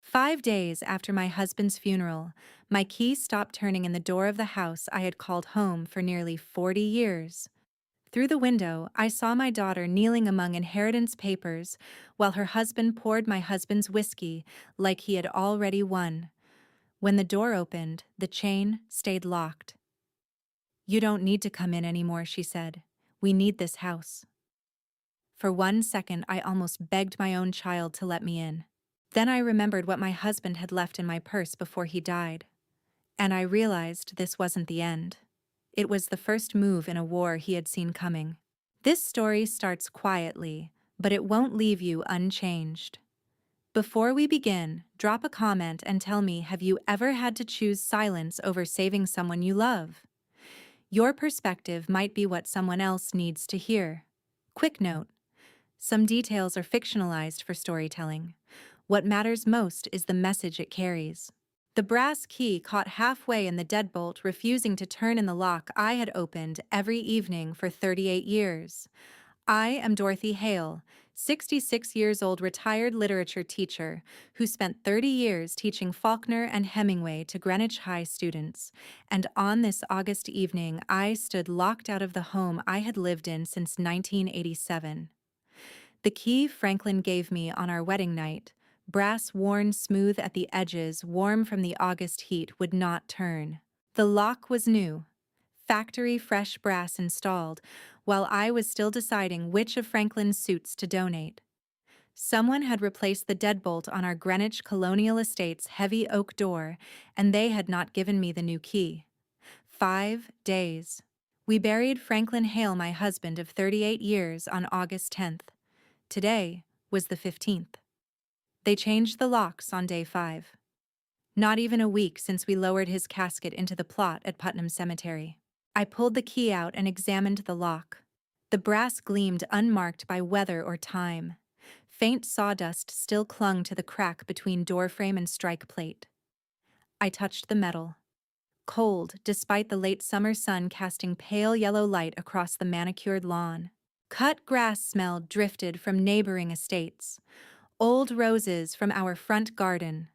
5 days after my husband's funeral, my key stopped turning in the door of the house I had called home for nearly 40 years. Through the window, I saw my daughter kneeling among inheritance papers while her husband poured my husband's whiskey like he had already won. When the door opened, the chain stayed locked. "You don't need to come in anymore," she said. "We need this house." For 1 second, I almost begged my own child to let me in. Then I remembered what my husband had left in my purse before he died. And I realized this wasn't the end. It was the first move in a war he had seen coming. This story starts quietly, but it won't leave you unchanged. Before we begin, drop a comment and tell me, have you ever had to choose silence over saving someone you love? Your perspective might be what someone else needs to hear. Quick note: some details are fictionalized for storytelling. What matters most is the message it carries. The brass key caught halfway in the deadbolt, refusing to turn in the lock I had opened every evening for 38 years. I am Dorothy Hale, 66 years old retired literature teacher who spent 30 years teaching Faulkner and Hemingway to Greenwich High students, and on this August evening I stood locked out of the home I had lived in since 1987. The key Franklin gave me on our wedding night, brass worn smooth at the edges, warm from the August heat, would not turn. The lock was new, factory fresh brass installed, while I was still deciding which of Franklin's suits to donate. Someone had replaced the deadbolt on our Greenwich Colonial Estate's heavy oak door, and they had not given me the new key. 5 days. We buried Franklin Hale, my husband of 38 years, on August 10th. Today was the 15th. They changed the locks on day 5. Not even a week since we lowered his casket into the plot at Putnam Cemetery. I pulled the key out and examined the lock. The brass gleamed unmarked by weather or time. Faint sawdust still clung to the crack between doorframe and strike plate. I touched the metal. Cold, despite the late summer sun casting pale yellow light across the manicured lawn. Cut grass smell drifted from neighboring estates. Old roses from our front garden.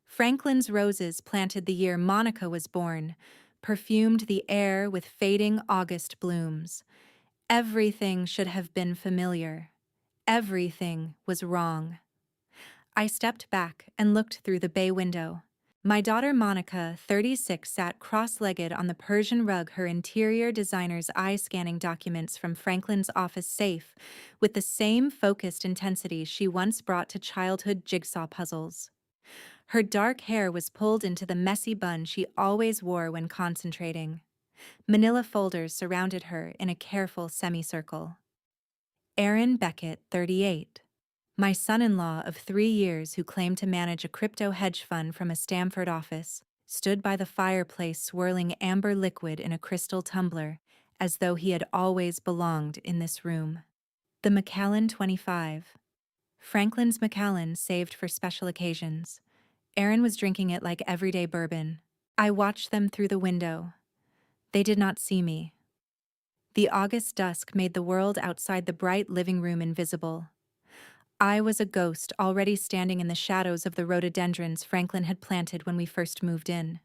Franklin's roses, planted the year Monica was born, perfumed the air with fading August blooms. Everything should have been familiar. Everything was wrong. I stepped back and looked through the bay window. My daughter Monica, 36, sat cross-legged on the Persian rug, her interior designer's eye scanning documents from Franklin's office safe with the same focused intensity she once brought to childhood jigsaw puzzles. Her dark hair was pulled into the messy bun she always wore when concentrating. Manila folders surrounded her in a careful semicircle. Aaron Beckett, 38. My son-in-law of 3 years, who claimed to manage a crypto hedge fund from a Stamford office, stood by the fireplace swirling amber liquid in a crystal tumbler, as though he had always belonged in this room. The Macallan, 25. Franklin's Macallan, saved for special occasions. Aaron was drinking it like everyday bourbon. I watched them through the window. They did not see me. The August dusk made the world outside the bright living room invisible. I was a ghost already standing in the shadows of the rhododendrons Franklin had planted when we first moved in.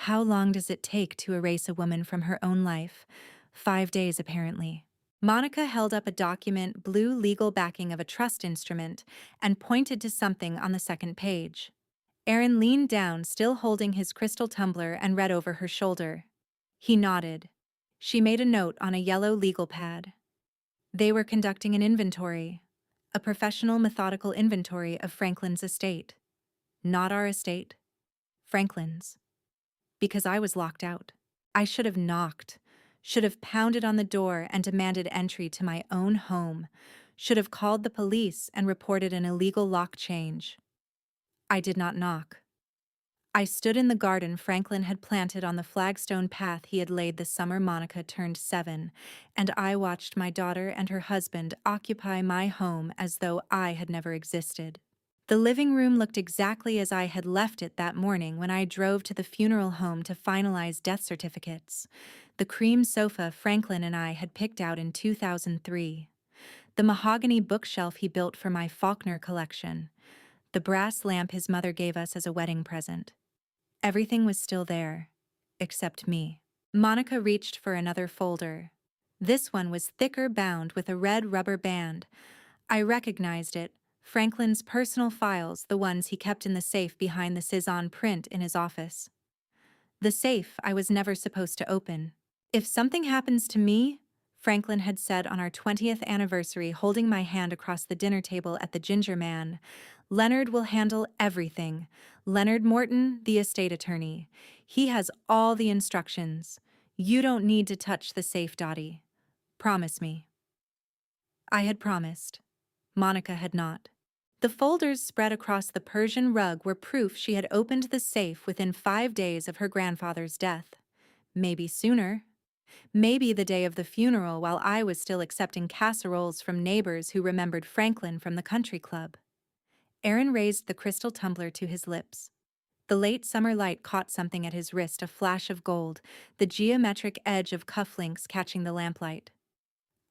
How long does it take to erase a woman from her own life? 5 days, apparently. Monica held up a document, blue legal backing of a trust instrument, and pointed to something on the second page. Aaron leaned down, still holding his crystal tumbler, and read over her shoulder. He nodded. She made a note on a yellow legal pad. They were conducting an inventory. A professional, methodical inventory of Franklin's estate. Not our estate. Franklin's. Because I was locked out. I should have knocked. Should have pounded on the door and demanded entry to my own home. Should have called the police and reported an illegal lock change. I did not knock. I stood in the garden Franklin had planted on the flagstone path he had laid the summer Monica turned 7, and I watched my daughter and her husband occupy my home as though I had never existed. The living room looked exactly as I had left it that morning when I drove to the funeral home to finalize death certificates. The cream sofa Franklin and I had picked out in 2003. The mahogany bookshelf he built for my Faulkner collection. The the brass lamp his mother gave us as a wedding present. Everything was still there, except me. Monica reached for another folder. This one was thicker, bound with a red rubber band. I recognized it. Franklin's personal files, the ones he kept in the safe behind the Cezanne print in his office. The safe I was never supposed to open. If something happens to me, Franklin had said on our 20th anniversary, holding my hand across the dinner table at the Ginger Man, Leonard will handle everything. Leonard Morton, the estate attorney. He has all the instructions. You don't need to touch the safe, Dottie. Promise me. I had promised. Monica had not. The folders spread across the Persian rug were proof she had opened the safe within 5 days of her grandfather's death. Maybe sooner. Maybe the day of the funeral while I was still accepting casseroles from neighbors who remembered Franklin from the country club. Aaron raised the crystal tumbler to his lips. The late summer light caught something at his wrist, a flash of gold, the geometric edge of cufflinks catching the lamplight.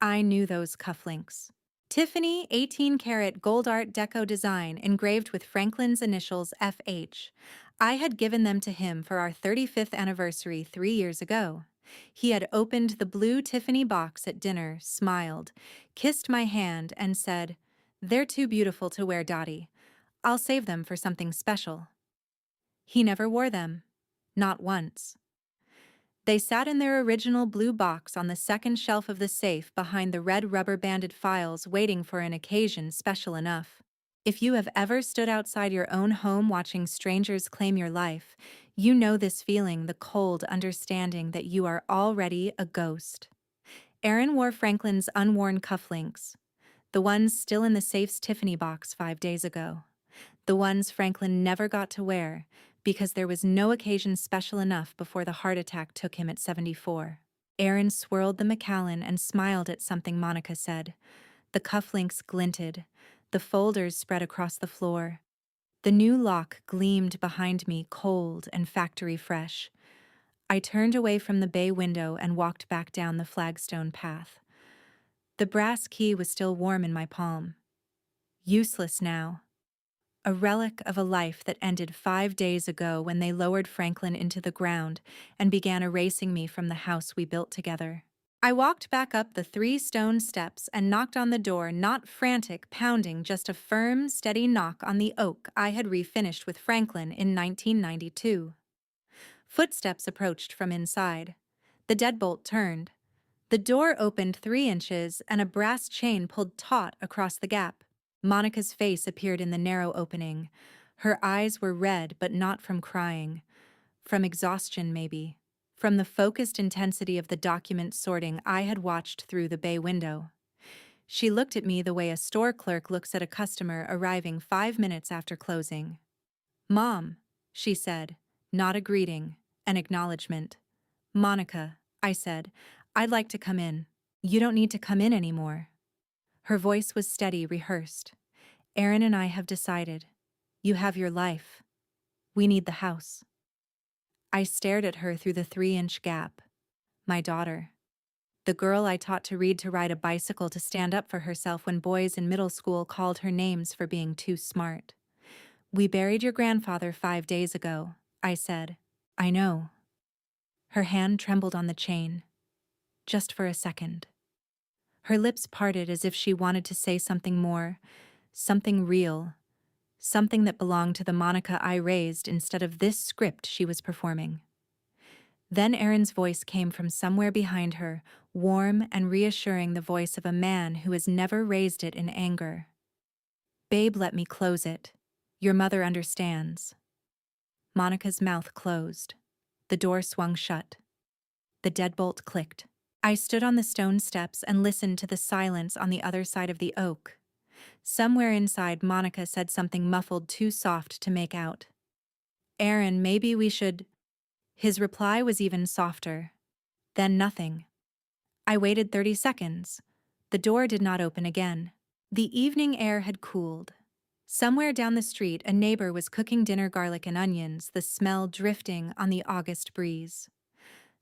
I knew those cufflinks. Tiffany 18-karat gold art deco design engraved with Franklin's initials FH. I had given them to him for our 35th anniversary 3 years ago. He had opened the blue Tiffany box at dinner, smiled, kissed my hand, and said, "They're too beautiful to wear, Dottie. I'll save them for something special." He never wore them. Not once. They sat in their original blue box on the second shelf of the safe behind the red rubber-banded files, waiting for an occasion special enough. If you have ever stood outside your own home watching strangers claim your life, you know this feeling, the cold understanding that you are already a ghost. Aaron wore Franklin's unworn cufflinks, the ones still in the safe's Tiffany box 5 days ago. The ones Franklin never got to wear, because there was no occasion special enough before the heart attack took him at 74. Aaron swirled the Macallan and smiled at something Monica said. The cufflinks glinted. The folders spread across the floor. The new lock gleamed behind me, cold and factory fresh. I turned away from the bay window and walked back down the flagstone path. The brass key was still warm in my palm. Useless now. A relic of a life that ended 5 days ago when they lowered Franklin into the ground and began erasing me from the house we built together. I walked back up the 3 stone steps and knocked on the door, not frantic pounding, just a firm, steady knock on the oak I had refinished with Franklin in 1992. Footsteps approached from inside. The deadbolt turned. The door opened 3 inches and a brass chain pulled taut across the gap. Monica's face appeared in the narrow opening. Her eyes were red, but not from crying. From exhaustion, maybe. From the focused intensity of the document sorting I had watched through the bay window. She looked at me the way a store clerk looks at a customer arriving 5 minutes after closing. "Mom," she said, not a greeting, an acknowledgement. "Monica," I said, "I'd like to come in." "You don't need to come in anymore." Her voice was steady, rehearsed. "Aaron and I have decided. You have your life. We need the house." I stared at her through the 3-inch gap. My daughter. The girl I taught to read, to ride a bicycle, to stand up for herself when boys in middle school called her names for being too smart. "We buried your grandfather 5 days ago," I said. "I know." Her hand trembled on the chain. Just for a second. Her lips parted as if she wanted to say something more, something real, something that belonged to the Monica I raised instead of this script she was performing. Then Aaron's voice came from somewhere behind her, warm and reassuring, the voice of a man who has never raised it in anger. "Babe, let me close it. Your mother understands." Monica's mouth closed. The door swung shut. The deadbolt clicked. I stood on the stone steps and listened to the silence on the other side of the oak. Somewhere inside, Monica said something muffled, too soft to make out. "Aaron, maybe we should—" His reply was even softer. Then nothing. I waited 30 seconds. The door did not open again. The evening air had cooled. Somewhere down the street, a neighbor was cooking dinner, garlic and onions, the smell drifting on the August breeze.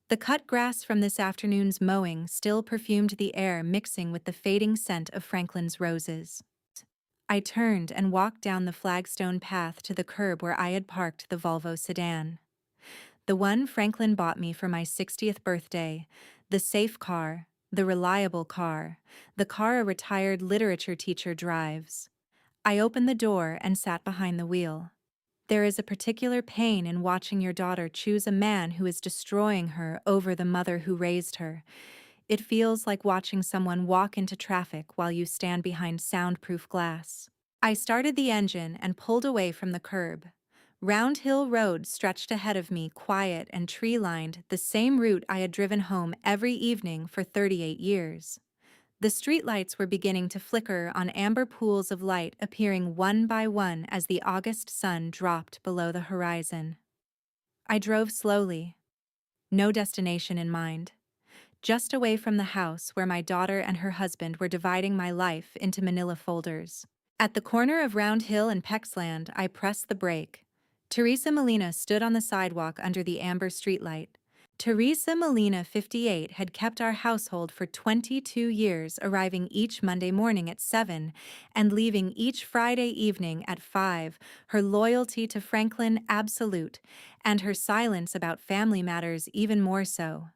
The cut grass from this afternoon's mowing still perfumed the air, mixing with the fading scent of Franklin's roses. I turned and walked down the flagstone path to the curb where I had parked the Volvo sedan. The one Franklin bought me for my 60th birthday, the safe car, the reliable car, the car a retired literature teacher drives. I opened the door and sat behind the wheel. There is a particular pain in watching your daughter choose a man who is destroying her over the mother who raised her. It feels like watching someone walk into traffic while you stand behind soundproof glass. I started the engine and pulled away from the curb. Round Hill Road stretched ahead of me, quiet and tree-lined, the same route I had driven home every evening for 38 years. The streetlights were beginning to flicker on amber pools of light appearing one by one as the August sun dropped below the horizon. I drove slowly, no destination in mind, just away from the house where my daughter and her husband were dividing my life into manila folders. At the corner of Round Hill and Pexland, I pressed the brake. Teresa Molina stood on the sidewalk under the amber streetlight. Teresa Molina, 58, had kept our household for 22 years, arriving each Monday morning at 7 and leaving each Friday evening at 5, her loyalty to Franklin absolute, and her silence about family matters even more so.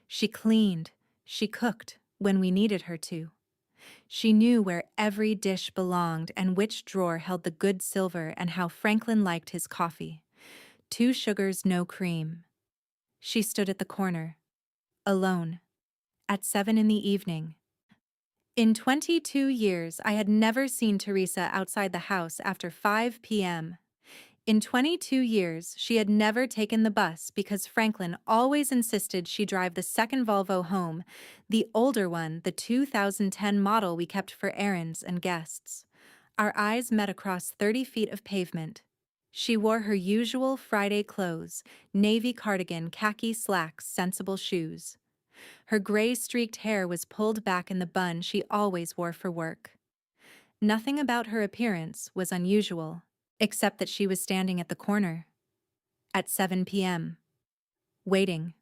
She cleaned, she cooked when we needed her to. She knew where every dish belonged and which drawer held the good silver and how Franklin liked his coffee. 2 sugars, no cream. She stood at the corner, alone, at 7 in the evening. In 22 years, I had never seen Teresa outside the house after 5 p.m. In 22 years, she had never taken the bus because Franklin always insisted she drive the second Volvo home, the older one, the 2010 model we kept for errands and guests. Our eyes met across 30 feet of pavement. She wore her usual Friday clothes, navy cardigan, khaki slacks, sensible shoes. Her gray-streaked hair was pulled back in the bun she always wore for work. Nothing about her appearance was unusual, except that she was standing at the corner, at 7 p.m., waiting.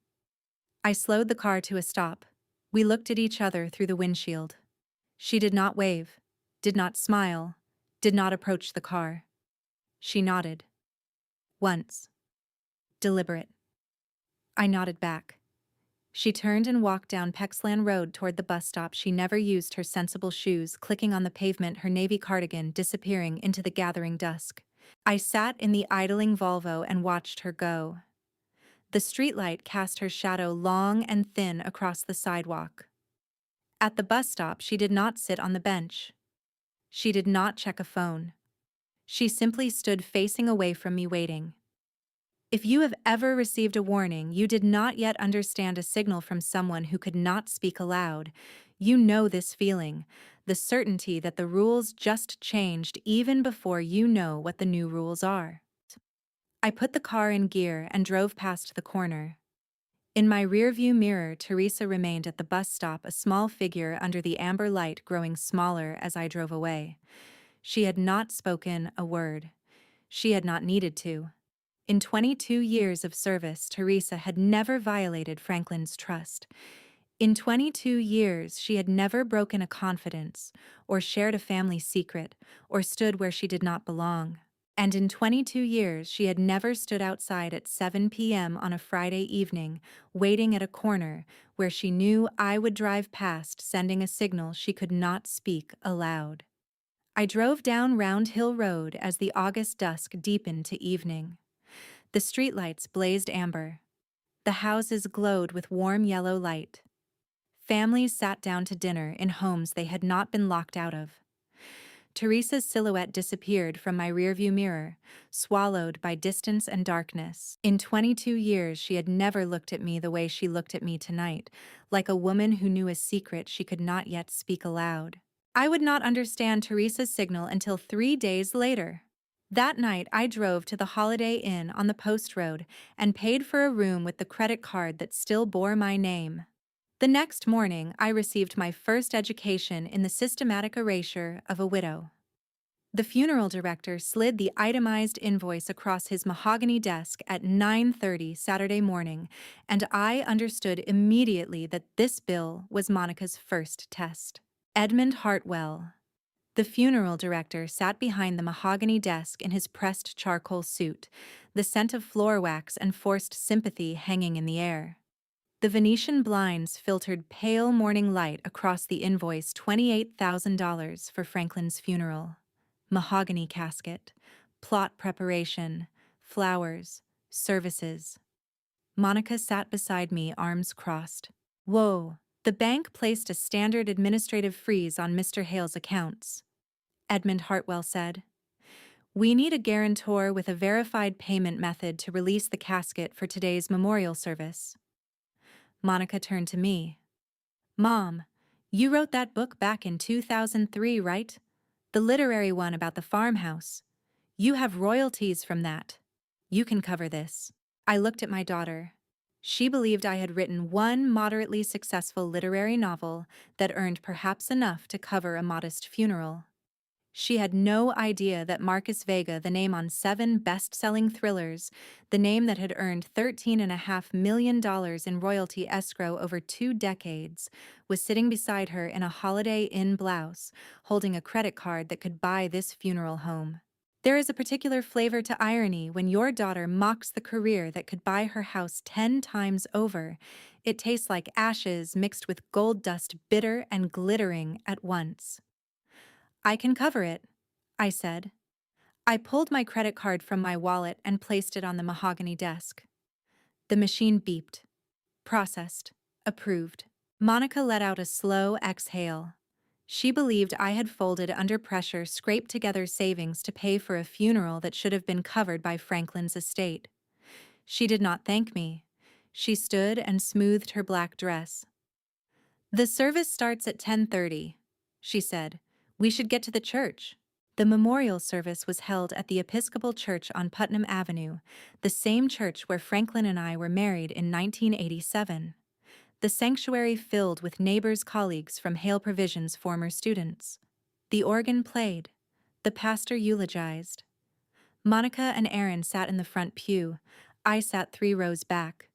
I slowed the car to a stop. We looked at each other through the windshield. She did not wave, did not smile, did not approach the car. She nodded. Once. Deliberate. I nodded back. She turned and walked down Pexland Road toward the bus stop. She never used her sensible shoes, clicking on the pavement, her navy cardigan disappearing into the gathering dusk. I sat in the idling Volvo and watched her go. The streetlight cast her shadow long and thin across the sidewalk. At the bus stop, she did not sit on the bench. She did not check a phone. She simply stood facing away from me, waiting. If you have ever received a warning you did not yet understand, a signal from someone who could not speak aloud, you know this feeling, the certainty that the rules just changed even before you know what the new rules are. I put the car in gear and drove past the corner. In my rearview mirror, Teresa remained at the bus stop, a small figure under the amber light, growing smaller as I drove away. She had not spoken a word. She had not needed to. In 22 years of service, Teresa had never violated Franklin's trust. In 22 years, she had never broken a confidence, or shared a family secret, or stood where she did not belong. And in 22 years, she had never stood outside at 7 p.m. on a Friday evening, waiting at a corner where she knew I would drive past, sending a signal she could not speak aloud. I drove down Round Hill Road as the August dusk deepened to evening. The streetlights blazed amber. The houses glowed with warm yellow light. Families sat down to dinner in homes they had not been locked out of. Teresa's silhouette disappeared from my rearview mirror, swallowed by distance and darkness. In 22 years, she had never looked at me the way she looked at me tonight, like a woman who knew a secret she could not yet speak aloud. I would not understand Teresa's signal until 3 days later. That night, I drove to the Holiday Inn on the Post Road and paid for a room with the credit card that still bore my name. The next morning, I received my first education in the systematic erasure of a widow. The funeral director slid the itemized invoice across his mahogany desk at 9:30 Saturday morning, and I understood immediately that this bill was Monica's first test. Edmund Hartwell, The funeral director sat behind the mahogany desk in his pressed charcoal suit, the scent of floor wax and forced sympathy hanging in the air. The Venetian blinds filtered pale morning light across the invoice $28,000 for Franklin's funeral. Mahogany casket, plot preparation, flowers, services. Monica sat beside me, arms crossed. Whoa, the bank placed a standard administrative freeze on Mr. Hale's accounts, Edmund Hartwell said. We need a guarantor with a verified payment method to release the casket for today's memorial service. Monica turned to me. Mom, you wrote that book back in 2003, right? The literary one about the farmhouse. You have royalties from that. You can cover this. I looked at my daughter. She believed I had written one moderately successful literary novel that earned perhaps enough to cover a modest funeral. She had no idea that Marcus Vega, the name on 7 best-selling thrillers, the name that had earned $13.5 million in royalty escrow over 2 decades, was sitting beside her in a Holiday Inn blouse, holding a credit card that could buy this funeral home. There is a particular flavor to irony when your daughter mocks the career that could buy her house 10 times over. It tastes like ashes mixed with gold dust, bitter and glittering at once. I can cover it, I said. I pulled my credit card from my wallet and placed it on the mahogany desk. The machine beeped. Processed. Approved. Monica let out a slow exhale. She believed I had folded under pressure, scraped together savings to pay for a funeral that should have been covered by Franklin's estate. She did not thank me. She stood and smoothed her black dress. The service starts at 10:30, she said. We should get to the church. The memorial service was held at the Episcopal Church on Putnam Avenue, the same church where Franklin and I were married in 1987. The sanctuary filled with neighbors, colleagues from Hale Provision's former students. The organ played. The pastor eulogized. Monica and Aaron sat in the front pew. I sat 3 rows back.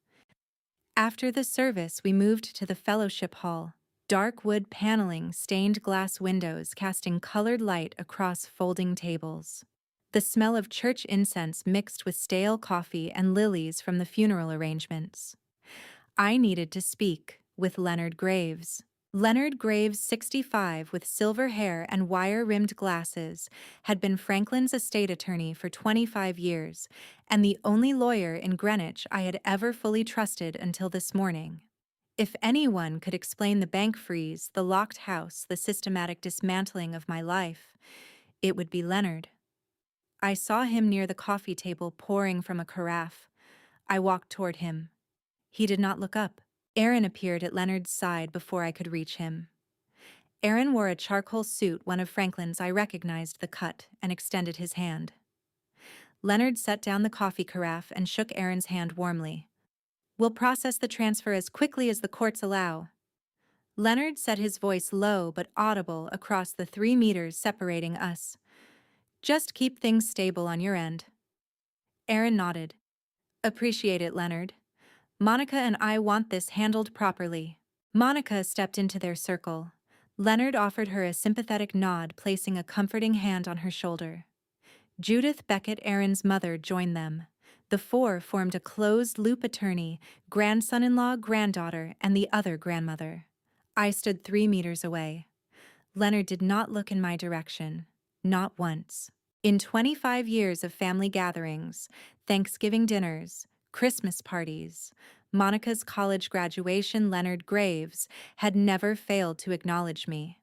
After the service, we moved to the fellowship hall. Dark wood paneling, stained glass windows casting colored light across folding tables. The smell of church incense mixed with stale coffee and lilies from the funeral arrangements. I needed to speak with Leonard Graves. Leonard Graves, 65, with silver hair and wire-rimmed glasses, had been Franklin's estate attorney for 25 years, and the only lawyer in Greenwich I had ever fully trusted until this morning. If anyone could explain the bank freeze, the locked house, the systematic dismantling of my life, it would be Leonard. I saw him near the coffee table pouring from a carafe. I walked toward him. He did not look up. Aaron appeared at Leonard's side before I could reach him. Aaron wore a charcoal suit, one of Franklin's. I recognized the cut and extended his hand. Leonard set down the coffee carafe and shook Aaron's hand warmly. We'll process the transfer as quickly as the courts allow. Leonard set his voice low but audible across the 3 meters separating us. Just keep things stable on your end. Aaron nodded. Appreciate it, Leonard. Monica and I want this handled properly. Monica stepped into their circle. Leonard offered her a sympathetic nod, placing a comforting hand on her shoulder. Judith Beckett, Aaron's mother, joined them. The 4 formed a closed-loop attorney, grandson-in-law, granddaughter, and the other grandmother. I stood 3 meters away. Leonard did not look in my direction. Not once. In 25 years of family gatherings, Thanksgiving dinners, Christmas parties, Monica's college graduation, Leonard Graves had never failed to acknowledge me.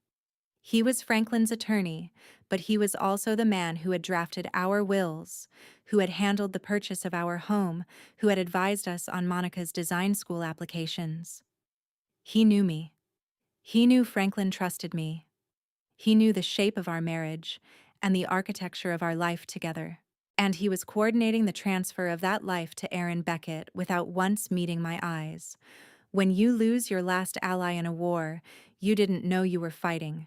He was Franklin's attorney, but he was also the man who had drafted our wills, who had handled the purchase of our home, who had advised us on Monica's design school applications. He knew me. He knew Franklin trusted me. He knew the shape of our marriage and the architecture of our life together. And he was coordinating the transfer of that life to Aaron Beckett without once meeting my eyes. When you lose your last ally in a war, you didn't know you were fighting.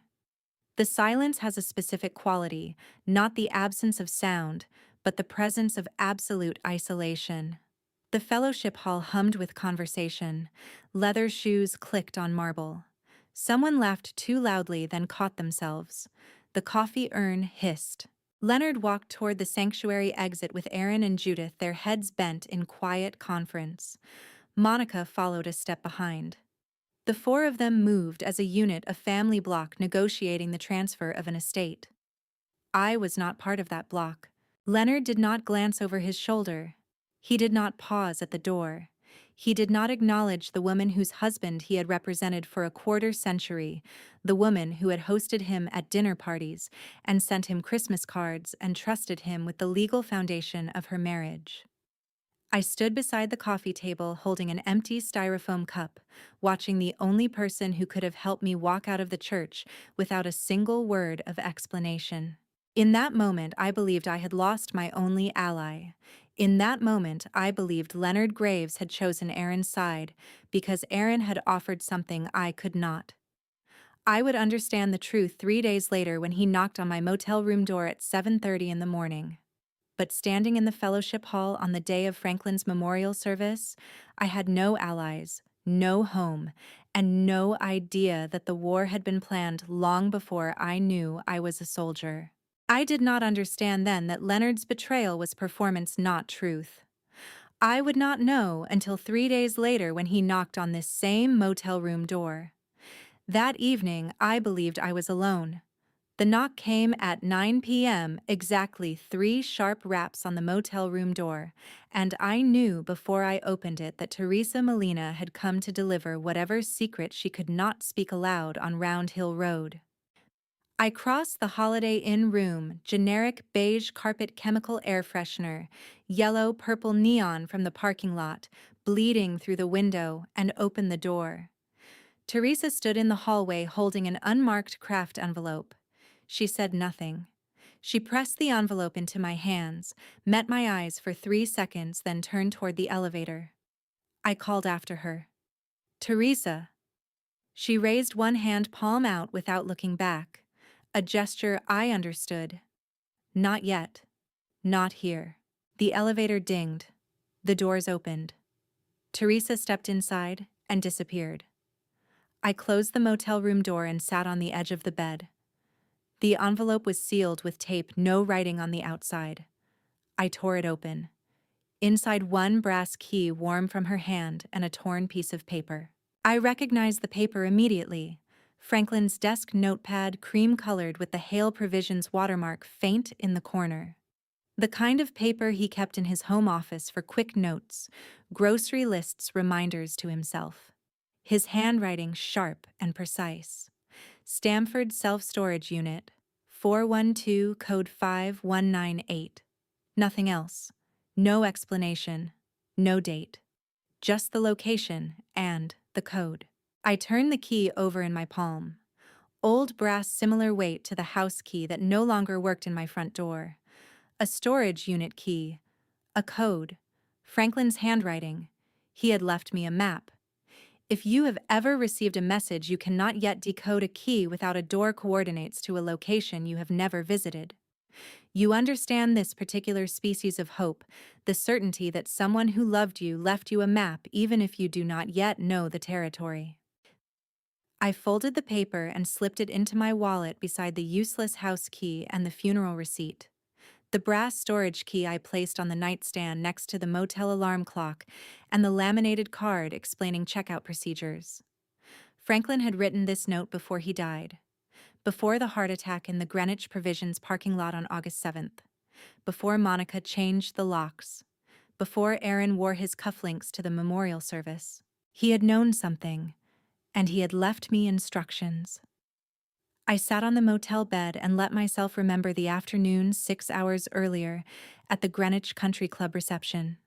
The silence has a specific quality, not the absence of sound, but the presence of absolute isolation. The fellowship hall hummed with conversation. Leather shoes clicked on marble. Someone laughed too loudly, then caught themselves. The coffee urn hissed. Leonard walked toward the sanctuary exit with Aaron and Judith, their heads bent in quiet conference. Monica followed a step behind. The four of them moved as a unit, a family block negotiating the transfer of an estate. I was not part of that block. Leonard did not glance over his shoulder. He did not pause at the door. He did not acknowledge the woman whose husband he had represented for a quarter century, the woman who had hosted him at dinner parties and sent him Christmas cards and trusted him with the legal foundation of her marriage. I stood beside the coffee table holding an empty styrofoam cup, watching the only person who could have helped me walk out of the church without a single word of explanation. In that moment, I believed I had lost my only ally. In that moment, I believed Leonard Graves had chosen Aaron's side because Aaron had offered something I could not. I would understand the truth 3 days later when he knocked on my motel room door at 7:30 in the morning. But standing in the fellowship hall on the day of Franklin's memorial service, I had no allies, no home, and no idea that the war had been planned long before I knew I was a soldier. I did not understand then that Leonard's betrayal was performance, not truth. I would not know until 3 days later when he knocked on this same motel room door. That evening, I believed I was alone. The knock came at 9 p.m., exactly 3 sharp raps on the motel room door, and I knew before I opened it that Teresa Molina had come to deliver whatever secret she could not speak aloud on Round Hill Road. I crossed the Holiday Inn room, generic beige carpet chemical air freshener, yellow-purple neon from the parking lot, bleeding through the window, and opened the door. Teresa stood in the hallway holding an unmarked craft envelope. She said nothing. She pressed the envelope into my hands, met my eyes for 3 seconds, then turned toward the elevator. I called after her. "Teresa." She raised one hand palm out without looking back, a gesture I understood. Not yet. Not here. The elevator dinged. The doors opened. Teresa stepped inside and disappeared. I closed the motel room door and sat on the edge of the bed. The envelope was sealed with tape, no writing on the outside. I tore it open. Inside, one brass key warm from her hand and a torn piece of paper. I recognized the paper immediately. Franklin's desk notepad, cream-colored with the Hale Provisions watermark faint in the corner. The kind of paper he kept in his home office for quick notes, grocery lists, reminders to himself. His handwriting sharp and precise. Stamford Self-Storage Unit, 412 Code 5198. Nothing else. No explanation. No date. Just the location and the code. I turned the key over in my palm. Old brass, similar weight to the house key that no longer worked in my front door. A storage unit key. A code. Franklin's handwriting. He had left me a map. If you have ever received a message, you cannot yet decode a key without a door coordinates to a location you have never visited. You understand this particular species of hope, the certainty that someone who loved you left you a map even if you do not yet know the territory. I folded the paper and slipped it into my wallet beside the useless house key and the funeral receipt. The brass storage key I placed on the nightstand next to the motel alarm clock, and the laminated card explaining checkout procedures. Franklin had written this note before he died. Before the heart attack in the Greenwich Provisions parking lot on August 7th. Before Monica changed the locks. Before Aaron wore his cufflinks to the memorial service. He had known something, and he had left me instructions. I sat on the motel bed and let myself remember the afternoon 6 hours earlier at the Greenwich Country Club reception.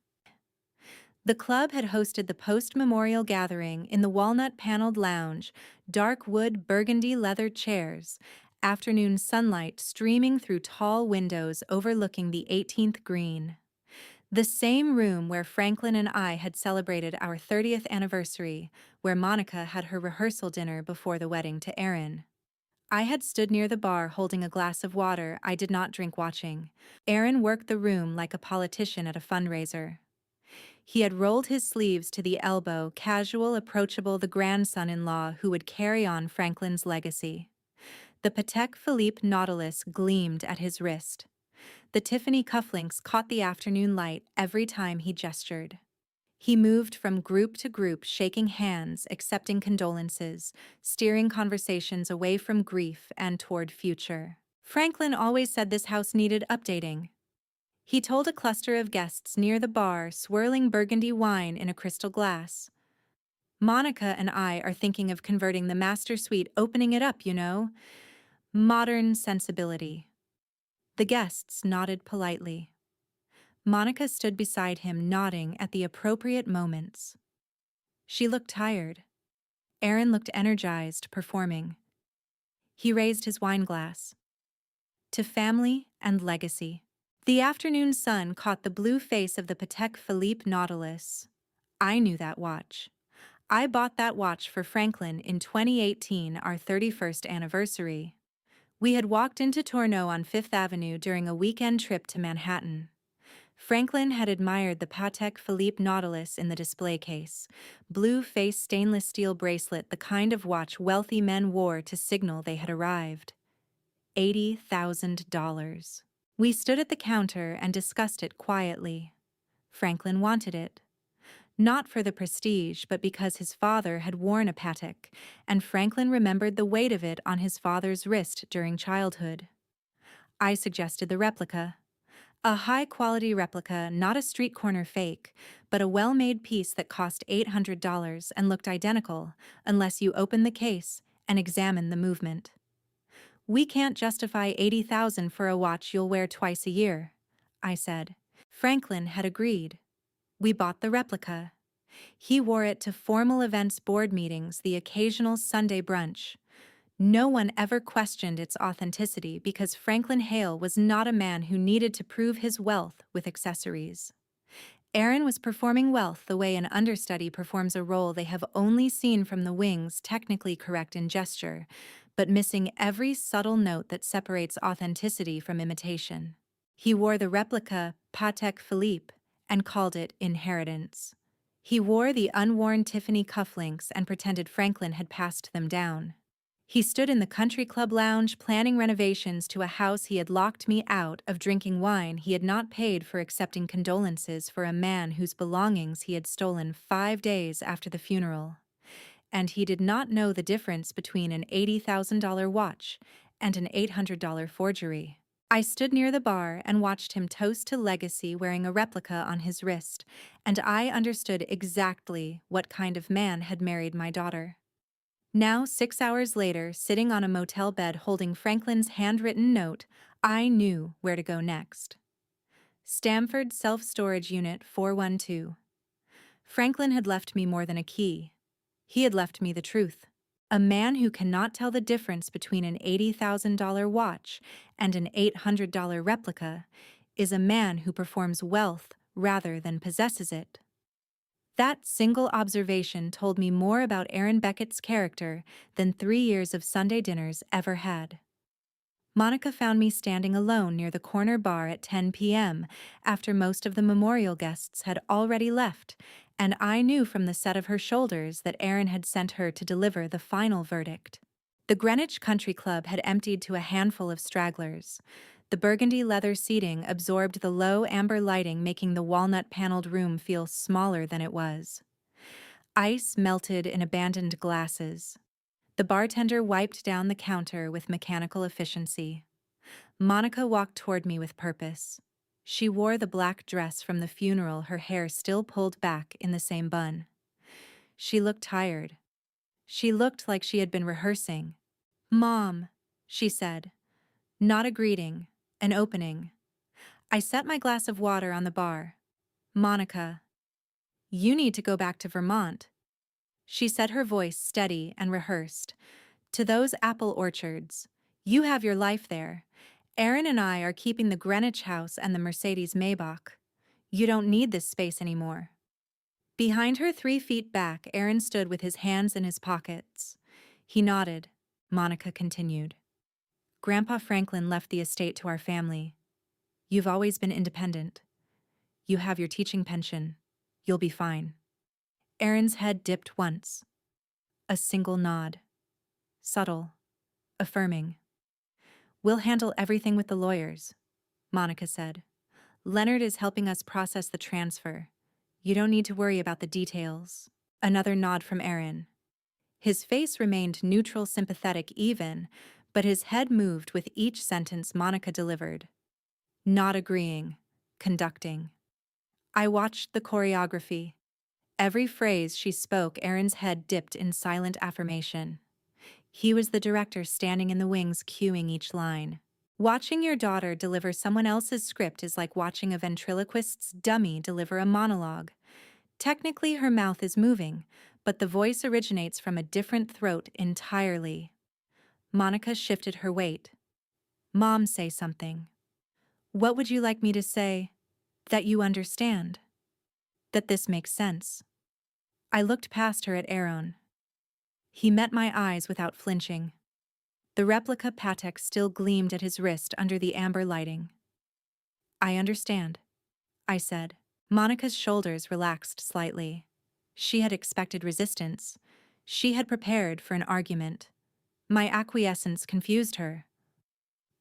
The club had hosted the post-memorial gathering in the walnut-paneled lounge, dark wood burgundy leather chairs, afternoon sunlight streaming through tall windows overlooking the 18th green. The same room where Franklin and I had celebrated our 30th anniversary, where Monica had her rehearsal dinner before the wedding to Aaron. I had stood near the bar holding a glass of water I did not drink, watching. Aaron worked the room like a politician at a fundraiser. He had rolled his sleeves to the elbow, casual, approachable, the grandson-in-law who would carry on Franklin's legacy. The Patek Philippe Nautilus gleamed at his wrist. The Tiffany cufflinks caught the afternoon light every time he gestured. He moved from group to group, shaking hands, accepting condolences, steering conversations away from grief and toward future. Franklin always said this house needed updating. He told a cluster of guests near the bar, swirling burgundy wine in a crystal glass. Monica and I are thinking of converting the master suite, opening it up, Modern sensibility. The guests nodded politely. Monica stood beside him, nodding at the appropriate moments. She looked tired. Aaron looked energized, performing. He raised his wine glass. To family and legacy. The afternoon sun caught the blue face of the Patek Philippe Nautilus. I knew that watch. I bought that watch for Franklin in 2018, our 31st anniversary. We had walked into Tourneau on Fifth Avenue during a weekend trip to Manhattan. Franklin had admired the Patek Philippe Nautilus in the display case, blue-faced stainless steel bracelet, the kind of watch wealthy men wore to signal they had arrived. $80,000. We stood at the counter and discussed it quietly. Franklin wanted it. Not for the prestige, but because his father had worn a Patek, and Franklin remembered the weight of it on his father's wrist during childhood. I suggested the replica. A high-quality replica, not a street corner fake, but a well-made piece that cost $800 and looked identical, unless you open the case and examine the movement. We can't justify $80,000 for a watch you'll wear twice a year, I said. Franklin had agreed. We bought the replica. He wore it to formal events, board meetings, the occasional Sunday brunch. No one ever questioned its authenticity because Franklin Hale was not a man who needed to prove his wealth with accessories. Aaron was performing wealth the way an understudy performs a role they have only seen from the wings, technically correct in gesture, but missing every subtle note that separates authenticity from imitation. He wore the replica Patek Philippe and called it inheritance. He wore the unworn Tiffany cufflinks and pretended Franklin had passed them down. He stood in the country club lounge planning renovations to a house he had locked me out of, drinking wine he had not paid for, accepting condolences for a man whose belongings he had stolen 5 days after the funeral. And he did not know the difference between an $80,000 watch and an $800 forgery. I stood near the bar and watched him toast to legacy, wearing a replica on his wrist, and I understood exactly what kind of man had married my daughter. Now, 6 hours later, sitting on a motel bed holding Franklin's handwritten note, I knew where to go next. Stamford Self-Storage Unit 412. Franklin had left me more than a key. He had left me the truth. A man who cannot tell the difference between an $80,000 watch and an $800 replica is a man who performs wealth rather than possesses it. That single observation told me more about Aaron Beckett's character than 3 years of Sunday dinners ever had. Monica found me standing alone near the corner bar at 10 p.m. after most of the memorial guests had already left, and I knew from the set of her shoulders that Aaron had sent her to deliver the final verdict. The Greenwich Country Club had emptied to a handful of stragglers. The burgundy leather seating absorbed the low amber lighting, making the walnut-paneled room feel smaller than it was. Ice melted in abandoned glasses. The bartender wiped down the counter with mechanical efficiency. Monica walked toward me with purpose. She wore the black dress from the funeral, her hair still pulled back in the same bun. She looked tired. She looked like she had been rehearsing. "Mom," she said. Not a greeting, an opening. I set my glass of water on the bar. "Monica, you need to go back to Vermont." She said, her voice steady and rehearsed. "To those apple orchards. You have your life there. Aaron and I are keeping the Greenwich house and the Mercedes Maybach. You don't need this space anymore." Behind her, 3 feet back, Aaron stood with his hands in his pockets. He nodded. Monica continued. "Grandpa Franklin left the estate to our family. You've always been independent. You have your teaching pension. You'll be fine." Aaron's head dipped once. A single nod. Subtle. Affirming. We'll handle everything with the lawyers, Monica said. Leonard is helping us process the transfer. You don't need to worry about the details. Another nod from Aaron. His face remained neutral, sympathetic even, but his head moved with each sentence Monica delivered. Not agreeing, conducting. I watched the choreography. Every phrase she spoke, Aaron's head dipped in silent affirmation. He was the director standing in the wings, cueing each line. Watching your daughter deliver someone else's script is like watching a ventriloquist's dummy deliver a monologue. Technically, her mouth is moving, but the voice originates from a different throat entirely. Monica shifted her weight. Mom, say something. What would you like me to say? That you understand. That this makes sense. I looked past her at Aaron. He met my eyes without flinching. The replica Patek still gleamed at his wrist under the amber lighting. I understand, I said. Monica's shoulders relaxed slightly. She had expected resistance. She had prepared for an argument. My acquiescence confused her.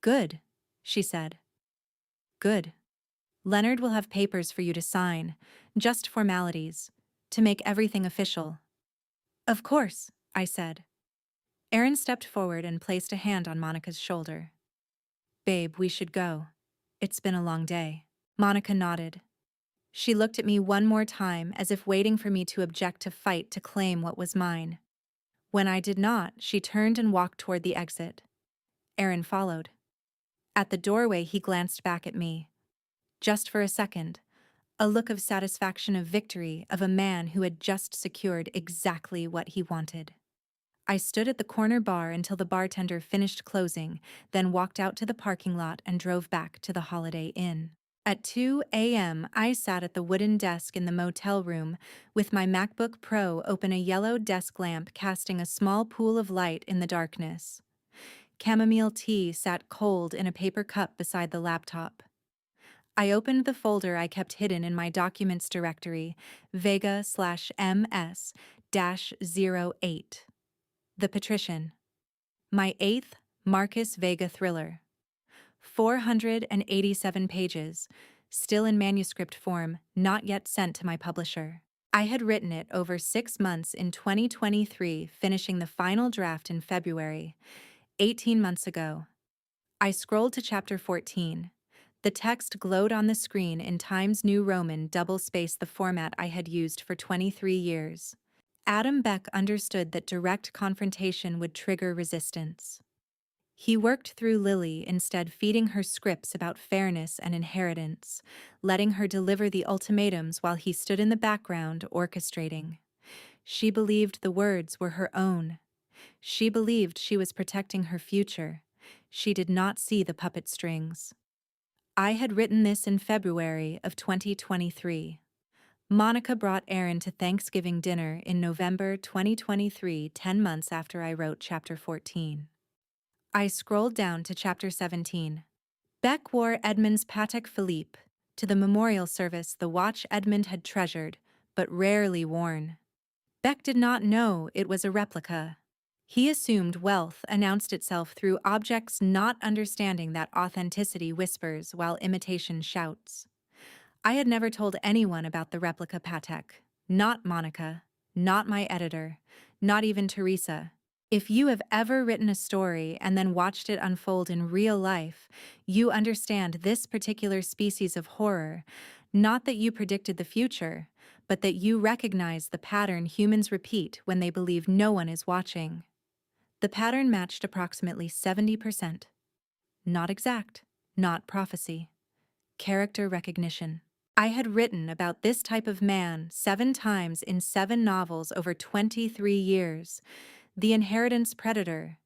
Good, she said. Good. Leonard will have papers for you to sign, just formalities, to make everything official. Of course, I said. Aaron stepped forward and placed a hand on Monica's shoulder. Babe, we should go. It's been a long day. Monica nodded. She looked at me one more time as if waiting for me to object, to fight to claim what was mine. When I did not, she turned and walked toward the exit. Aaron followed. At the doorway, he glanced back at me. Just for a second, a look of satisfaction, of victory, of a man who had just secured exactly what he wanted. I stood at the corner bar until the bartender finished closing, then walked out to the parking lot and drove back to the Holiday Inn. At 2 a.m., I sat at the wooden desk in the motel room, with my MacBook Pro open, a yellow desk lamp casting a small pool of light in the darkness. Chamomile tea sat cold in a paper cup beside the laptop. I opened the folder I kept hidden in my documents directory, Vega/MS-08. The Patrician. My 8th Marcus Vega thriller. 487 pages, still in manuscript form, not yet sent to my publisher. I had written it over 6 months in 2023, finishing the final draft in February, 18 months ago. I scrolled to chapter 14. The text glowed on the screen in Times New Roman double-space, the format I had used for 23 years. Adam Beck understood that direct confrontation would trigger resistance. He worked through Lily, instead feeding her scripts about fairness and inheritance, letting her deliver the ultimatums while he stood in the background orchestrating. She believed the words were her own. She believed she was protecting her future. She did not see the puppet strings. I had written this in February of 2023. Monica brought Aaron to Thanksgiving dinner in November 2023, 10 months after I wrote chapter 14. I scrolled down to chapter 17. Beck wore Edmund's Patek Philippe to the memorial service, the watch Edmund had treasured, but rarely worn. Beck did not know it was a replica. He assumed wealth announced itself through objects, not understanding that authenticity whispers while imitation shouts. I had never told anyone about the replica Patek. Not Monica, not my editor, not even Teresa. If you have ever written a story and then watched it unfold in real life, you understand this particular species of horror, not that you predicted the future, but that you recognize the pattern humans repeat when they believe no one is watching. The pattern matched approximately 70%. Not exact, not prophecy. Character recognition. I had written about this type of man 7 times in 7 novels over 23 years. The inheritance predator,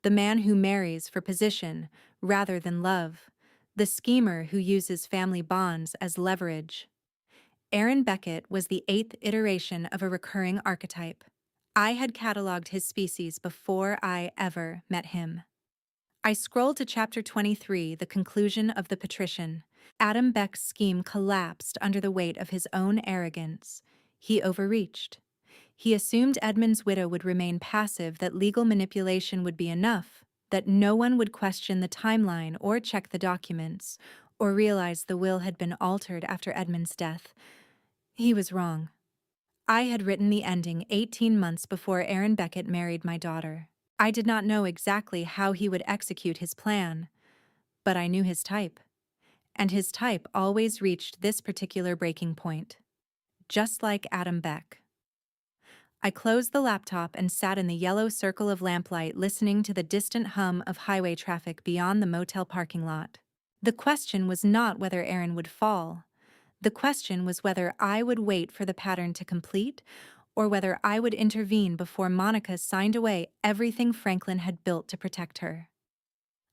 the man who marries for position rather than love, the schemer who uses family bonds as leverage. Aaron Beckett was the 8th iteration of a recurring archetype. I had cataloged his species before I ever met him. I scrolled to chapter 23, the conclusion of The Patrician. Adam Beck's scheme collapsed under the weight of his own arrogance. He overreached. He assumed Edmund's widow would remain passive, that legal manipulation would be enough. that no one would question the timeline or check the documents, or realize the will had been altered after Edmund's death. He was wrong. I had written the ending 18 months before Aaron Beckett married my daughter. I did not know exactly how he would execute his plan, but I knew his type. And his type always reached this particular breaking point. Just like Adam Beck. I closed the laptop and sat in the yellow circle of lamplight listening to the distant hum of highway traffic beyond the motel parking lot. The question was not whether Aaron would fall. The question was whether I would wait for the pattern to complete or whether I would intervene before Monica signed away everything Franklin had built to protect her.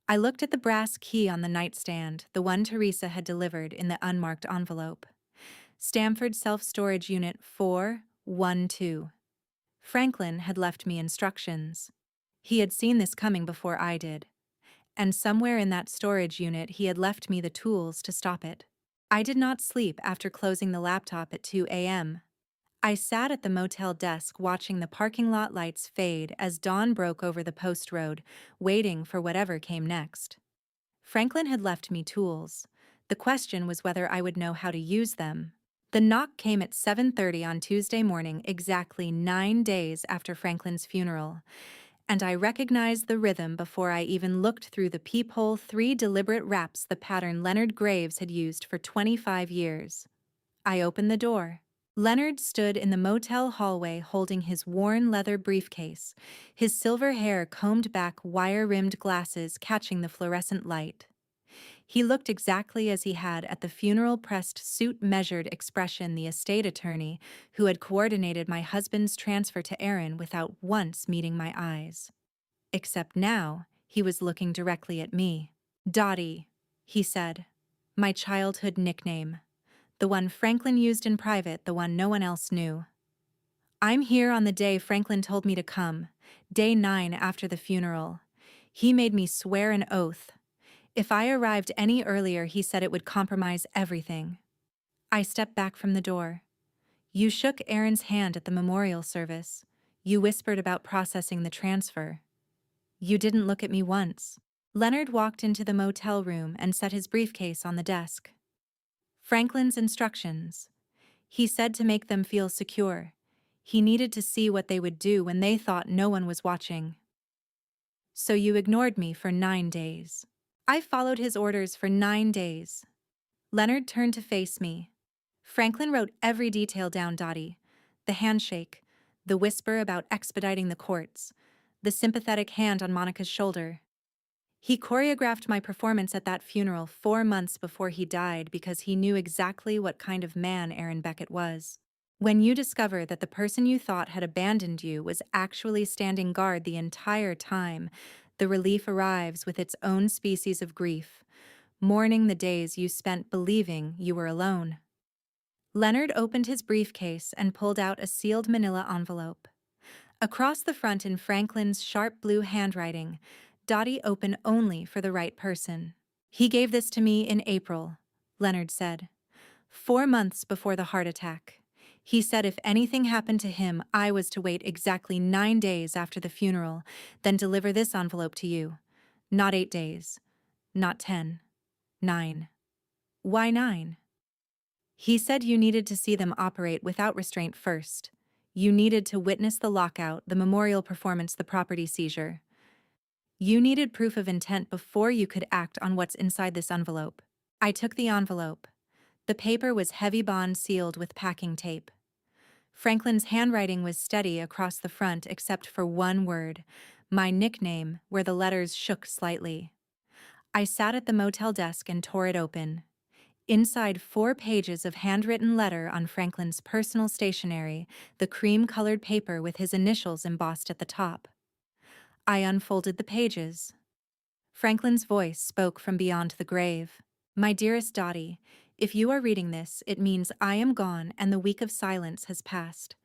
I looked at the brass key on the nightstand, the one Teresa had delivered in the unmarked envelope. Stamford Self-Storage Unit 412. Franklin had left me instructions. He had seen this coming before I did. And somewhere in that storage unit he had left me the tools to stop it. I did not sleep after closing the laptop at 2 a.m. I sat at the motel desk watching the parking lot lights fade as dawn broke over the post road, waiting for whatever came next. Franklin had left me tools. The question was whether I would know how to use them. The knock came at 7:30 on Tuesday morning, exactly 9 days after Franklin's funeral, and I recognized the rhythm before I even looked through the peephole 3 deliberate raps, the pattern Leonard Graves had used for 25 years. I opened the door. Leonard stood in the motel hallway holding his worn leather briefcase, his silver hair combed back, wire-rimmed glasses catching the fluorescent light. He looked exactly as he had at the funeral-pressed, suit-measured expression the estate attorney who had coordinated my husband's transfer to Aaron without once meeting my eyes. Except now, he was looking directly at me. "Dottie," he said. My childhood nickname. The one Franklin used in private, the one no one else knew. "I'm here on the day Franklin told me to come, day 9 after the funeral. He made me swear an oath. If I arrived any earlier, he said it would compromise everything." I stepped back from the door. "You shook Aaron's hand at the memorial service. You whispered about processing the transfer. You didn't look at me once." Leonard walked into the motel room and set his briefcase on the desk. "Franklin's instructions. He said to make them feel secure. He needed to see what they would do when they thought no one was watching. So you ignored me for 9 days. I followed his orders for 9 days." Leonard turned to face me. "Franklin wrote every detail down, Dottie. The handshake, the whisper about expediting the courts, the sympathetic hand on Monica's shoulder. He choreographed my performance at that funeral 4 months before he died because he knew exactly what kind of man Aaron Beckett was. When you discover that the person you thought had abandoned you was actually standing guard the entire time, the relief arrives with its own species of grief, mourning the days you spent believing you were alone." Leonard opened his briefcase and pulled out a sealed manila envelope. Across the front in Franklin's sharp blue handwriting, "Dottie, open only for the right person." "He gave this to me in April," Leonard said. 4 months before the heart attack. He said if anything happened to him, I was to wait exactly 9 days after the funeral, then deliver this envelope to you. Not 8 days. Not 10. 9. Why 9? He said you needed to see them operate without restraint first. You needed to witness the lockout, the memorial performance, the property seizure. You needed proof of intent before you could act on what's inside this envelope. I took the envelope. The paper was heavy bond sealed with packing tape. Franklin's handwriting was steady across the front except for one word, my nickname, where the letters shook slightly. I sat at the motel desk and tore it open. Inside 4 pages of handwritten letter on Franklin's personal stationery, the cream-colored paper with his initials embossed at the top. I unfolded the pages. Franklin's voice spoke from beyond the grave. "My dearest Dottie, if you are reading this, it means I am gone and the week of silence has passed.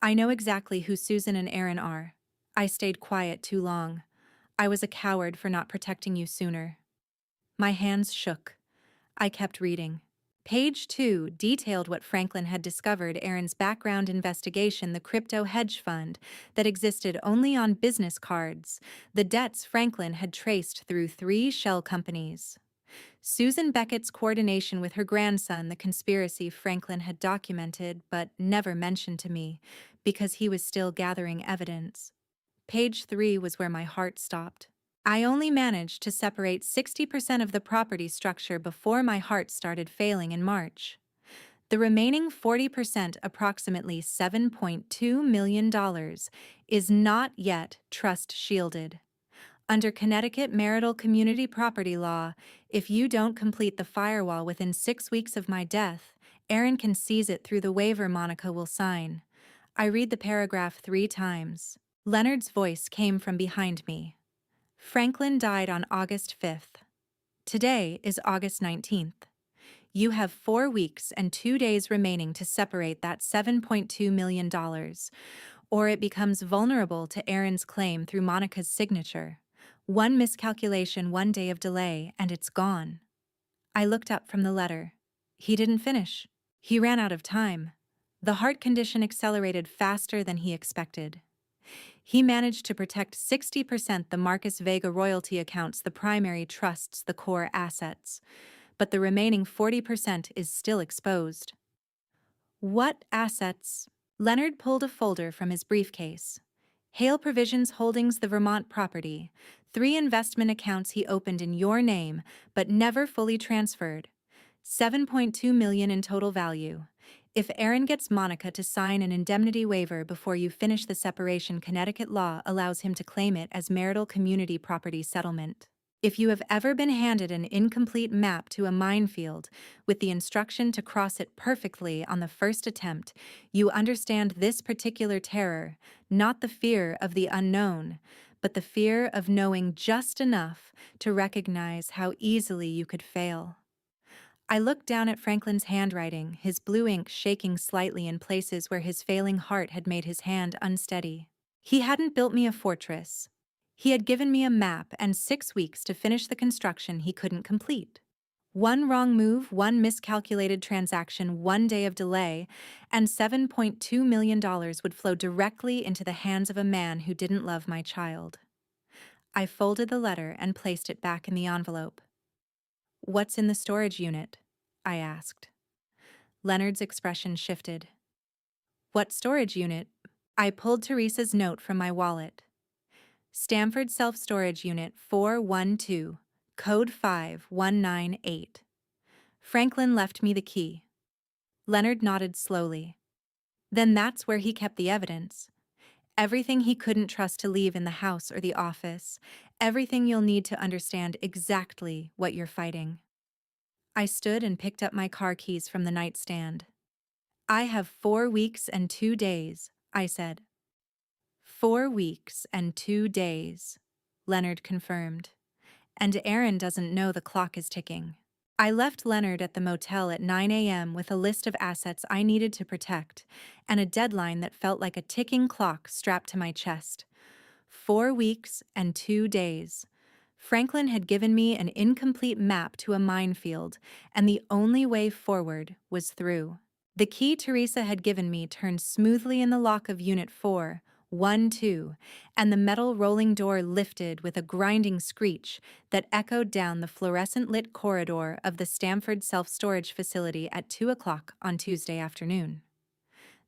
I know exactly who Susan and Aaron are. I stayed quiet too long. I was a coward for not protecting you sooner." My hands shook. I kept reading. Page 2 detailed what Franklin had discovered Aaron's background investigation, the crypto hedge fund that existed only on business cards, the debts Franklin had traced through 3 shell companies. Susan Beckett's coordination with her grandson, the conspiracy Franklin had documented but never mentioned to me, because he was still gathering evidence. Page 3 was where my heart stopped. I only managed to separate 60% of the property structure before my heart started failing in March. The remaining 40%, approximately $7.2 million, is not yet trust shielded. Under Connecticut marital community property law, if you don't complete the firewall within 6 weeks of my death, Aaron can seize it through the waiver Monica will sign. I read the paragraph 3 times. Leonard's voice came from behind me. Franklin died on August 5th. Today is August 19th. You have 4 weeks and 2 days remaining to separate that $7.2 million, or it becomes vulnerable to Aaron's claim through Monica's signature. One miscalculation, 1 day of delay, and it's gone. I looked up from the letter. He didn't finish. He ran out of time. The heart condition accelerated faster than he expected. He managed to protect 60% the Marcus Vega royalty accounts, the primary trusts, the core assets. But the remaining 40% is still exposed. What assets? Leonard pulled a folder from his briefcase. Hale Provisions Holdings, the Vermont property. 3 investment accounts he opened in your name, but never fully transferred. $7.2 million in total value. If Aaron gets Monica to sign an indemnity waiver before you finish the separation, Connecticut law allows him to claim it as marital community property settlement. If you have ever been handed an incomplete map to a minefield with the instruction to cross it perfectly on the first attempt, you understand this particular terror, not the fear of the unknown, but the fear of knowing just enough to recognize how easily you could fail. I looked down at Franklin's handwriting, his blue ink shaking slightly in places where his failing heart had made his hand unsteady. He hadn't built me a fortress. He had given me a map and 6 weeks to finish the construction he couldn't complete. One wrong move, one miscalculated transaction, 1 day of delay, and $7.2 million would flow directly into the hands of a man who didn't love my child. I folded the letter and placed it back in the envelope. "What's in the storage unit?" I asked. Leonard's expression shifted. "What storage unit?" I pulled Teresa's note from my wallet. "Stamford Self-Storage Unit 412, Code 5198. Franklin left me the key." Leonard nodded slowly. "Then that's where he kept the evidence. Everything he couldn't trust to leave in the house or the office. Everything you'll need to understand exactly what you're fighting." I stood and picked up my car keys from the nightstand. "I have 4 weeks and 2 days, I said. 4 weeks and 2 days, Leonard confirmed. "And Aaron doesn't know the clock is ticking." I left Leonard at the motel at 9 a.m. with a list of assets I needed to protect and a deadline that felt like a ticking clock strapped to my chest. 4 weeks and 2 days. Franklin had given me an incomplete map to a minefield, and the only way forward was through. The key Teresa had given me turned smoothly in the lock of Unit 412, and the metal rolling door lifted with a grinding screech that echoed down the fluorescent-lit corridor of the Stamford self-storage facility at 2 o'clock on Tuesday afternoon.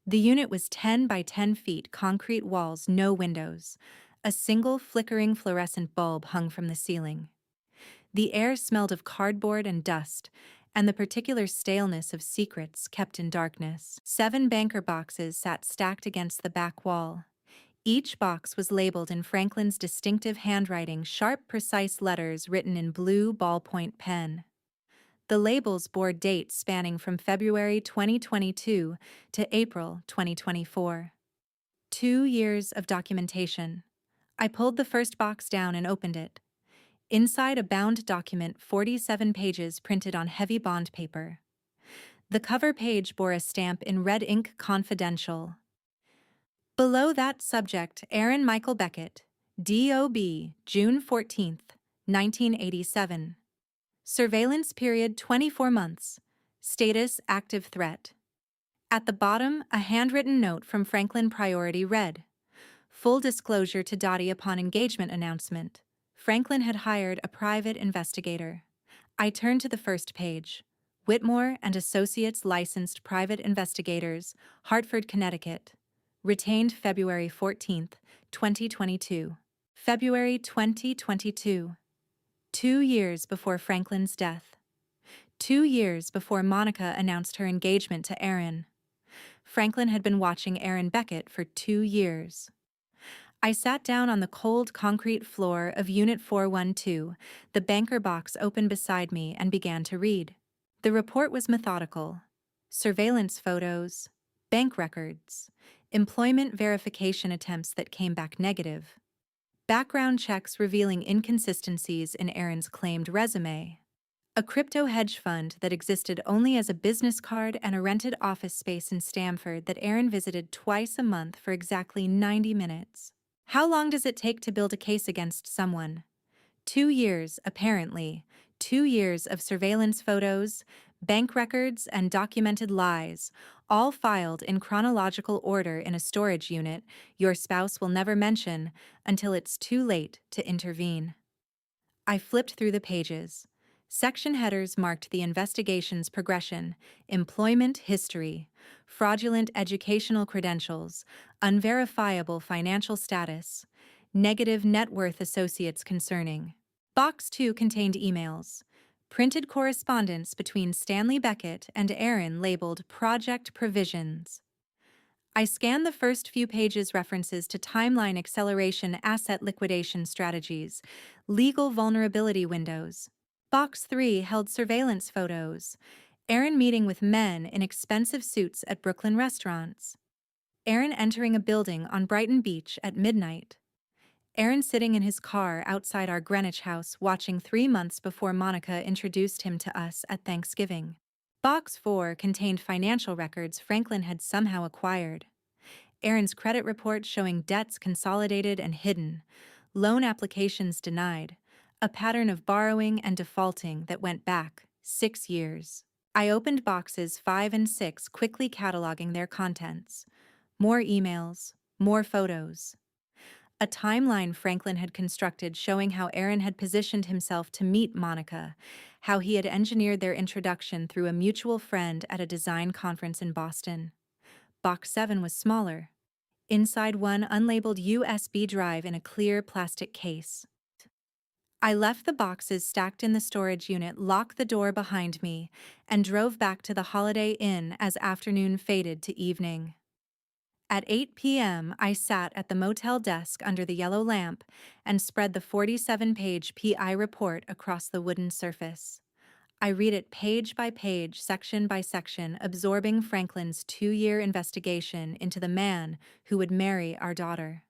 The unit was 10 by 10 feet, concrete walls, no windows. A single flickering fluorescent bulb hung from the ceiling. The air smelled of cardboard and dust, and the particular staleness of secrets kept in darkness. 7 banker boxes sat stacked against the back wall. Each box was labeled in Franklin's distinctive handwriting, sharp, precise letters written in blue ballpoint pen. The labels bore dates spanning from February 2022 to April 2024. 2 years of documentation. I pulled the first box down and opened it. Inside, a bound document, 47 pages printed on heavy bond paper. The cover page bore a stamp in red ink, "Confidential." Below that subject, Aaron Michael Beckett, D.O.B., June 14th, 1987. Surveillance period 24 months. Status active threat. At the bottom, a handwritten note from Franklin Priority read, "Full disclosure to Dottie upon engagement announcement." Franklin had hired a private investigator. I turned to the first page. Whitmore and Associates licensed private investigators, Hartford, Connecticut. Retained February 14th, 2022. February 2022. 2 years before Franklin's death. 2 years before Monica announced her engagement to Aaron. Franklin had been watching Aaron Beckett for 2 years. I sat down on the cold concrete floor of Unit 412, the banker box open beside me, and began to read. The report was methodical. Surveillance photos, bank records, employment verification attempts that came back negative, background checks revealing inconsistencies in Aaron's claimed resume, a crypto hedge fund that existed only as a business card, and a rented office space in Stamford that Aaron visited twice a month for exactly 90 minutes. How long does it take to build a case against someone? 2 years, apparently. 2 years of surveillance photos, bank records, and documented lies, all filed in chronological order in a storage unit your spouse will never mention until it's too late to intervene. I flipped through the pages. Section headers marked the investigation's progression: employment history, fraudulent educational credentials, unverifiable financial status, negative net worth associates concerning. Box 2 contained emails. Printed correspondence between Stanley Beckett and Aaron labeled Project Provisions. I scanned the first few pages, references to timeline acceleration, asset liquidation strategies, legal vulnerability windows. Box 3 held surveillance photos. Aaron meeting with men in expensive suits at Brooklyn restaurants. Aaron entering a building on Brighton Beach at midnight. Aaron sitting in his car outside our Greenwich house watching 3 months before Monica introduced him to us at Thanksgiving. Box 4 contained financial records Franklin had somehow acquired. Aaron's credit report showing debts consolidated and hidden, loan applications denied, a pattern of borrowing and defaulting that went back 6 years. I opened boxes 5 and 6, quickly cataloging their contents. More emails, more photos. A timeline Franklin had constructed showing how Aaron had positioned himself to meet Monica, how he had engineered their introduction through a mutual friend at a design conference in Boston. Box 7 was smaller. Inside, one unlabeled USB drive in a clear plastic case. I left the boxes stacked in the storage unit, locked the door behind me, and drove back to the Holiday Inn as afternoon faded to evening. At 8 p.m., I sat at the motel desk under the yellow lamp and spread the 47-page PI report across the wooden surface. I read it page by page, section by section, absorbing Franklin's 2-year investigation into the man who would marry our daughter.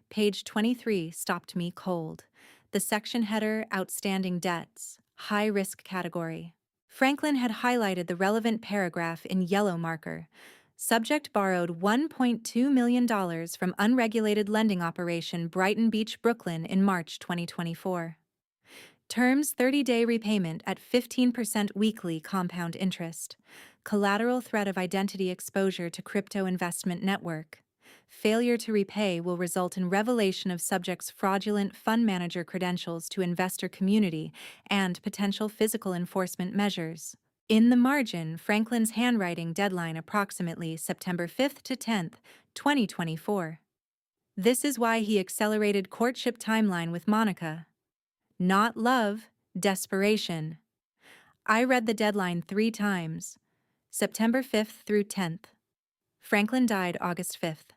Page 23 stopped me cold. The section header, outstanding debts, high risk category. Franklin had highlighted the relevant paragraph in yellow marker. Subject borrowed $1.2 million from unregulated lending operation Brighton Beach, Brooklyn in March 2024. Terms: 30-day repayment at 15% weekly compound interest. Collateral: threat of identity exposure to crypto investment network. Failure to repay will result in revelation of subject's fraudulent fund manager credentials to investor community and potential physical enforcement measures. In the margin, Franklin's handwriting, deadline approximately September 5th to 10th, 2024. This is why he accelerated courtship timeline with Monica. Not love, desperation. I read the deadline 3 times. September 5th through 10th. Franklin died August 5th,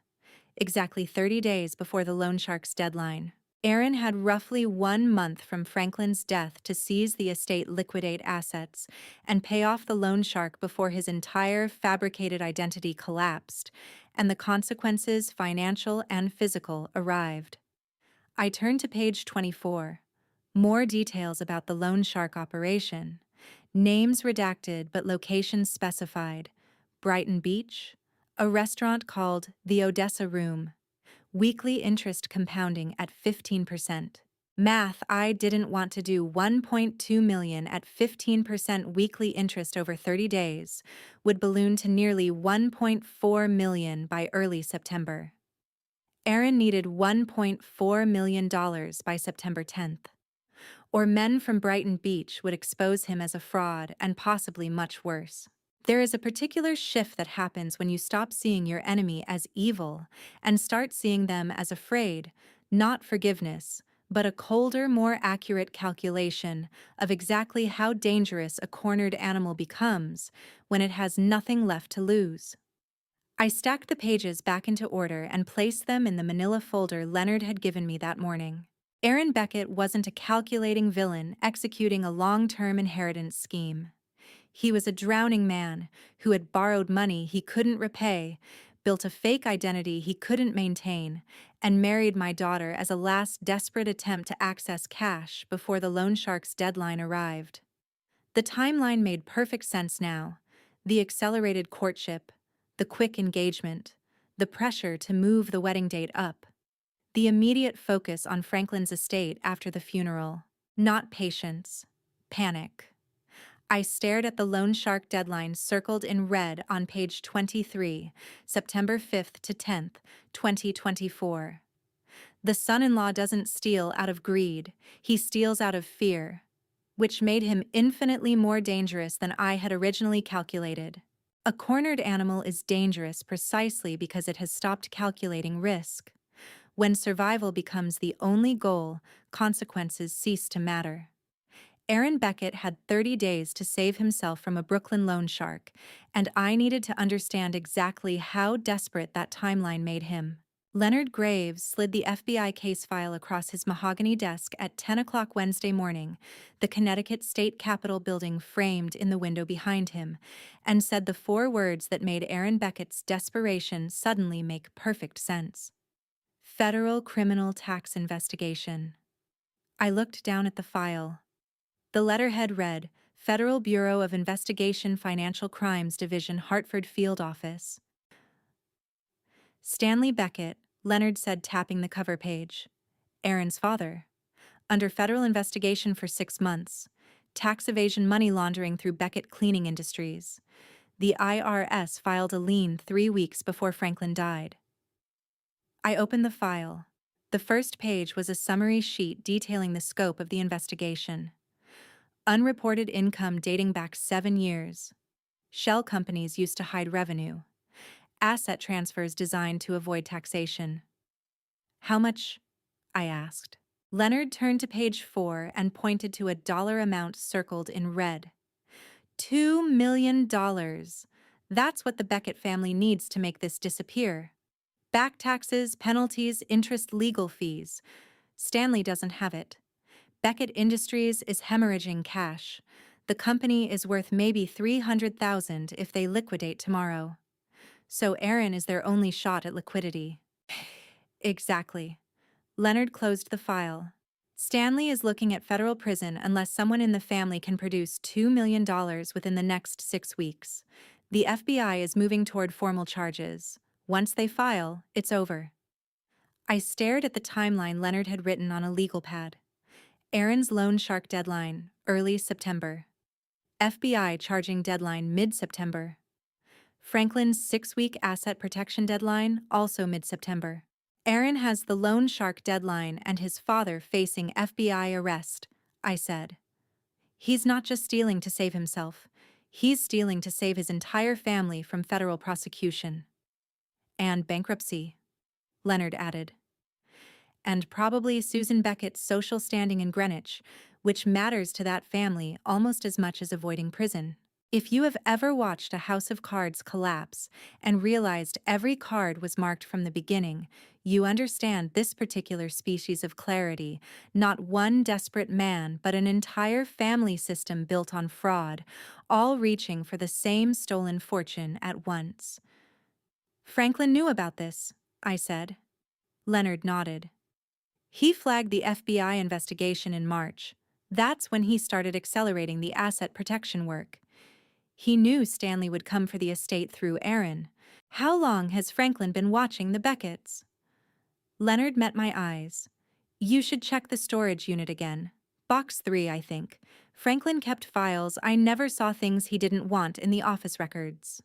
exactly 30 days before the loan shark's deadline. Aaron had roughly 1 month from Franklin's death to seize the estate, liquidate assets, and pay off the loan shark before his entire fabricated identity collapsed, and the consequences, financial and physical, arrived. I turned to page 24. More details about the loan shark operation. Names redacted but locations specified. Brighton Beach, a restaurant called the Odessa Room. Weekly interest compounding at 15%. Math I didn't want to do. 1.2 million at 15% weekly interest over 30 days would balloon to nearly 1.4 million by early September. Aaron needed $1.4 million by September 10th. Or men from Brighton Beach would expose him as a fraud and possibly much worse. There is a particular shift that happens when you stop seeing your enemy as evil and start seeing them as afraid, not forgiveness, but a colder, more accurate calculation of exactly how dangerous a cornered animal becomes when it has nothing left to lose. I stacked the pages back into order and placed them in the manila folder Leonard had given me that morning. Aaron Beckett wasn't a calculating villain executing a long-term inheritance scheme. He was a drowning man who had borrowed money he couldn't repay, built a fake identity he couldn't maintain, and married my daughter as a last desperate attempt to access cash before the loan shark's deadline arrived. The timeline made perfect sense now. The accelerated courtship, the quick engagement, the pressure to move the wedding date up, the immediate focus on Franklin's estate after the funeral. Not patience, panic. I stared at the loan shark deadline circled in red on page 23, September 5th to 10th, 2024. The son-in-law doesn't steal out of greed, he steals out of fear, which made him infinitely more dangerous than I had originally calculated. A cornered animal is dangerous precisely because it has stopped calculating risk. When survival becomes the only goal, consequences cease to matter. Aaron Beckett had 30 days to save himself from a Brooklyn loan shark, and I needed to understand exactly how desperate that timeline made him. Leonard Graves slid the FBI case file across his mahogany desk at 10 o'clock Wednesday morning, the Connecticut State Capitol building framed in the window behind him, and said the four words that made Aaron Beckett's desperation suddenly make perfect sense. Federal Criminal Tax Investigation. I looked down at the file. The letterhead read, Federal Bureau of Investigation Financial Crimes Division, Hartford Field Office. Stanley Beckett, Leonard said, tapping the cover page. Aaron's father. Under federal investigation for 6 months. Tax evasion, money laundering through Beckett Cleaning Industries. The IRS filed a lien 3 weeks before Franklin died. I opened the file. The first page was a summary sheet detailing the scope of the investigation. Unreported income dating back 7 years. Shell companies used to hide revenue. Asset transfers designed to avoid taxation. How much? I asked. Leonard turned to page 4 and pointed to a dollar amount circled in red. $2 million. That's what the Beckett family needs to make this disappear. Back taxes, penalties, interest, legal fees. Stanley doesn't have it. Beckett Industries is hemorrhaging cash. The company is worth maybe $300,000 if they liquidate tomorrow. So Aaron is their only shot at liquidity. Exactly. Leonard closed the file. Stanley is looking at federal prison unless someone in the family can produce $2 million within the next 6 weeks. The FBI is moving toward formal charges. Once they file, it's over. I stared at the timeline Leonard had written on a legal pad. Aaron's loan shark deadline, early September. FBI charging deadline, mid-September. Franklin's 6-week asset protection deadline, also mid-September. Aaron has the loan shark deadline and his father facing FBI arrest, I said. He's not just stealing to save himself. He's stealing to save his entire family from federal prosecution. And bankruptcy, Leonard added. And probably Susan Beckett's social standing in Greenwich, which matters to that family almost as much as avoiding prison. If you have ever watched a house of cards collapse and realized every card was marked from the beginning, you understand this particular species of clarity, not one desperate man but an entire family system built on fraud, all reaching for the same stolen fortune at once. Franklin knew about this, I said. Leonard nodded. He flagged the FBI investigation in March. That's when he started accelerating the asset protection work. He knew Stanley would come for the estate through Aaron. How long has Franklin been watching the Becketts? Leonard met my eyes. You should check the storage unit again. Box 3, I think. Franklin kept files. I never saw things he didn't want in the office records.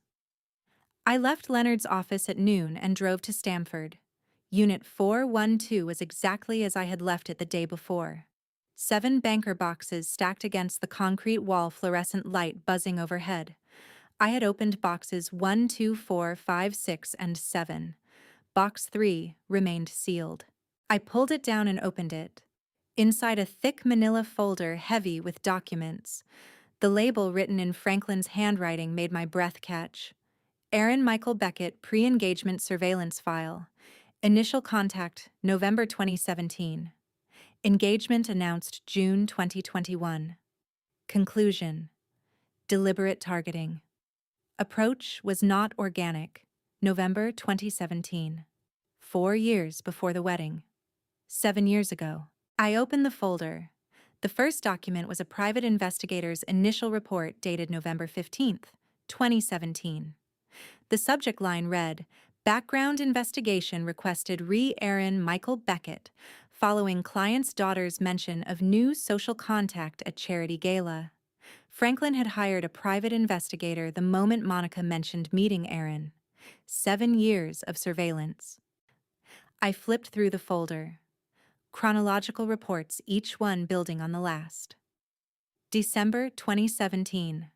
I left Leonard's office at noon and drove to Stamford. Unit 412 was exactly as I had left it the day before. 7 banker boxes stacked against the concrete wall, fluorescent light buzzing overhead. I had opened boxes 1, 2, 4, 5, 6, and 7. Box 3 remained sealed. I pulled it down and opened it. Inside a thick manila folder heavy with documents. The label written in Franklin's handwriting made my breath catch. Aaron Michael Beckett Pre-Engagement Surveillance File. Initial contact, November 2017. Engagement announced June 2021. Conclusion. Deliberate targeting. Approach was not organic. November 2017. 4 years before the wedding. 7 years ago. I opened the folder. The first document was a private investigator's initial report dated November 15th, 2017. The subject line read, "Background investigation requested re Aaron Michael Beckett, following client's daughter's mention of new social contact at charity gala." Franklin had hired a private investigator the moment Monica mentioned meeting Aaron. 7 years of surveillance. I flipped through the folder. Chronological reports, each one building on the last. December 2017.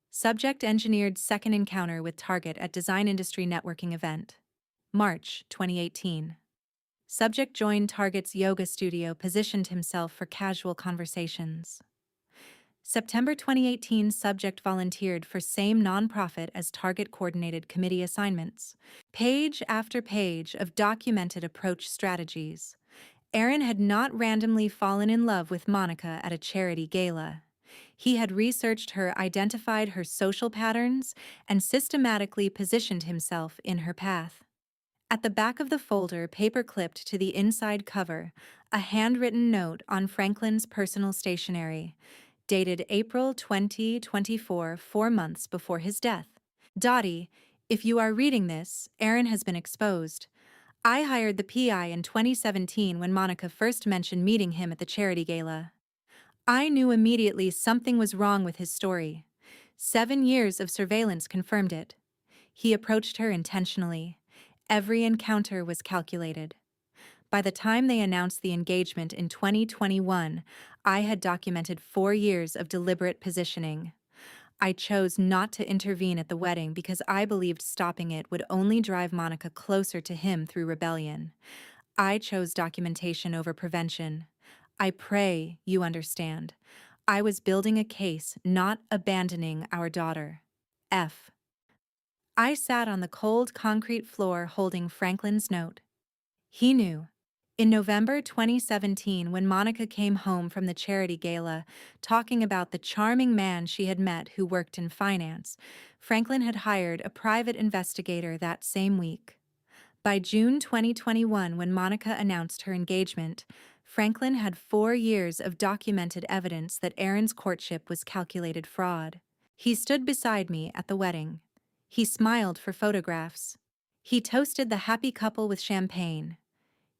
Subject engineered second encounter with target at design industry networking event. March 2018. Subject joined target's yoga studio, positioned himself for casual conversations. September 2018. Subject volunteered for same nonprofit as target coordinated committee assignments. Page after page of documented approach strategies. Aaron had not randomly fallen in love with Monica at a charity gala. He had researched her, identified her social patterns, and systematically positioned himself in her path. At the back of the folder, paper clipped to the inside cover, a handwritten note on Franklin's personal stationery, dated April 2024, 4 months before his death. Dottie, if you are reading this, Aaron has been exposed. I hired the PI in 2017 when Monica first mentioned meeting him at the charity gala. I knew immediately something was wrong with his story. 7 years of surveillance confirmed it. He approached her intentionally. Every encounter was calculated. By the time they announced the engagement in 2021, I had documented 4 years of deliberate positioning. I chose not to intervene at the wedding because I believed stopping it would only drive Monica closer to him through rebellion. I chose documentation over prevention. I pray you understand. I was building a case, not abandoning our daughter. F. I sat on the cold concrete floor holding Franklin's note. He knew. In November 2017, when Monica came home from the charity gala, talking about the charming man she had met who worked in finance, Franklin had hired a private investigator that same week. By June 2021, when Monica announced her engagement, Franklin had 4 years of documented evidence that Aaron's courtship was calculated fraud. He stood beside me at the wedding. He smiled for photographs. He toasted the happy couple with champagne.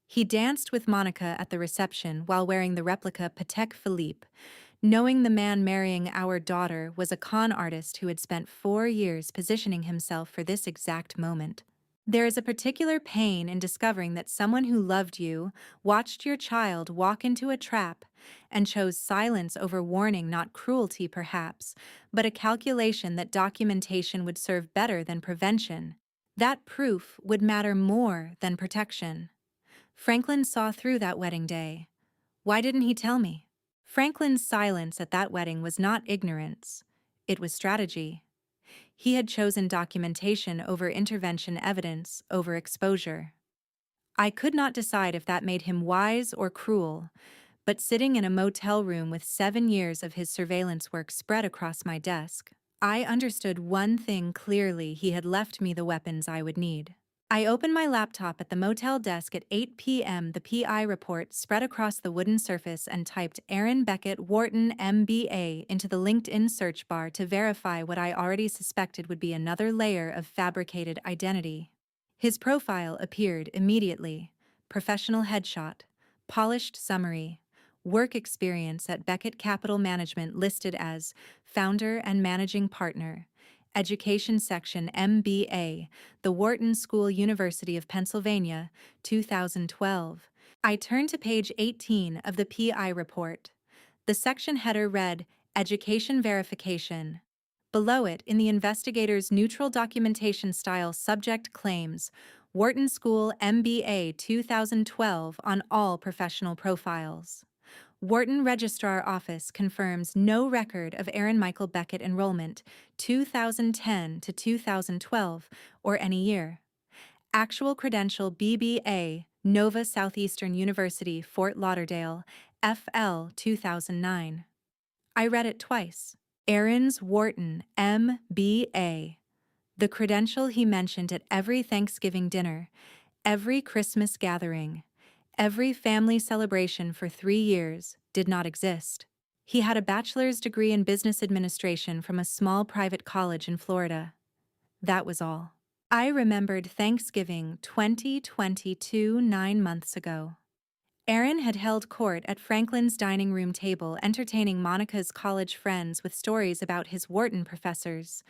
He danced with Monica at the reception while wearing the replica Patek Philippe, knowing the man marrying our daughter was a con artist who had spent 4 years positioning himself for this exact moment. There is a particular pain in discovering that someone who loved you, watched your child walk into a trap, and chose silence over warning, not cruelty perhaps, but a calculation that documentation would serve better than prevention. That proof would matter more than protection. Franklin saw through that wedding day. Why didn't he tell me? Franklin's silence at that wedding was not ignorance. It was strategy. He had chosen documentation over intervention, evidence over exposure. I could not decide if that made him wise or cruel, but sitting in a motel room with 7 years of his surveillance work spread across my desk, I understood one thing clearly: he had left me the weapons I would need. I opened my laptop at the motel desk at 8 p.m., the PI report spread across the wooden surface, and typed Aaron Beckett, Wharton, MBA into the LinkedIn search bar to verify what I already suspected would be another layer of fabricated identity. His profile appeared immediately. Professional headshot. Polished summary. Work experience at Beckett Capital Management listed as founder and managing partner. Education section MBA, the Wharton School, University of Pennsylvania, 2012. I turned to page 18 of the PI report. The section header read, Education Verification. Below it, in the investigator's neutral documentation style subject claims, Wharton School MBA 2012 on all professional profiles. Wharton Registrar Office confirms no record of Aaron Michael Beckett enrollment 2010 to 2012 or any year. Actual credential BBA, Nova Southeastern University, Fort Lauderdale, FL 2009. I read it twice. Aaron's Wharton MBA. The credential he mentioned at every Thanksgiving dinner, every Christmas gathering, every family celebration for 3 years did not exist. He had a bachelor's degree in business administration from a small private college in Florida. That was all. I remembered Thanksgiving 2022 9 months ago. Aaron had held court at Franklin's dining room table, entertaining Monica's college friends with stories about his Wharton professors,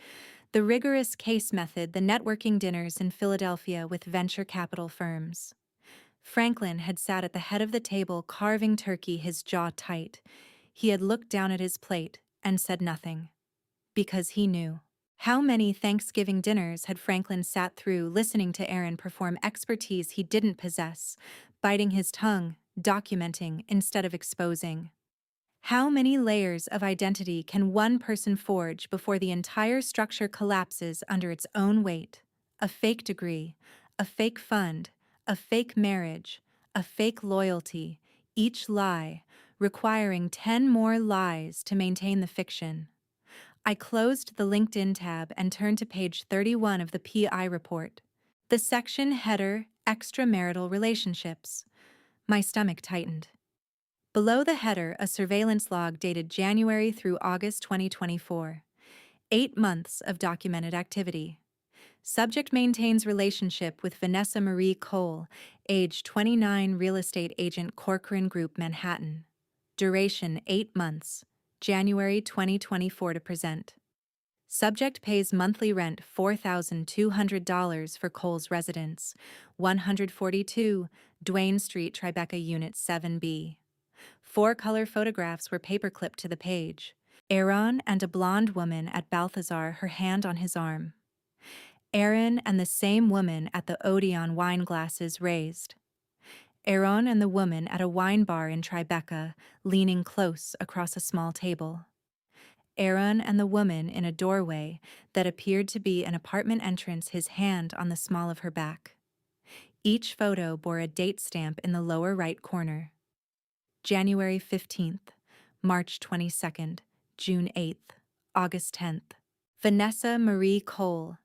the rigorous case method, the networking dinners in Philadelphia with venture capital firms. Franklin had sat at the head of the table carving turkey, his jaw tight. He had looked down at his plate and said nothing. Because he knew. How many Thanksgiving dinners had Franklin sat through listening to Aaron perform expertise he didn't possess, biting his tongue, documenting instead of exposing? How many layers of identity can one person forge before the entire structure collapses under its own weight? A fake degree, a fake fund, a fake marriage, a fake loyalty, each lie, requiring 10 more lies to maintain the fiction. I closed the LinkedIn tab and turned to page 31 of the PI report. The section header, Extramarital Relationships. My stomach tightened. Below the header, a surveillance log dated January through August 2024. 8 months of documented activity. Subject maintains relationship with Vanessa Marie Cole, age 29, real estate agent, Corcoran Group, Manhattan. Duration 8 months, January 2024 to present. Subject pays monthly rent $4,200 for Cole's residence, 142 Duane Street, Tribeca, Unit 7B. 4 color photographs were paperclipped to the page. Aaron and a blonde woman at Balthazar, her hand on his arm. Aaron and the same woman at the Odeon, wine glasses raised. Aaron and the woman at a wine bar in Tribeca, leaning close across a small table. Aaron and the woman in a doorway that appeared to be an apartment entrance, his hand on the small of her back. Each photo bore a date stamp in the lower right corner. January 15th, March 22nd, June 8th, August 10th. Vanessa Marie Cole,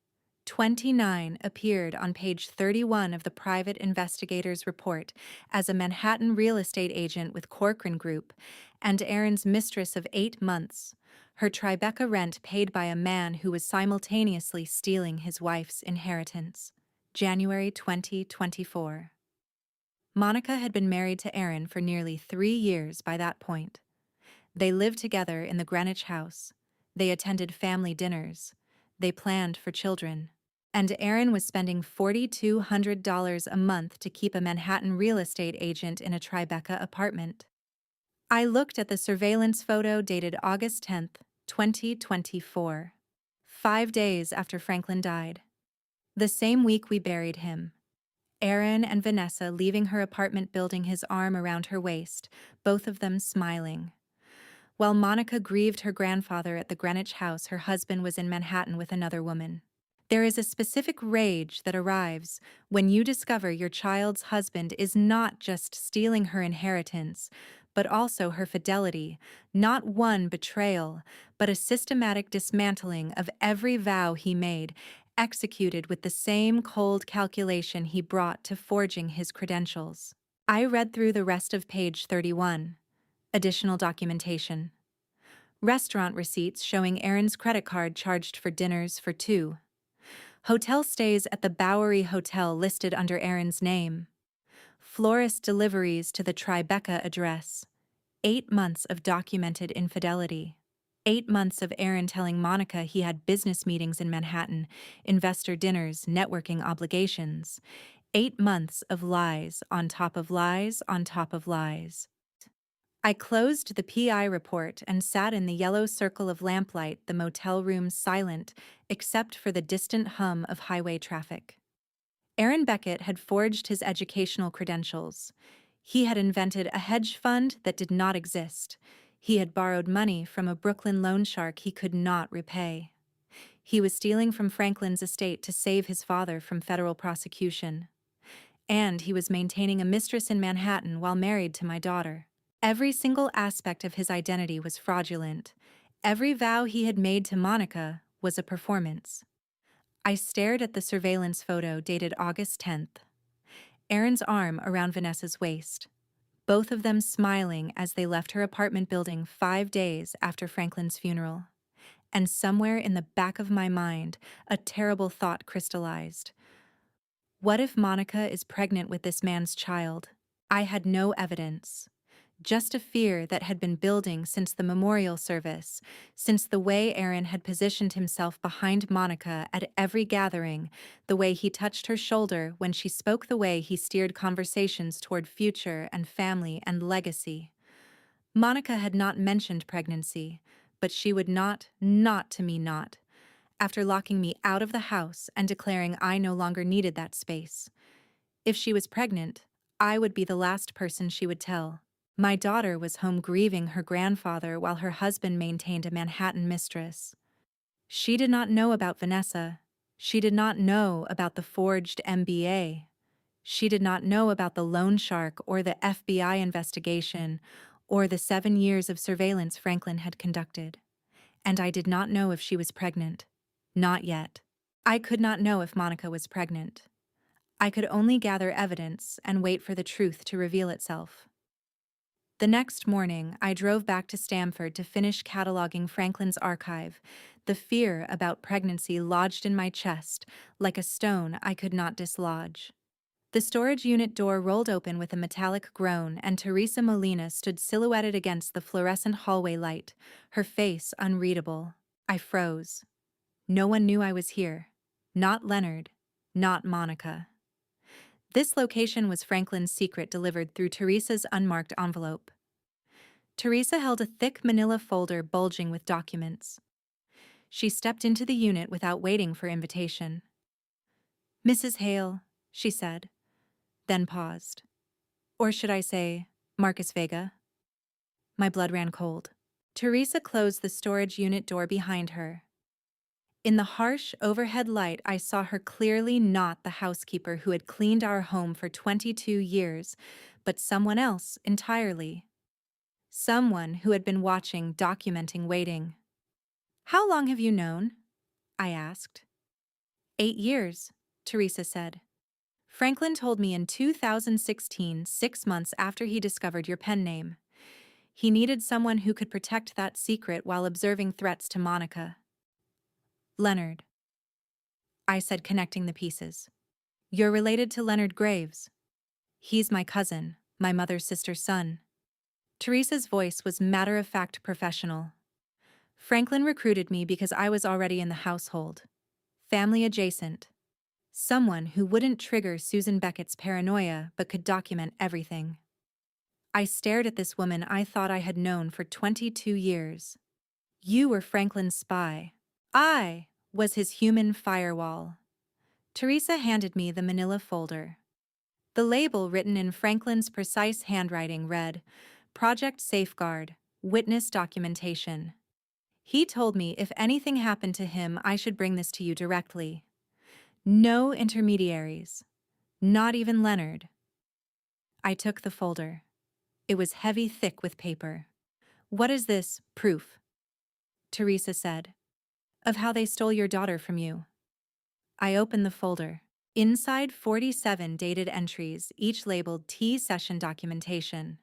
29, appeared on page 31 of the private investigator's report as a Manhattan real estate agent with Corcoran Group and Aaron's mistress of 8 months, her Tribeca rent paid by a man who was simultaneously stealing his wife's inheritance. January 2024. Monica had been married to Aaron for nearly 3 years by that point. They lived together in the Greenwich house. They attended family dinners. They planned for children. And Aaron was spending $4,200 a month to keep a Manhattan real estate agent in a Tribeca apartment. I looked at the surveillance photo dated August 10th, 2024. 5 days after Franklin died. The same week we buried him. Aaron and Vanessa leaving her apartment building, his arm around her waist, both of them smiling. While Monica grieved her grandfather at the Greenwich house, her husband was in Manhattan with another woman. There is a specific rage that arrives when you discover your child's husband is not just stealing her inheritance, but also her fidelity, not one betrayal, but a systematic dismantling of every vow he made, executed with the same cold calculation he brought to forging his credentials. I read through the rest of page 31. Additional documentation. Restaurant receipts showing Aaron's credit card charged for dinners for 2. Hotel stays at the Bowery Hotel listed under Aaron's name. Florist deliveries to the Tribeca address. 8 months of documented infidelity. 8 months of Aaron telling Monica he had business meetings in Manhattan, investor dinners, networking obligations. 8 months of lies on top of lies on top of lies. I closed the PI report and sat in the yellow circle of lamplight, the motel room silent, except for the distant hum of highway traffic. Aaron Beckett had forged his educational credentials. He had invented a hedge fund that did not exist. He had borrowed money from a Brooklyn loan shark he could not repay. He was stealing from Franklin's estate to save his father from federal prosecution. And he was maintaining a mistress in Manhattan while married to my daughter. Every single aspect of his identity was fraudulent. Every vow he had made to Monica was a performance. I stared at the surveillance photo dated August 10th. Aaron's arm around Vanessa's waist. Both of them smiling as they left her apartment building 5 days after Franklin's funeral. And somewhere in the back of my mind, a terrible thought crystallized. What if Monica is pregnant with this man's child? I had no evidence. Just a fear that had been building since the memorial service, since the way Aaron had positioned himself behind Monica at every gathering, the way he touched her shoulder when she spoke, the way he steered conversations toward future and family and legacy. Monica had not mentioned pregnancy, but she would not to me not, after locking me out of the house and declaring I no longer needed that space. If she was pregnant, I would be the last person she would tell. My daughter was home grieving her grandfather while her husband maintained a Manhattan mistress. She did not know about Vanessa. She did not know about the forged MBA. She did not know about the loan shark or the FBI investigation or the 7 years of surveillance Franklin had conducted. And I did not know if she was pregnant. Not yet. I could not know if Monica was pregnant. I could only gather evidence and wait for the truth to reveal itself. The next morning, I drove back to Stamford to finish cataloging Franklin's archive, the fear about pregnancy lodged in my chest like a stone I could not dislodge. The storage unit door rolled open with a metallic groan, and Teresa Molina stood silhouetted against the fluorescent hallway light, her face unreadable. I froze. No one knew I was here. Not Leonard. Not Monica. This location was Franklin's secret delivered through Teresa's unmarked envelope. Teresa held a thick manila folder bulging with documents. She stepped into the unit without waiting for invitation. "Mrs. Hale," she said, then paused. Or should I say, Marcus Vega? My blood ran cold. Teresa closed the storage unit door behind her. In the harsh overhead light, I saw her clearly not the housekeeper who had cleaned our home for 22 years, but someone else entirely. Someone who had been watching, documenting, waiting. "How long have you known?" I asked. 8 years, Teresa said. "Franklin told me in 2016, 6 months after he discovered your pen name. He needed someone who could protect that secret while observing threats to Monica." "Leonard," I said, connecting the pieces. "You're related to Leonard Graves." "He's my cousin, my mother's sister's son." Teresa's voice was matter-of-fact professional. "Franklin recruited me because I was already in the household. Family adjacent. Someone who wouldn't trigger Susan Beckett's paranoia but could document everything." I stared at this woman I thought I had known for 22 years. "You were Franklin's spy. I was his human firewall." Teresa handed me the manila folder. The label, written in Franklin's precise handwriting, read, "Project Safeguard, Witness Documentation." He told me if anything happened to him, I should bring this to you directly. No intermediaries. Not even Leonard. I took the folder. It was heavy, thick with paper. "What is this, proof?" Teresa said. "Of how they stole your daughter from you." I opened the folder. Inside, 47 dated entries, each labeled T Session Documentation.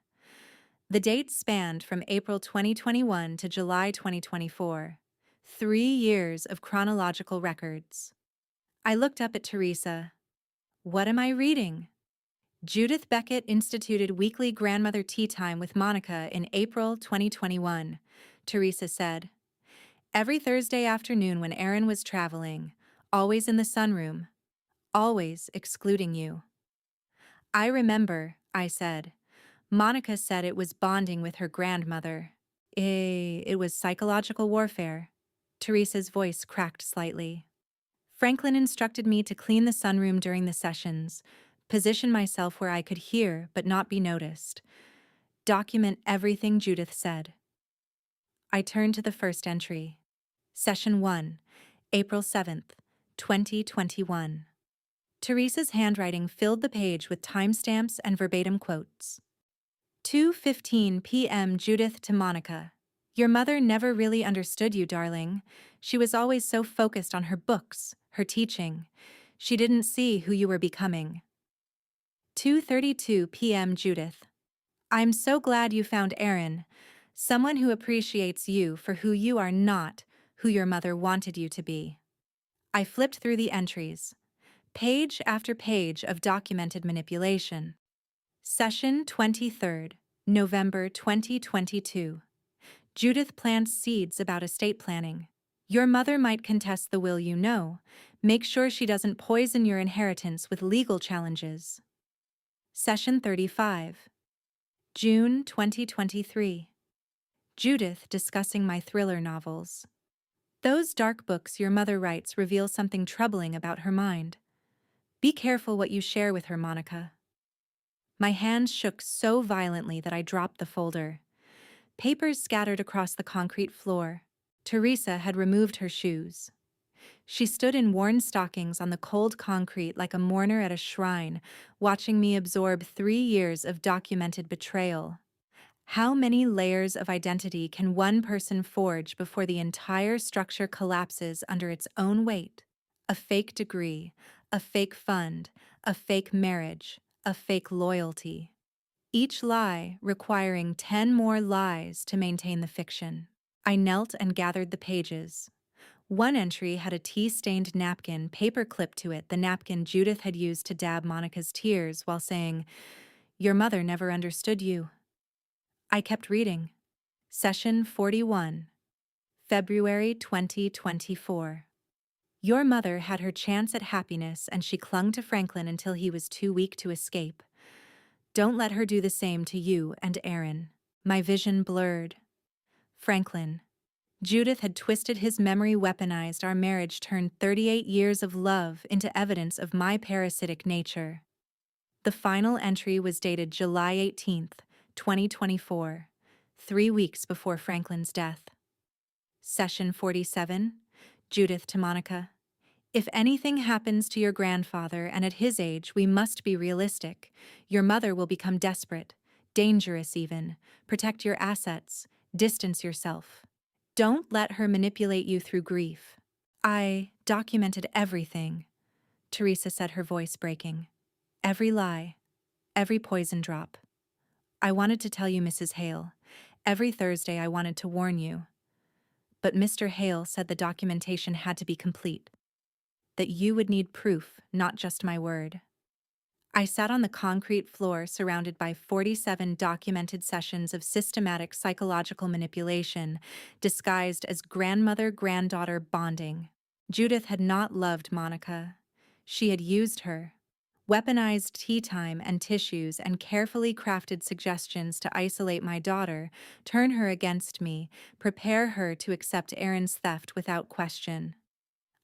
The dates spanned from April 2021 to July 2024. 3 years of chronological records. I looked up at Teresa. "What am I reading?" Judith Beckett instituted weekly grandmother tea time with Monica in April 2021. Teresa said, every Thursday afternoon when Erin was traveling, always in the sunroom, always excluding you. I remember, I said. Monica said it was bonding with her grandmother. It was psychological warfare. Teresa's voice cracked slightly. Franklin instructed me to clean the sunroom during the sessions, position myself where I could hear but not be noticed, document everything Judith said. I turned to the first entry. Session 1, April 7th, 2021. Teresa's handwriting filled the page with timestamps and verbatim quotes. 2:15 p.m. Judith to Monica. Your mother never really understood you, darling. She was always so focused on her books, her teaching. She didn't see who you were becoming. 2:32 p.m. Judith. I'm so glad you found Erin, someone who appreciates you for who you are, not who your mother wanted you to be. I flipped through the entries, page after page of documented manipulation. Session 23rd, November 2022. Judith plants seeds about estate planning. Your mother might contest the will, you know. Make sure she doesn't poison your inheritance with legal challenges. Session 35. June 2023. Judith discussing my thriller novels. Those dark books your mother writes reveal something troubling about her mind. Be careful what you share with her, Monica. My hands shook so violently that I dropped the folder. Papers scattered across the concrete floor. Teresa had removed her shoes. She stood in worn stockings on the cold concrete like a mourner at a shrine, watching me absorb 3 years of documented betrayal. How many layers of identity can one person forge before the entire structure collapses under its own weight? A fake degree, a fake fund, a fake marriage, a fake loyalty. Each lie requiring 10 more lies to maintain the fiction. I knelt and gathered the pages. One entry had a tea-stained napkin paper-clipped to it, the napkin Judith had used to dab Monica's tears while saying, "Your mother never understood you." I kept reading. Session 41, February 2024. Your mother had her chance at happiness and she clung to Franklin until he was too weak to escape. Don't let her do the same to you and Erin. My vision blurred. Franklin. Judith had twisted his memory, weaponized our marriage, turned 38 years of love into evidence of my parasitic nature. The final entry was dated July 18th, 2024, 3 weeks before Franklin's death. Session 47, Judith to Monica. If anything happens to your grandfather, and at his age we must be realistic, your mother will become desperate, dangerous even. Protect your assets, distance yourself. Don't let her manipulate you through grief. I documented everything, Teresa said, her voice breaking. Every lie, every poison drop. I wanted to tell you, Mrs. Hale. Every Thursday I wanted to warn you. But Mr. Hale said the documentation had to be complete. That you would need proof, not just my word. I sat on the concrete floor surrounded by 47 documented sessions of systematic psychological manipulation, disguised as grandmother-granddaughter bonding. Judith had not loved Monica. She had used her. Weaponized tea time and tissues and carefully crafted suggestions to isolate my daughter, turn her against me, prepare her to accept Erin's theft without question.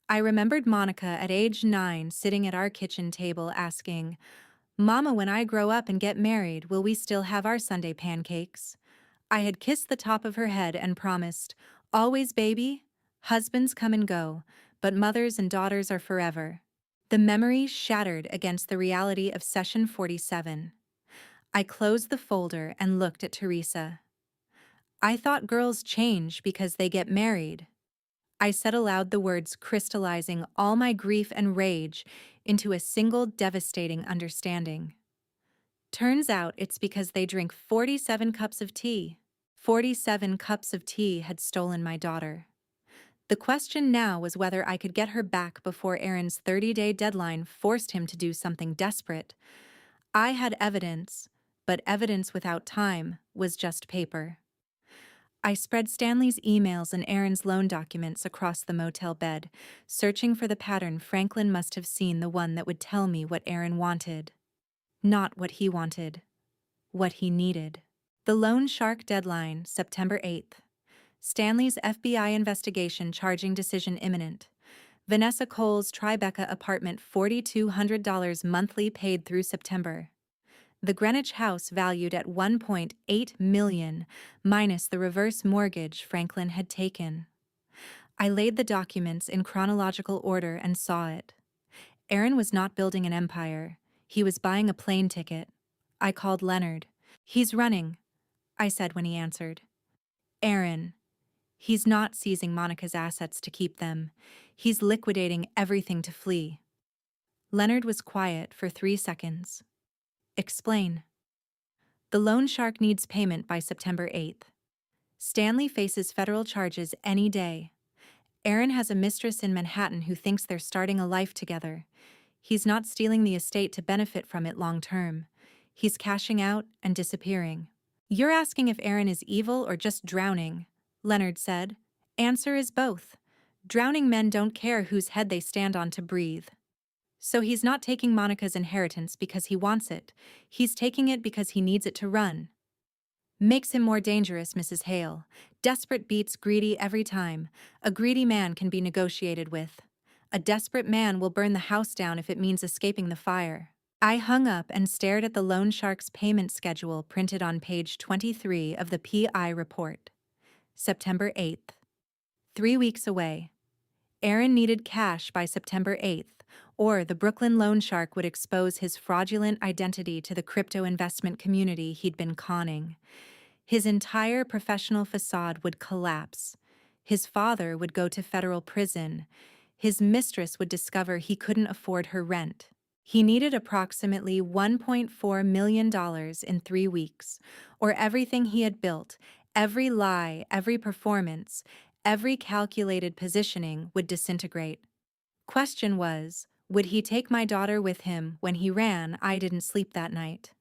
I remembered Monica at age 9 sitting at our kitchen table asking, "Mama, when I grow up and get married, will we still have our Sunday pancakes?" I had kissed the top of her head and promised, "Always, baby. Husbands come and go, but mothers and daughters are forever." The memory shattered against the reality of Session 47. I closed the folder and looked at Teresa. I thought girls change because they get married. I said aloud the words, crystallizing all my grief and rage into a single devastating understanding. Turns out it's because they drink 47 cups of tea. 47 cups of tea had stolen my daughter. The question now was whether I could get her back before Erin's 30-day deadline forced him to do something desperate. I had evidence, but evidence without time was just paper. I spread Stanley's emails and Aaron's loan documents across the motel bed, searching for the pattern. Franklin must have seen the one that would tell me what Aaron wanted. Not what he wanted, what he needed. The Loan Shark deadline, September 8th. Stanley's FBI investigation charging decision imminent. Vanessa Cole's Tribeca apartment $4,200 monthly paid through September. The Greenwich house valued at $1.8 million, minus the reverse mortgage Franklin had taken. I laid the documents in chronological order and saw it. Aaron was not building an empire. He was buying a plane ticket. I called Leonard. "He's running," I said when he answered. "Aaron. He's not seizing Monica's assets to keep them. He's liquidating everything to flee." Leonard was quiet for 3 seconds. "Explain." "The loan shark needs payment by September 8th. Stanley faces federal charges any day. Aaron has a mistress in Manhattan who thinks they're starting a life together. He's not stealing the estate to benefit from it long term. He's cashing out and disappearing." "You're asking if Aaron is evil or just drowning," Leonard said. "Answer is both. Drowning men don't care whose head they stand on to breathe." "So he's not taking Monica's inheritance because he wants it. He's taking it because he needs it to run." "Makes him more dangerous, Mrs. Hale. Desperate beats greedy every time. A greedy man can be negotiated with. A desperate man will burn the house down if it means escaping the fire." I hung up and stared at the loan shark's payment schedule printed on page 23 of the PI report. September 8th. 3 weeks away. Aaron needed cash by September 8th, or the Brooklyn loan shark would expose his fraudulent identity to the crypto investment community he'd been conning. His entire professional facade would collapse. His father would go to federal prison. His mistress would discover he couldn't afford her rent. He needed approximately $1.4 million in 3 weeks, or everything he had built, every lie, every performance, every calculated positioning would disintegrate. Question was, would he take my daughter with him when he ran? I didn't sleep that night.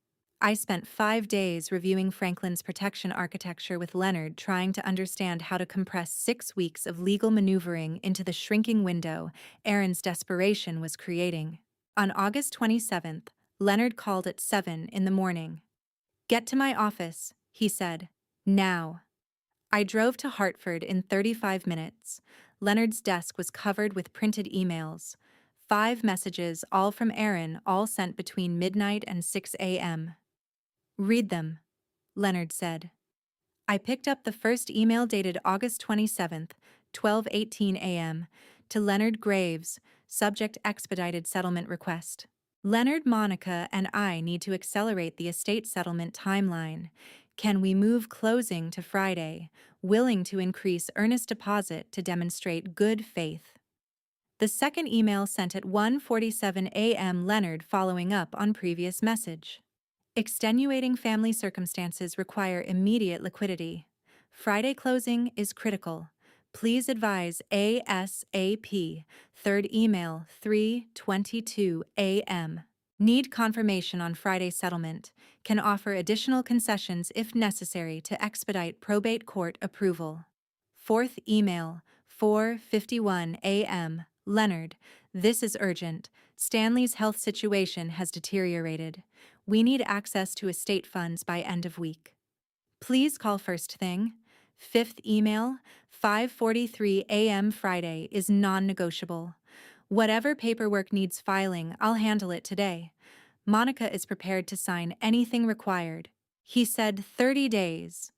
I spent 5 days reviewing Franklin's protection architecture with Leonard, trying to understand how to compress 6 weeks of legal maneuvering into the shrinking window Aaron's desperation was creating. On August 27th, Leonard called at 7 in the morning. "Get to my office," he said. "Now." I drove to Hartford in 35 minutes. Leonard's desk was covered with printed emails. 5 messages, all from Aaron, all sent between midnight and 6 a.m. "Read them," Leonard said. I picked up the first email dated August 27th, 12:18 a.m., to Leonard Graves, subject expedited settlement request. "Leonard, Monica, and I need to accelerate the estate settlement timeline. Can we move closing to Friday? Willing to increase earnest deposit to demonstrate good faith." The second email sent at 1:47 a.m. Leonard following up on previous message. "Extenuating family circumstances require immediate liquidity. Friday closing is critical. Please advise ASAP." Third email, 3:22 a.m. "Need confirmation on Friday settlement. Can offer additional concessions if necessary to expedite probate court approval." Fourth email, 4:51 a.m. "Leonard, this is urgent. Stanley's health situation has deteriorated. We need access to estate funds by end of week. Please call first thing." Fifth email, 5:43 a.m. Friday is non-negotiable. "Whatever paperwork needs filing, I'll handle it today. Monica is prepared to sign anything required." He said 30 days.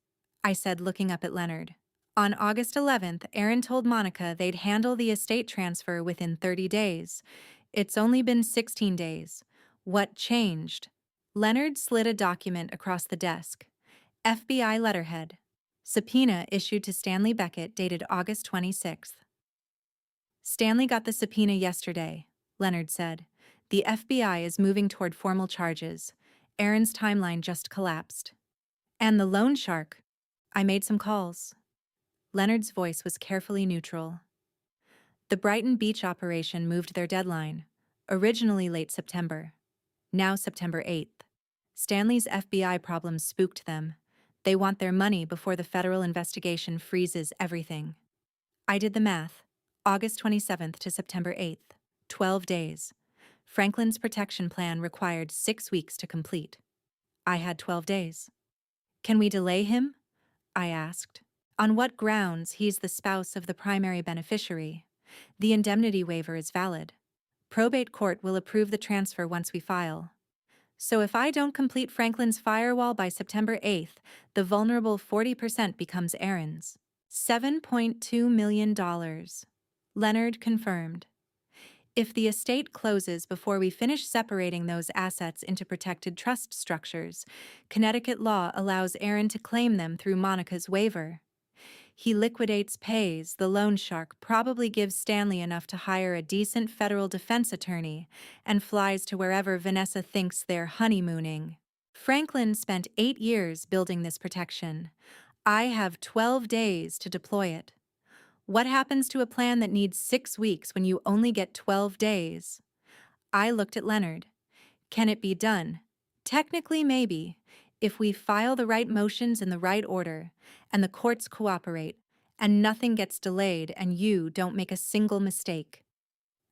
I said, looking up at Leonard. On August 11th, Aaron told Monica they'd handle the estate transfer within 30 days. It's only been 16 days. What changed? Leonard slid a document across the desk. FBI letterhead. Subpoena issued to Stanley Beckett dated August 26th. "Stanley got the subpoena yesterday," Leonard said. "The FBI is moving toward formal charges. Aaron's timeline just collapsed." "And the loan shark?" "I made some calls." Leonard's voice was carefully neutral. "The Brighton Beach operation moved their deadline, originally late September. Now September 8th. Stanley's FBI problems spooked them. They want their money before the federal investigation freezes everything. I did the math. August 27th to September 8th. 12 days. Franklin's protection plan required 6 weeks to complete. I had 12 days. Can we delay him? I asked. On what grounds? He's the spouse of the primary beneficiary. The indemnity waiver is valid. Probate court will approve the transfer once we file. So if I don't complete Franklin's firewall by September 8th, the vulnerable 40% becomes Aaron's. $7.2 million. Leonard confirmed. If the estate closes before we finish separating those assets into protected trust structures, Connecticut law allows Aaron to claim them through Monica's waiver. He liquidates, pays, the loan shark probably gives Stanley enough to hire a decent federal defense attorney, and flies to wherever Vanessa thinks they're honeymooning. Franklin spent 8 years building this protection. I have 12 days to deploy it. What happens to a plan that needs 6 weeks when you only get 12 days? I looked at Leonard. Can it be done? Technically, maybe, if we file the right motions in the right order, and the courts cooperate, and nothing gets delayed and you don't make a single mistake.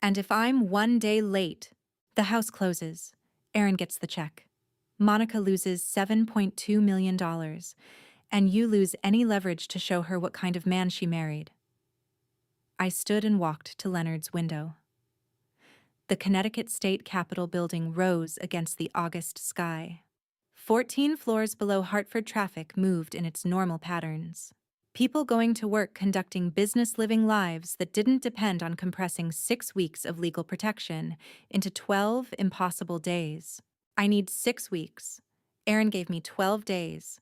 And if I'm 1 day late, the house closes. Aaron gets the check. Monica loses $7.2 million, and you lose any leverage to show her what kind of man she married. I stood and walked to Leonard's window. The Connecticut State Capitol building rose against the August sky. 14 floors below Hartford, traffic moved in its normal patterns. People going to work conducting business, living lives that didn't depend on compressing 6 weeks of legal protection into 12 impossible days. I need 6 weeks. Aaron gave me 12 days.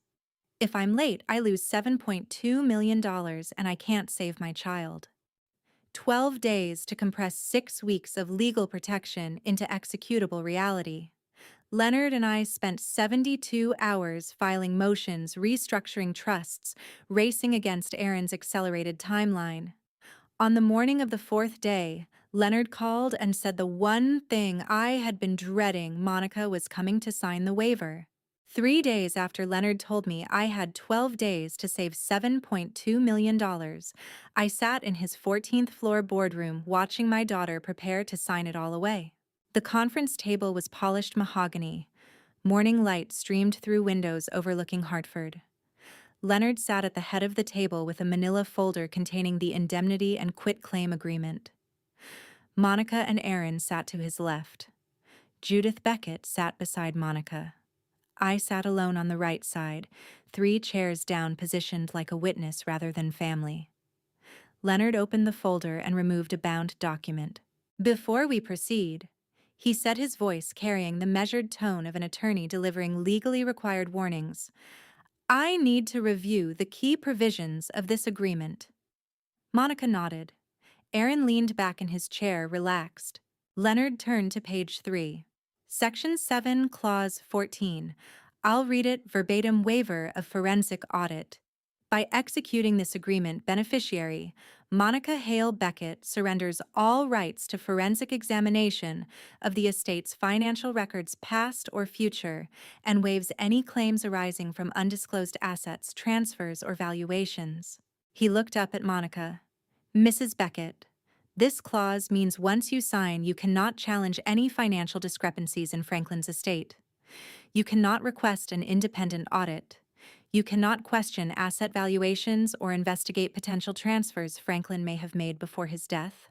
If I'm late, I lose $7.2 million and I can't save my child. 12 days to compress 6 weeks of legal protection into executable reality. Leonard and I spent 72 hours filing motions, restructuring trusts, racing against Aaron's accelerated timeline. On the morning of the 4th day, Leonard called and said the one thing I had been dreading: Monica was coming to sign the waiver. 3 days after Leonard told me I had 12 days to save $7.2 million, I sat in his 14th floor boardroom watching my daughter prepare to sign it all away. The conference table was polished mahogany. Morning light streamed through windows overlooking Hartford. Leonard sat at the head of the table with a manila folder containing the indemnity and quitclaim agreement. Monica and Aaron sat to his left. Judith Beckett sat beside Monica. I sat alone on the right side, 3 chairs down, positioned like a witness rather than family. Leonard opened the folder and removed a bound document. Before we proceed, he said, his voice carrying the measured tone of an attorney delivering legally required warnings, I need to review the key provisions of this agreement. Monica nodded. Aaron leaned back in his chair, relaxed. Leonard turned to page 3. Section 7, Clause 14. I'll read it verbatim. Waiver of forensic audit. By executing this agreement, beneficiary Monica Hale Beckett surrenders all rights to forensic examination of the estate's financial records, past or future, and waives any claims arising from undisclosed assets, transfers, or valuations. He looked up at Monica. Mrs. Beckett, this clause means once you sign, you cannot challenge any financial discrepancies in Franklin's estate. You cannot request an independent audit. You cannot question asset valuations or investigate potential transfers Franklin may have made before his death.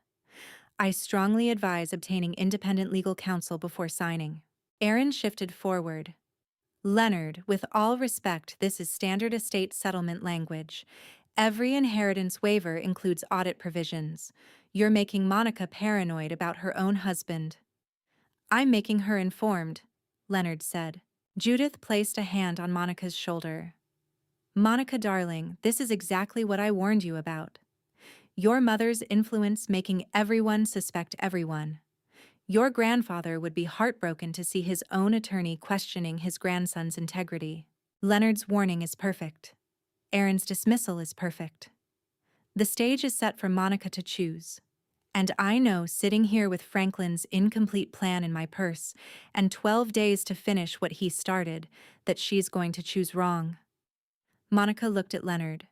I strongly advise obtaining independent legal counsel before signing. Aaron shifted forward. Leonard, with all respect, this is standard estate settlement language. Every inheritance waiver includes audit provisions. You're making Monica paranoid about her own husband. I'm making her informed, Leonard said. Judith placed a hand on Monica's shoulder. Monica, darling, this is exactly what I warned you about. Your mother's influence making everyone suspect everyone. Your grandfather would be heartbroken to see his own attorney questioning his grandson's integrity. Leonard's warning is perfect. Aaron's dismissal is perfect. The stage is set for Monica to choose. And I know, sitting here with Franklin's incomplete plan in my purse and 12 days to finish what he started, that she's going to choose wrong. Monica looked at Leonard.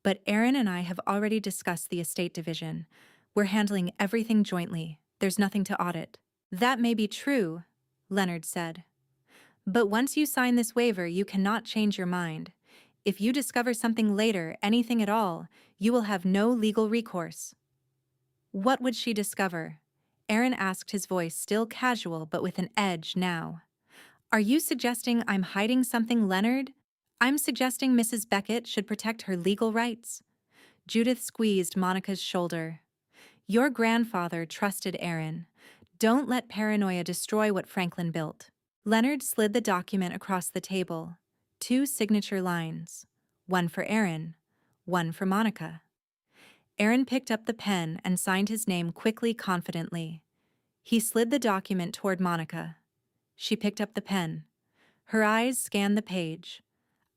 But Aaron and I have already discussed the estate division. We're handling everything jointly. There's nothing to audit. That may be true, Leonard said. But once you sign this waiver, you cannot change your mind. If you discover something later, anything at all, you will have no legal recourse. What would she discover? Aaron asked, his voice still casual but with an edge now. Are you suggesting I'm hiding something, Leonard? I'm suggesting Mrs. Beckett should protect her legal rights. Judith squeezed Monica's shoulder. Your grandfather trusted Aaron. Don't let paranoia destroy what Franklin built. Leonard slid the document across the table. 2 signature lines. One for Aaron, one for Monica. Aaron picked up the pen and signed his name quickly, confidently. He slid the document toward Monica. She picked up the pen. Her eyes scanned the page.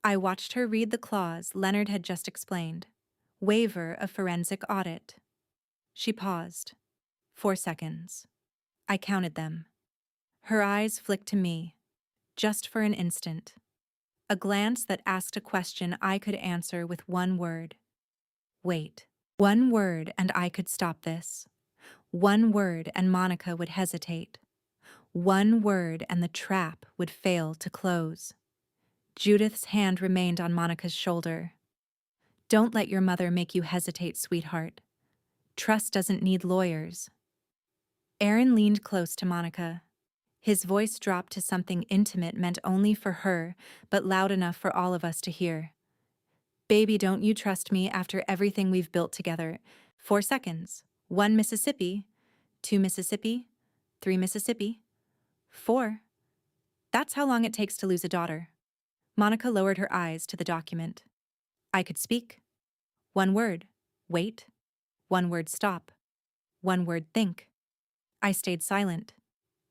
I watched her read the clause Leonard had just explained. Waiver of forensic audit. She paused. 4 seconds. I counted them. Her eyes flicked to me. Just for an instant. A glance that asked a question I could answer with one word. Wait. One word and I could stop this. One word and Monica would hesitate. One word and the trap would fail to close. Judith's hand remained on Monica's shoulder. Don't let your mother make you hesitate, sweetheart. Trust doesn't need lawyers. Aaron leaned close to Monica. His voice dropped to something intimate, meant only for her, but loud enough for all of us to hear. Baby, don't you trust me after everything we've built together? 4 seconds. 1 Mississippi. 2 Mississippi. 3 Mississippi. 4. That's how long it takes to lose a daughter. Monica lowered her eyes to the document. I could speak. 1 word. Wait. 1 word. Stop. 1 word. Think. I stayed silent.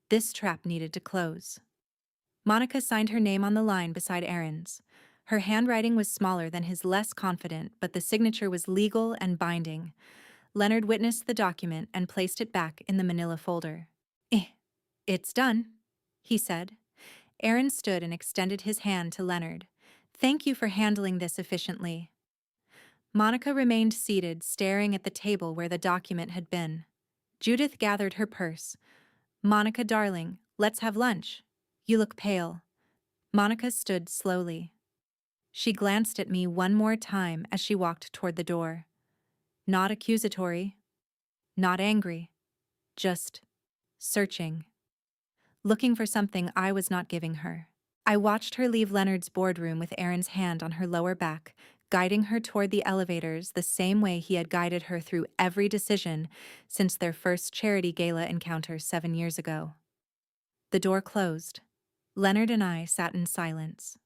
This trap needed to close. Monica signed her name on the line beside Aaron's. Her handwriting was smaller than his, less confident, but the signature was legal and binding. Leonard witnessed the document and placed it back in the manila folder. It's done, he said. Aaron stood and extended his hand to Leonard. Thank you for handling this efficiently. Monica remained seated, staring at the table where the document had been. Judith gathered her purse. Monica, darling, let's have lunch. You look pale. Monica stood slowly. She glanced at me one more time as she walked toward the door. Not accusatory, not angry, just searching. Looking for something I was not giving her. I watched her leave Leonard's boardroom with Aaron's hand on her lower back, guiding her toward the elevators the same way he had guided her through every decision since their first charity gala encounter 7 years ago. The door closed. Leonard and I sat in silence.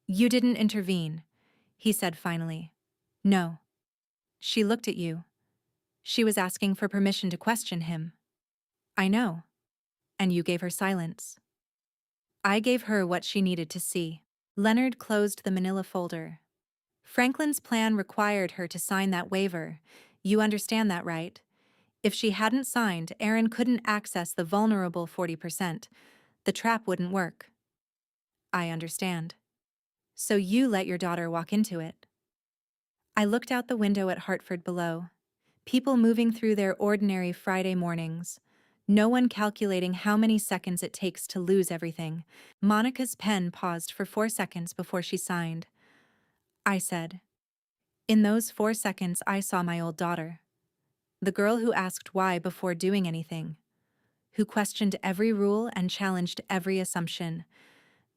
You didn't intervene, he said finally. No. She looked at you. She was asking for permission to question him. I know. And you gave her silence. I gave her what she needed to see. Leonard closed the manila folder. Franklin's plan required her to sign that waiver. You understand that, right? If she hadn't signed, Aaron couldn't access the vulnerable 40%. The trap wouldn't work. I understand. So you let your daughter walk into it. I looked out the window at Hartford below. People moving through their ordinary Friday mornings. No one calculating how many seconds it takes to lose everything. Monica's pen paused for 4 seconds before she signed. I said. In those 4 seconds I saw my old daughter. The girl who asked why before doing anything. Who questioned every rule and challenged every assumption.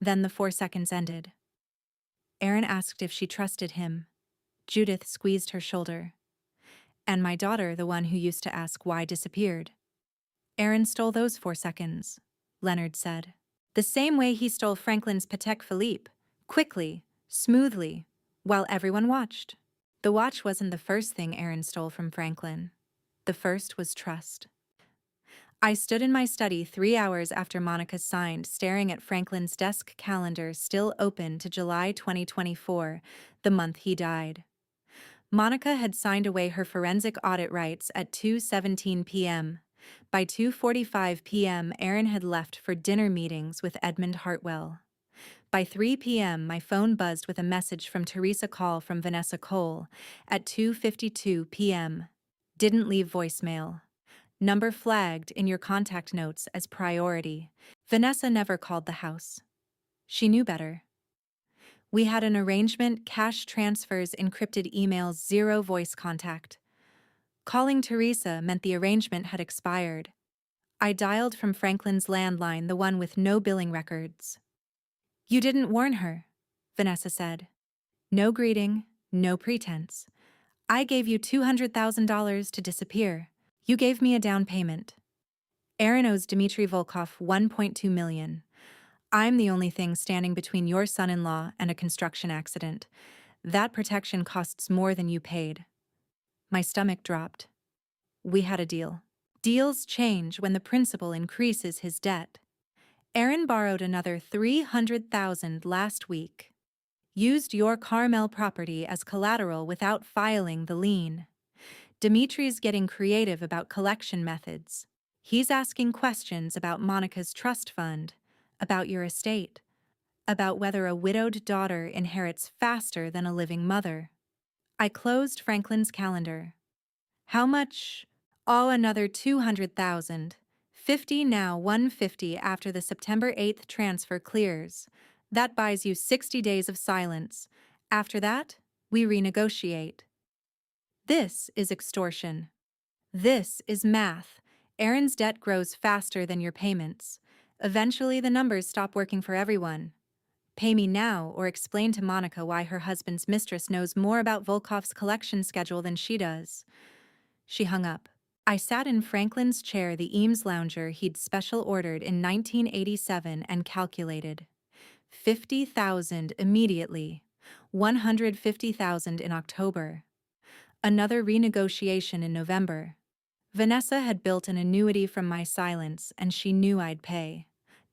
Then the 4 seconds ended. Aaron asked if she trusted him. Judith squeezed her shoulder. And my daughter, the one who used to ask why, disappeared. Aaron stole those 4 seconds, Leonard said. The same way he stole Franklin's Patek Philippe, quickly, smoothly, while everyone watched. The watch wasn't the first thing Aaron stole from Franklin. The first was trust. I stood in my study 3 hours after Monica signed, staring at Franklin's desk calendar still open to July 2024, the month he died. Monica had signed away her forensic audit rights at 2:17 p.m. By 2:45 p.m., Aaron had left for dinner meetings with Edmund Hartwell. By 3 p.m., my phone buzzed with a message from Teresa Call from Vanessa Cole at 2:52 p.m. Didn't leave voicemail. Number flagged in your contact notes as priority. Vanessa never called the house. She knew better. We had an arrangement, cash transfers, encrypted emails, zero voice contact. Calling Teresa meant the arrangement had expired. I dialed from Franklin's landline, the one with no billing records. You didn't warn her, Vanessa said. No greeting, no pretense. I gave you $200,000 to disappear. You gave me a down payment. Aaron owes Dmitry Volkov $1.2 million. I'm the only thing standing between your son-in-law and a construction accident. That protection costs more than you paid. My stomach dropped. We had a deal. Deals change when the principal increases his debt. Aaron borrowed another $300,000 last week. Used your Carmel property as collateral without filing the lien. Dimitri's getting creative about collection methods. He's asking questions about Monica's trust fund, about your estate, about whether a widowed daughter inherits faster than a living mother. I closed Franklin's calendar. How much? Oh, another 200,000. 50 now, 150 after the September 8th transfer clears. That buys you 60 days of silence. After that, we renegotiate. This is extortion. This is math. Aaron's debt grows faster than your payments. Eventually, the numbers stop working for everyone. Pay me now or explain to Monica why her husband's mistress knows more about Volkov's collection schedule than she does. She hung up. I sat in Franklin's chair, the Eames lounger he'd special ordered in 1987, and calculated. 50,000 immediately. 150,000 in October. Another renegotiation in November. Vanessa had built an annuity from my silence, and she knew I'd pay.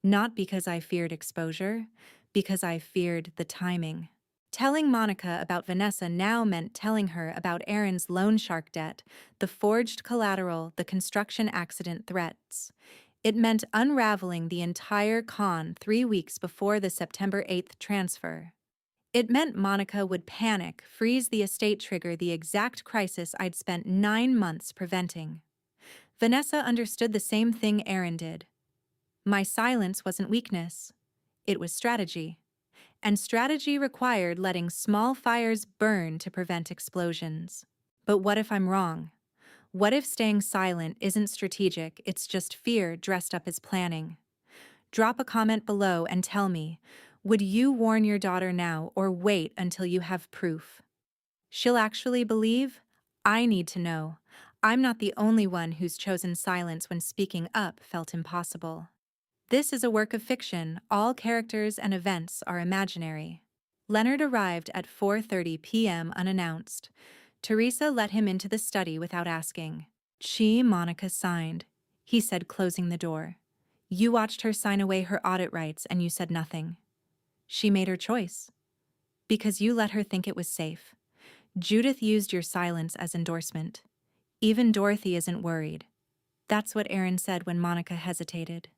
Not because I feared exposure, because I feared the timing. Telling Monica about Vanessa now meant telling her about Aaron's loan shark debt, the forged collateral, the construction accident threats. It meant unraveling the entire con 3 weeks before the September 8th transfer. It meant Monica would panic, freeze the estate, trigger the exact crisis I'd spent 9 months preventing. Vanessa understood the same thing Aaron did. My silence wasn't weakness. It was strategy. And strategy required letting small fires burn to prevent explosions. But what if I'm wrong? What if staying silent isn't strategic, it's just fear dressed up as planning? Drop a comment below and tell me, would you warn your daughter now or wait until you have proof? She'll actually believe? I need to know. I'm not the only one who's chosen silence when speaking up felt impossible. This is a work of fiction. All characters and events are imaginary. Leonard arrived at 4:30 p.m. unannounced. Teresa let him into the study without asking. Monica signed, he said, closing the door. You watched her sign away her audit rights and you said nothing. She made her choice. Because you let her think it was safe. Judith used your silence as endorsement. Even Dorothy isn't worried. That's what Aaron said when Monica hesitated.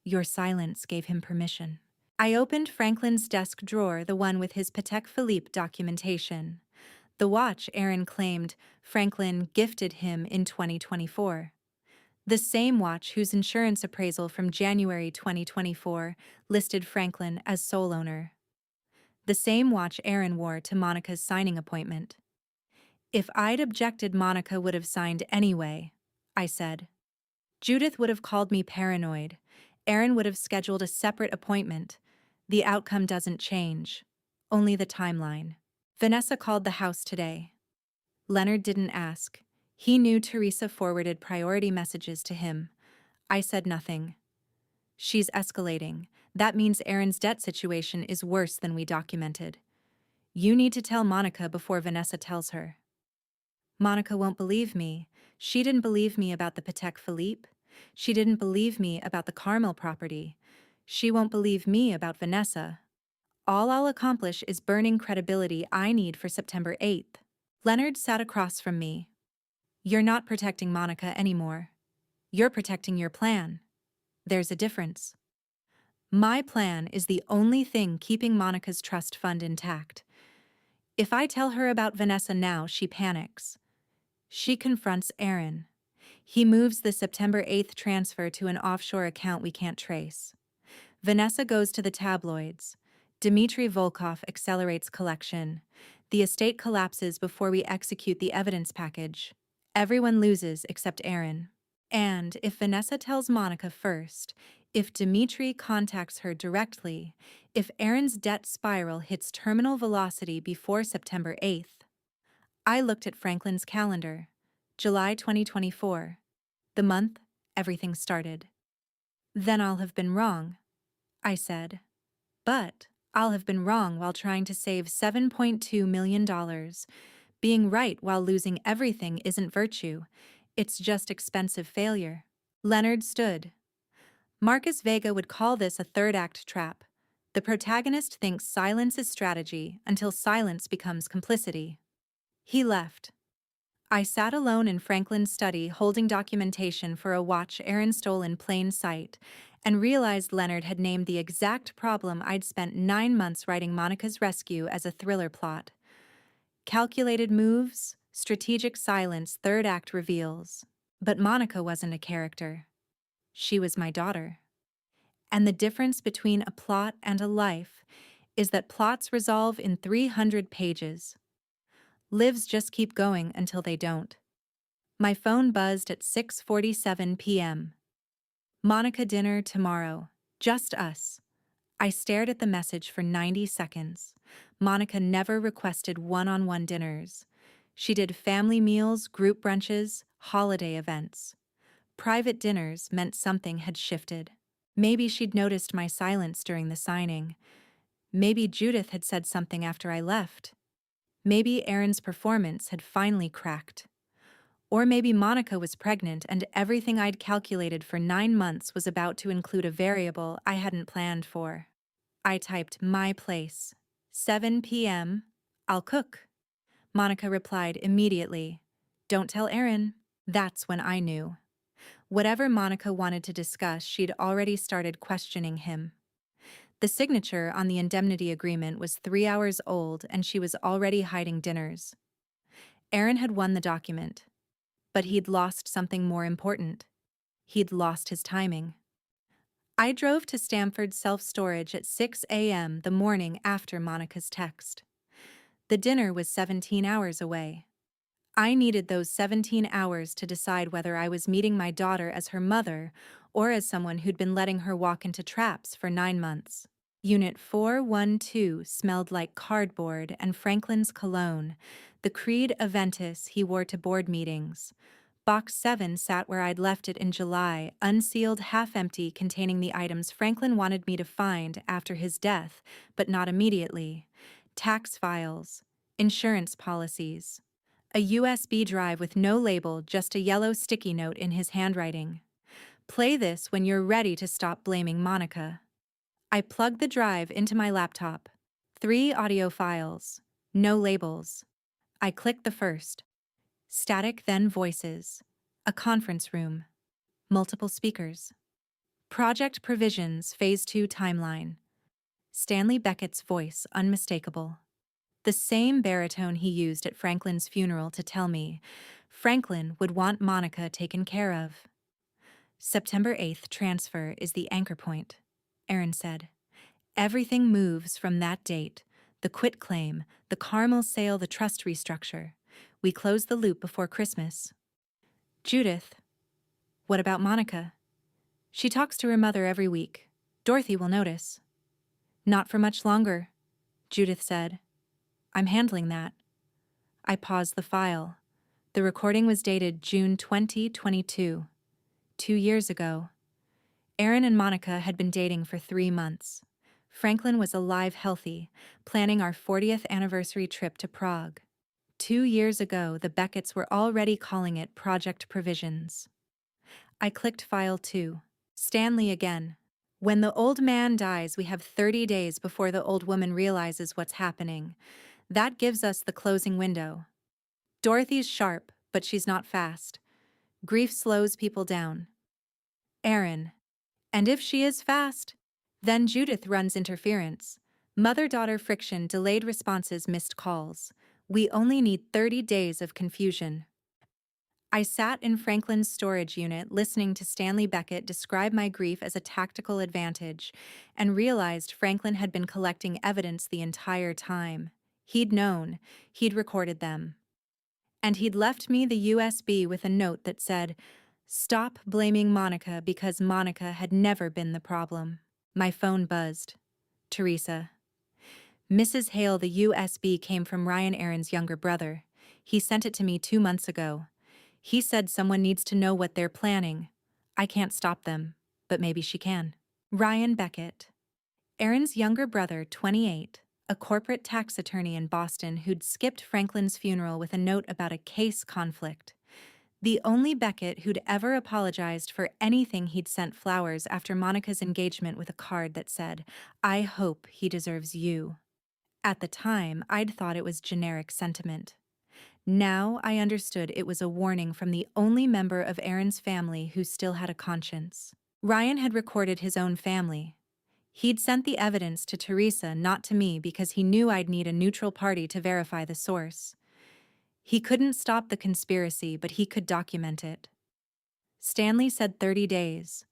Your silence gave him permission. I opened Franklin's desk drawer, the one with his Patek Philippe documentation. The watch Aaron claimed Franklin gifted him in 2024. The same watch whose insurance appraisal from January 2024 listed Franklin as sole owner. The same watch Aaron wore to Monica's signing appointment. If I'd objected, Monica would have signed anyway, I said. Judith would have called me paranoid. Aaron would have scheduled a separate appointment. The outcome doesn't change, only the timeline. Vanessa called the house today. Leonard didn't ask. He knew Teresa forwarded priority messages to him. I said nothing. She's escalating. That means Aaron's debt situation is worse than we documented. You need to tell Monica before Vanessa tells her. Monica won't believe me. She didn't believe me about the Patek Philippe. She didn't believe me about the Carmel property. She won't believe me about Vanessa. All I'll accomplish is burning credibility I need for September 8th. Leonard sat across from me. You're not protecting Monica anymore. You're protecting your plan. There's a difference. My plan is the only thing keeping Monica's trust fund intact. If I tell her about Vanessa now, she panics. She confronts Aaron. He moves the September 8th transfer to an offshore account we can't trace. Vanessa goes to the tabloids. Dmitry Volkov accelerates collection. The estate collapses before we execute the evidence package. Everyone loses except Aaron. And if Vanessa tells Monica first, if Dmitry contacts her directly, if Aaron's debt spiral hits terminal velocity before September 8th. I looked at Franklin's calendar. July 2024. The month everything started. Then I'll have been wrong, I said. But I'll have been wrong while trying to save $7.2 million. Being right while losing everything isn't virtue. It's just expensive failure. Leonard stood. Marcus Vega would call this a third-act trap. The protagonist thinks silence is strategy until silence becomes complicity. He left. I sat alone in Franklin's study holding documentation for a watch Aaron stole in plain sight and realized Leonard had named the exact problem I'd spent 9 months writing Monica's rescue as a thriller plot. Calculated moves, strategic silence, third act reveals. But Monica wasn't a character. She was my daughter. And the difference between a plot and a life is that plots resolve in 300 pages. Lives just keep going until they don't. My phone buzzed at 6:47 p.m. Monica dinner tomorrow. Just us. I stared at the message for 90 seconds. Monica never requested one-on-one dinners. She did family meals, group brunches, holiday events. Private dinners meant something had shifted. Maybe she'd noticed my silence during the signing. Maybe Judith had said something after I left. Maybe Aaron's performance had finally cracked. Or maybe Monica was pregnant and everything I'd calculated for 9 months was about to include a variable I hadn't planned for. I typed my place. 7 p.m. I'll cook. Monica replied immediately. Don't tell Aaron. That's when I knew. Whatever Monica wanted to discuss, she'd already started questioning him. The signature on the indemnity agreement was 3 hours old and she was already hiding dinners. Aaron had won the document. But he'd lost something more important. He'd lost his timing. I drove to Stamford's self-storage at 6 a.m. the morning after Monica's text. The dinner was 17 hours away. I needed those 17 hours to decide whether I was meeting my daughter as her mother or as someone who'd been letting her walk into traps for 9 months. Unit 412 smelled like cardboard and Franklin's cologne, the Creed Aventus he wore to board meetings. Box 7 sat where I'd left it in July, unsealed, half-empty, containing the items Franklin wanted me to find after his death, but not immediately. Tax files, insurance policies. A USB drive with no label, just a yellow sticky note in his handwriting. Play this when you're ready to stop blaming Monica. I plugged the drive into my laptop. 3 audio files. No labels. I clicked the first. Static, then voices. A conference room. Multiple speakers. Project provisions, Phase 2 timeline. Stanley Beckett's voice, unmistakable. The same baritone he used at Franklin's funeral to tell me Franklin would want Monica taken care of. September 8th transfer is the anchor point, Aaron said. Everything moves from that date. The quit claim, the Carmel sale, the trust restructure. We close the loop before Christmas. Judith. What about Monica? She talks to her mother every week. Dorothy will notice. Not for much longer, Judith said. I'm handling that. I paused the file. The recording was dated June 2022. 2 years ago. Aaron and Monica had been dating for 3 months. Franklin was alive, healthy, planning our 40th anniversary trip to Prague. 2 years ago, the Becketts were already calling it Project Provisions. I clicked File 2. Stanley again. When the old man dies, we have 30 days before the old woman realizes what's happening. That gives us the closing window. Dorothy's sharp, but she's not fast. Grief slows people down. Aaron. And if she is fast? Then Judith runs interference. Mother-daughter friction, delayed responses, missed calls. We only need 30 days of confusion. I sat in Franklin's storage unit listening to Stanley Beckett describe my grief as a tactical advantage, and realized Franklin had been collecting evidence the entire time. He'd known, he'd recorded them. And he'd left me the USB with a note that said, "Stop blaming Monica because Monica had never been the problem." My phone buzzed. Teresa. Mrs. Hale, the USB came from Ryan Aaron's younger brother. He sent it to me 2 months ago. He said someone needs to know what they're planning. I can't stop them, but maybe she can. Ryan Beckett. Aaron's younger brother, 28, a corporate tax attorney in Boston who'd skipped Franklin's funeral with a note about a case conflict. The only Beckett who'd ever apologized for anything. He'd sent flowers after Monica's engagement with a card that said, "I hope he deserves you." At the time, I'd thought it was generic sentiment. Now I understood it was a warning from the only member of Aaron's family who still had a conscience. Ryan had recorded his own family. He'd sent the evidence to Teresa, not to me, because he knew I'd need a neutral party to verify the source. He couldn't stop the conspiracy, but he could document it. Stanley said 30 days.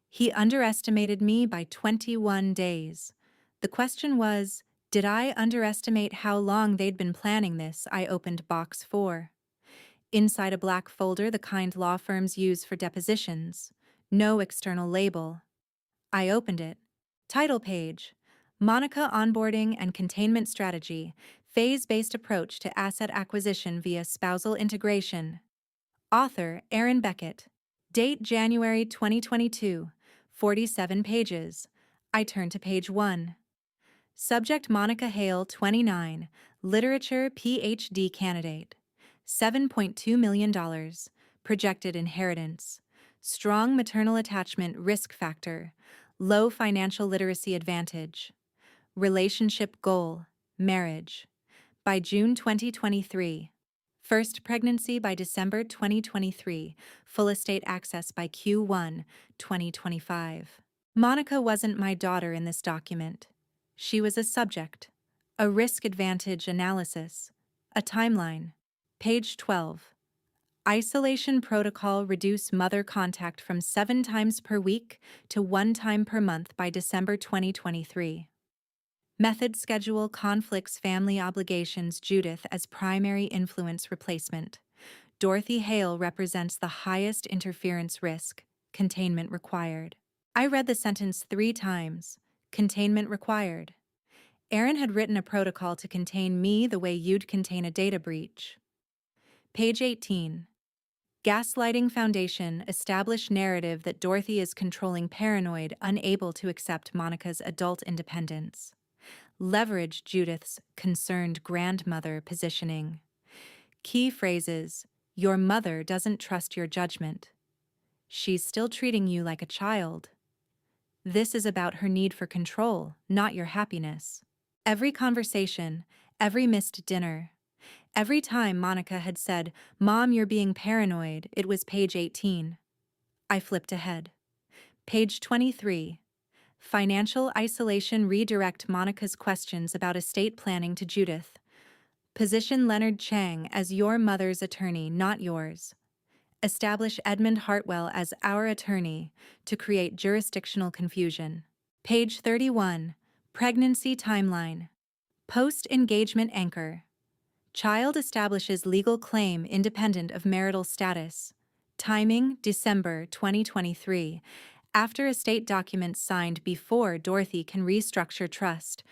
He underestimated me by 21 days. The question was, did I underestimate how long they'd been planning this? I opened box 4. Inside a black folder, the kind law firms use for depositions. No external label. I opened it. Title page: Monica Onboarding and Containment Strategy, Phase-Based Approach to Asset Acquisition via Spousal Integration. Author Aaron Beckett. Date January 2022. 47 pages. I turned to page 1. Subject: Monica Hale, 29, literature PhD candidate. $7.2 million. Projected inheritance. Strong maternal attachment risk factor. Low financial literacy advantage. Relationship goal: marriage. By June 2023. First pregnancy by December 2023. Full estate access by Q1 2025. Monica wasn't my daughter in this document. She was a subject. A risk advantage analysis. A timeline. Page 12. Isolation protocol: reduce mother contact from 7 times per week to 1 time per month by December 2023. Method schedule: conflicts, family obligations, Judith as primary influence replacement. Dorothy Hale represents the highest interference risk. Containment required. I read the sentence 3 times. Containment required. Aaron had written a protocol to contain me the way you'd contain a data breach. Page 18. Gaslighting foundation: establish narrative that Dorothy is controlling, paranoid, unable to accept Monica's adult independence. Leverage Judith's concerned grandmother positioning. Key phrases: your mother doesn't trust your judgment. She's still treating you like a child. This is about her need for control, not your happiness. Every conversation, every missed dinner. Every time Monica had said, "Mom, you're being paranoid," it was page 18. I flipped ahead. Page 23. Financial isolation: redirect Monica's questions about estate planning to Judith. Position Leonard Chang as your mother's attorney, not yours. Establish Edmund Hartwell as our attorney to create jurisdictional confusion. Page 31. Pregnancy timeline. Post-engagement anchor. Child establishes legal claim independent of marital status. Timing: December 2023. After estate documents signed before Dorothy can restructure trust.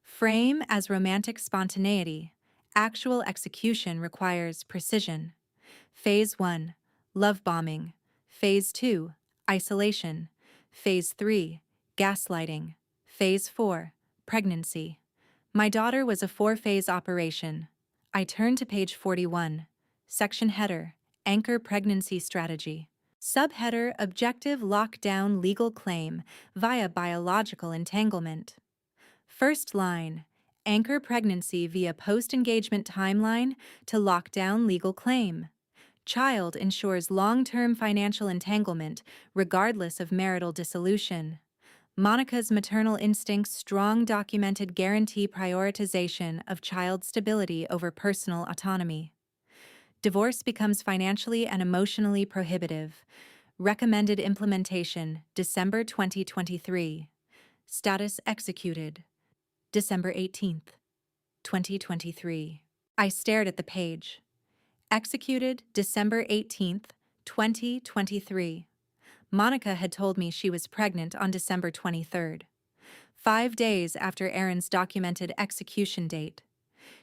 Frame as romantic spontaneity. Actual execution requires precision. Phase 1. Love bombing. Phase 2. Isolation. Phase 3. Gaslighting. Phase 4. Pregnancy. My daughter was a 4-phase operation. I turned to page 41. Section header: Anchor pregnancy strategy. Subheader: Objective lockdown legal claim via biological entanglement. First line: Anchor pregnancy via post-engagement timeline to lock down legal claim. Child ensures long-term financial entanglement regardless of marital dissolution. Monica's maternal instincts strong documented guarantee prioritization of child stability over personal autonomy. Divorce becomes financially and emotionally prohibitive. Recommended implementation, December 2023. Status executed, December 18th, 2023. I stared at the page. Executed, December 18th, 2023. Monica had told me she was pregnant on December 23rd, 5 days after Aaron's documented execution date.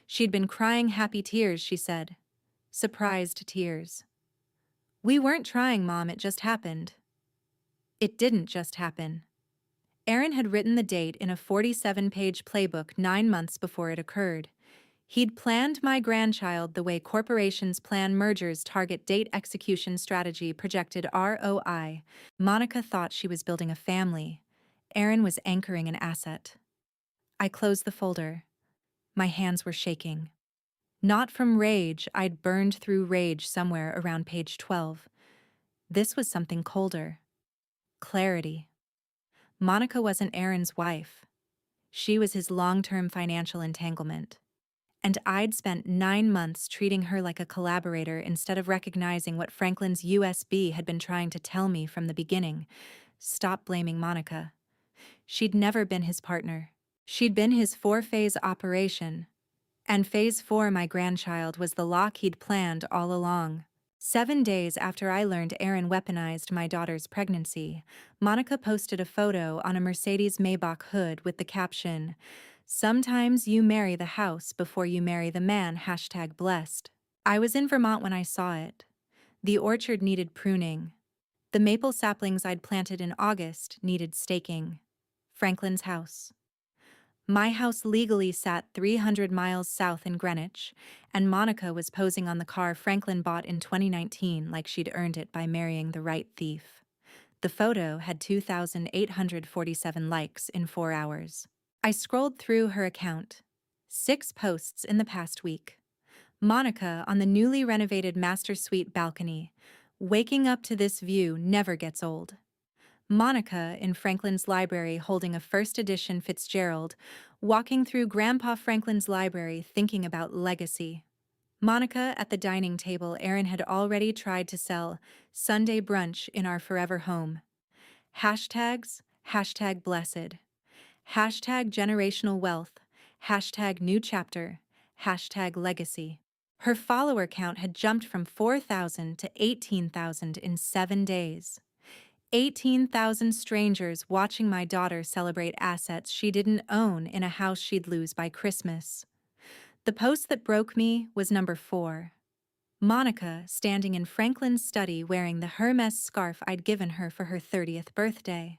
She'd been crying happy tears, she said. Surprised tears. We weren't trying, Mom, it just happened. It didn't just happen. Aaron had written the date in a 47-page playbook 9 months before it occurred. He'd planned my grandchild the way corporations plan mergers target date execution strategy projected ROI. Monica thought she was building a family. Aaron was anchoring an asset. I closed the folder. My hands were shaking. Not from rage, I'd burned through rage somewhere around page 12. This was something colder. Clarity. Monica wasn't Aaron's wife. She was his long-term financial entanglement. And I'd spent 9 months treating her like a collaborator instead of recognizing what Franklin's USB had been trying to tell me from the beginning. Stop blaming Monica. She'd never been his partner. She'd been his 4-phase operation. And phase 4, my grandchild, was the lock he'd planned all along. 7 days after I learned Aaron weaponized my daughter's pregnancy, Monica posted a photo on a Mercedes Maybach hood with the caption, "Sometimes you marry the house before you marry the man, #blessed." I was in Vermont when I saw it. The orchard needed pruning. The maple saplings I'd planted in August needed staking. Franklin's house. My house legally sat 300 miles south in Greenwich, and Monica was posing on the car Franklin bought in 2019 like she'd earned it by marrying the right thief. The photo had 2,847 likes in 4 hours. I scrolled through her account. 6 posts in the past week. Monica on the newly renovated master suite balcony. Waking up to this view never gets old. Monica in Franklin's library holding a first edition Fitzgerald, walking through Grandpa Franklin's library thinking about legacy. Monica at the dining table Aaron had already tried to sell, Sunday brunch in our forever home. Hashtags, #blessed. Hashtag generational wealth, #new chapter, #legacy. Her follower count had jumped from 4,000 to 18,000 in 7 days. 18,000 strangers watching my daughter celebrate assets she didn't own in a house she'd lose by Christmas. The post that broke me was number 4. Monica standing in Franklin's study wearing the Hermes scarf I'd given her for her 30th birthday.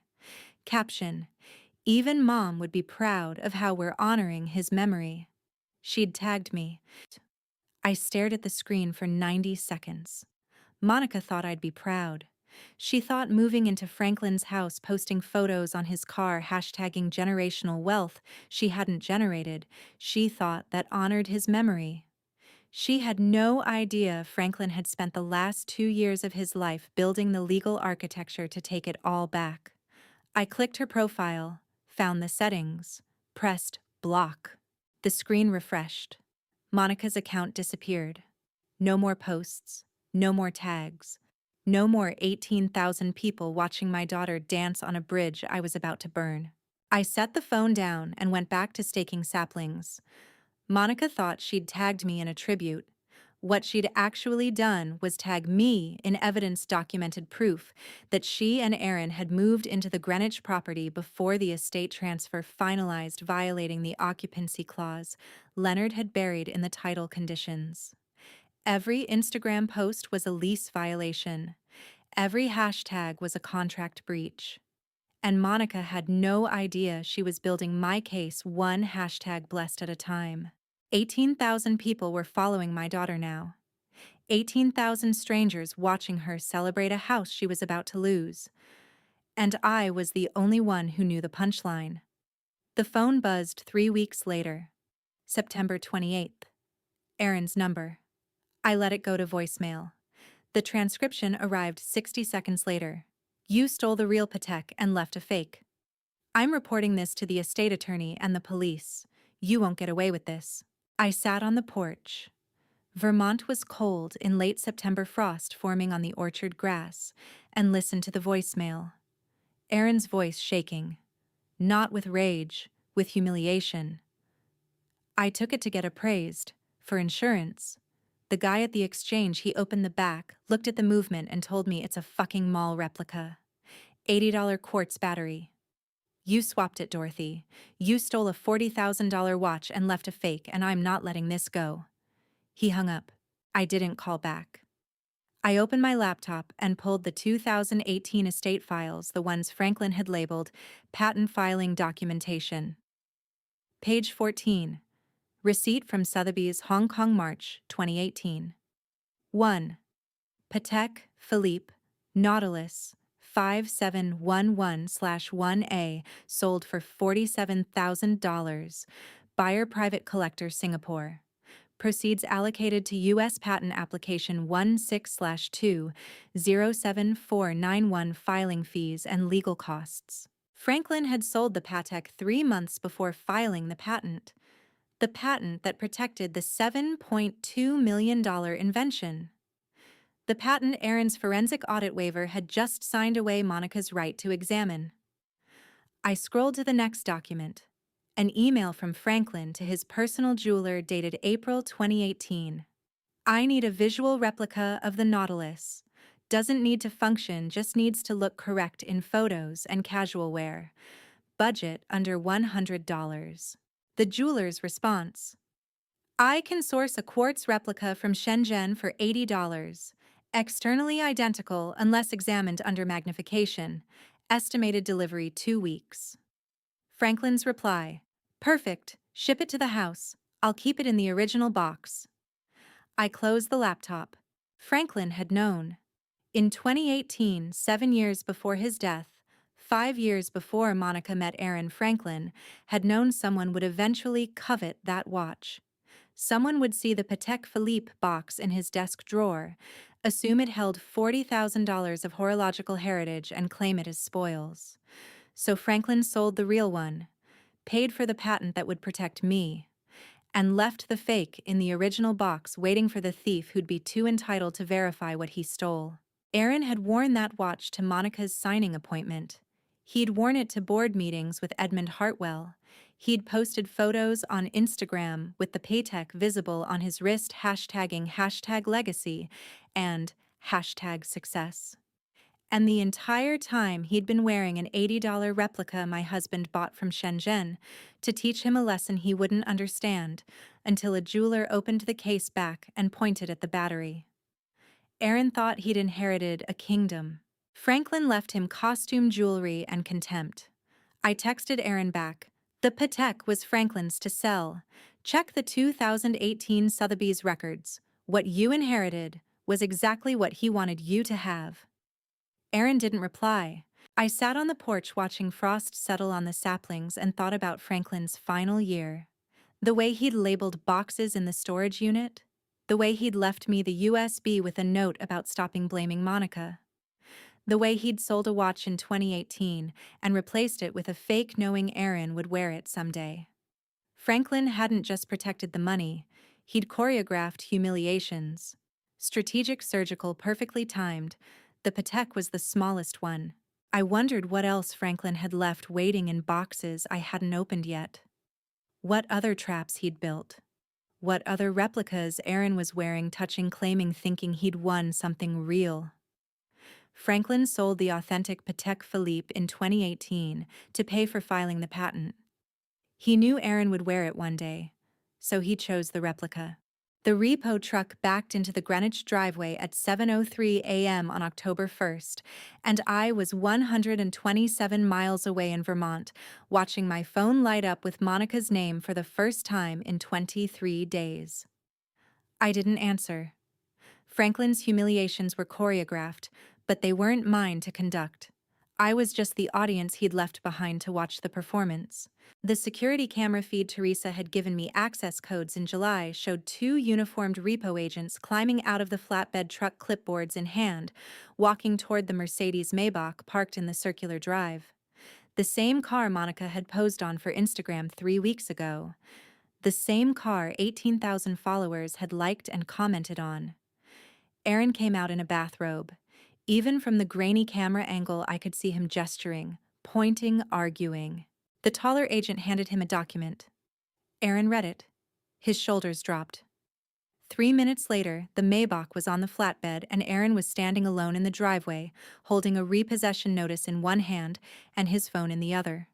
Caption, "Even Mom would be proud of how we're honoring his memory." She'd tagged me. I stared at the screen for 90 seconds. Monica thought I'd be proud. She thought moving into Franklin's house, posting photos on his car, hashtagging generational wealth she hadn't generated, she thought that honored his memory. She had no idea Franklin had spent the last 2 years of his life building the legal architecture to take it all back. I clicked her profile, found the settings, pressed block. The screen refreshed. Monica's account disappeared. No more posts, no more tags. No more 18,000 people watching my daughter dance on a bridge I was about to burn. I set the phone down and went back to staking saplings. Monica thought she'd tagged me in a tribute. What she'd actually done was tag me in evidence-documented proof that she and Aaron had moved into the Greenwich property before the estate transfer finalized, violating the occupancy clause Leonard had buried in the title conditions. Every Instagram post was a lease violation. Every hashtag was a contract breach. And Monica had no idea she was building my case one #blessed at a time. 18,000 people were following my daughter now. 18,000 strangers watching her celebrate a house she was about to lose. And I was the only one who knew the punchline. The phone buzzed 3 weeks later. September 28th. Aaron's number. I let it go to voicemail. The transcription arrived 60 seconds later. You stole the real Patek and left a fake. I'm reporting this to the estate attorney and the police. You won't get away with this. I sat on the porch. Vermont was cold in late September frost forming on the orchard grass, and listened to the voicemail. Aaron's voice shaking. Not with rage, with humiliation. I took it to get appraised, for insurance. The guy at the exchange, he opened the back, looked at the movement and told me it's a fucking mall replica. $80 quartz battery. You swapped it, Dorothy. You stole a $40,000 watch and left a fake, and I'm not letting this go. He hung up. I didn't call back. I opened my laptop and pulled the 2018 estate files, the ones Franklin had labeled patent filing documentation. Page 14. Receipt from Sotheby's, Hong Kong, March 2018. 1. Patek Philippe Nautilus 5711/1A sold for $47,000. Buyer private collector, Singapore. Proceeds allocated to U.S. Patent Application 16/2-07491 filing fees and legal costs. Franklin had sold the Patek 3 months before filing the patent. The patent that protected the $7.2 million invention. The patent Aaron's forensic audit waiver had just signed away Monica's right to examine. I scrolled to the next document. An email from Franklin to his personal jeweler dated April 2018. I need a visual replica of the Nautilus. Doesn't need to function, just needs to look correct in photos and casual wear. Budget under $100. The jeweler's response. I can source a quartz replica from Shenzhen for $80. Externally identical unless examined under magnification. Estimated delivery 2 weeks. Franklin's reply. Perfect. Ship it to the house. I'll keep it in the original box. I closed the laptop. Franklin had known. In 2018, 7 years before his death, 5 years before Monica met Aaron, Franklin had known someone would eventually covet that watch. Someone would see the Patek Philippe box in his desk drawer, assume it held $40,000 of horological heritage and claim it as spoils. So Franklin sold the real one, paid for the patent that would protect me, and left the fake in the original box waiting for the thief who'd be too entitled to verify what he stole. Aaron had worn that watch to Monica's signing appointment. He'd worn it to board meetings with Edmund Hartwell. He'd posted photos on Instagram with the Patek visible on his wrist, hashtagging #legacy and #success. And the entire time he'd been wearing an $80 replica my husband bought from Shenzhen to teach him a lesson he wouldn't understand until a jeweler opened the case back and pointed at the battery. Aaron thought he'd inherited a kingdom. Franklin left him costume jewelry and contempt. I texted Aaron back. The Patek was Franklin's to sell. Check the 2018 Sotheby's records. What you inherited was exactly what he wanted you to have. Aaron didn't reply. I sat on the porch watching frost settle on the saplings and thought about Franklin's final year. The way he'd labeled boxes in the storage unit. The way he'd left me the USB with a note about stopping blaming Monica. The way he'd sold a watch in 2018 and replaced it with a fake knowing Aaron would wear it someday. Franklin hadn't just protected the money, he'd choreographed humiliations. Strategic, surgical, perfectly timed. The Patek was the smallest one. I wondered what else Franklin had left waiting in boxes I hadn't opened yet. What other traps he'd built. What other replicas Aaron was wearing, touching, claiming, thinking he'd won something real. Franklin sold the authentic Patek Philippe in 2018 to pay for filing the patent. He knew Aaron would wear it one day, so he chose the replica. The repo truck backed into the Greenwich driveway at 7:03 a.m. on October 1st, and I was 127 miles away in Vermont, watching my phone light up with Monica's name for the first time in 23 days. I didn't answer. Franklin's humiliations were choreographed, but they weren't mine to conduct. I was just the audience he'd left behind to watch the performance. The security camera feed Teresa had given me access codes in July showed two uniformed repo agents climbing out of the flatbed truck, clipboards in hand, walking toward the Mercedes Maybach parked in the circular drive. The same car Monica had posed on for Instagram 3 weeks ago. The same car 18,000 followers had liked and commented on. Aaron came out in a bathrobe. Even from the grainy camera angle, I could see him gesturing, pointing, arguing. The taller agent handed him a document. Aaron read it. His shoulders dropped. 3 minutes later, the Maybach was on the flatbed and Aaron was standing alone in the driveway, holding a repossession notice in one hand and his phone in the other.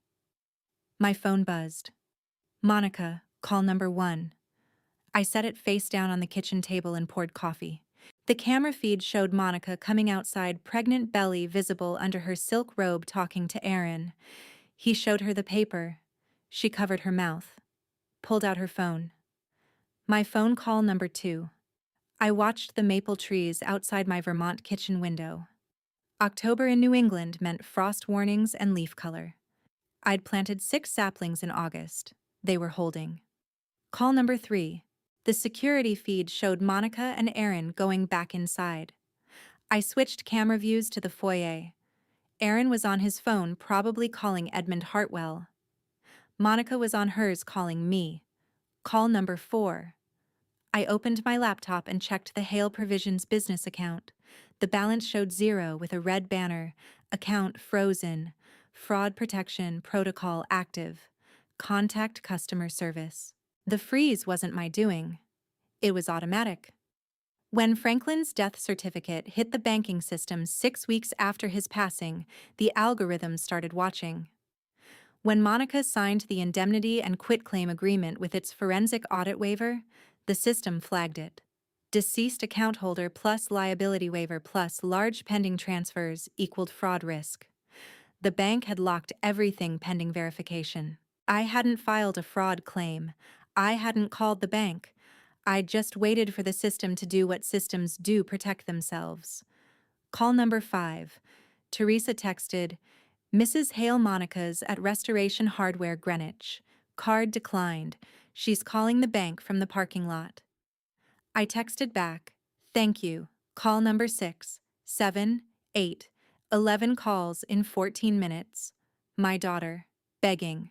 My phone buzzed. Monica, call number 1. I set it face down on the kitchen table and poured coffee. The camera feed showed Monica coming outside, pregnant belly visible under her silk robe, talking to Aaron. He showed her the paper. She covered her mouth, pulled out her phone. My phone call number 2. I watched the maple trees outside my Vermont kitchen window. October in New England meant frost warnings and leaf color. I'd planted 6 saplings in August. They were holding. Call number 3. The security feed showed Monica and Aaron going back inside. I switched camera views to the foyer. Aaron was on his phone, probably calling Edmund Hartwell. Monica was on hers, calling me. Call number 4. I opened my laptop and checked the Hale Provisions business account. The balance showed 0 with a red banner. Account frozen. Fraud protection protocol active. Contact customer service. The freeze wasn't my doing. It was automatic. When Franklin's death certificate hit the banking system 6 weeks after his passing, the algorithm started watching. When Monica signed the indemnity and quitclaim agreement with its forensic audit waiver, the system flagged it. Deceased account holder plus liability waiver plus large pending transfers equaled fraud risk. The bank had locked everything pending verification. I hadn't filed a fraud claim. I hadn't called the bank. I just waited for the system to do what systems do, protect themselves. Call number 5. Teresa texted, Mrs. Hale Monica's at Restoration Hardware, Greenwich. Card declined. She's calling the bank from the parking lot. I texted back, thank you. Call number 6, 7, 8, 11 calls in 14 minutes. My daughter, begging.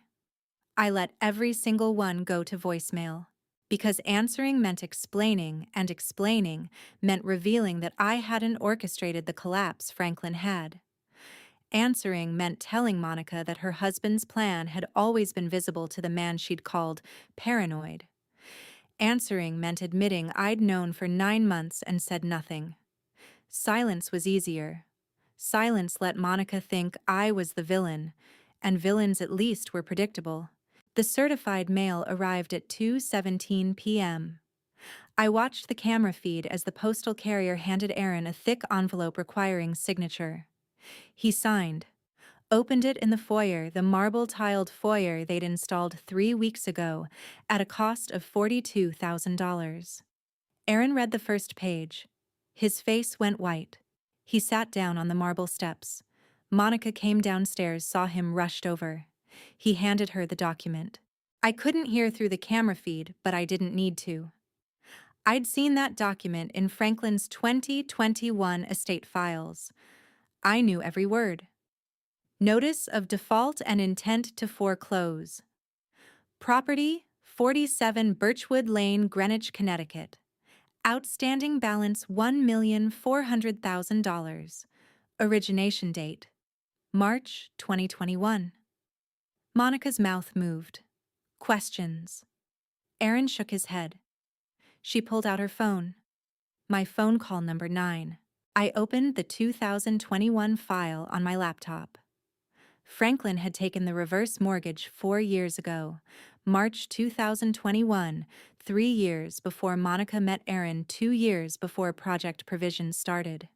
I let every single one go to voicemail. Because answering meant explaining, and explaining meant revealing that I hadn't orchestrated the collapse Franklin had. Answering meant telling Monica that her husband's plan had always been visible to the man she'd called paranoid. Answering meant admitting I'd known for 9 months and said nothing. Silence was easier. Silence let Monica think I was the villain, and villains at least were predictable. The certified mail arrived at 2:17 p.m. I watched the camera feed as the postal carrier handed Aaron a thick envelope requiring signature. He signed, opened it in the foyer, the marble-tiled foyer they'd installed 3 weeks ago, at a cost of $42,000. Aaron read the first page. His face went white. He sat down on the marble steps. Monica came downstairs, saw him, rushed over. He handed her the document. I couldn't hear through the camera feed, but I didn't need to. I'd seen that document in Franklin's 2021 estate files. I knew every word. Notice of default and intent to foreclose. Property, 47 Birchwood Lane, Greenwich, Connecticut. Outstanding balance $1,400,000. Origination date, March 2021. Monica's mouth moved. Questions. Aaron shook his head. She pulled out her phone. My phone call number 9. I opened the 2021 file on my laptop. Franklin had taken the reverse mortgage 4 years ago, March 2021, 3 years before Monica met Aaron, 2 years before Project Provision started.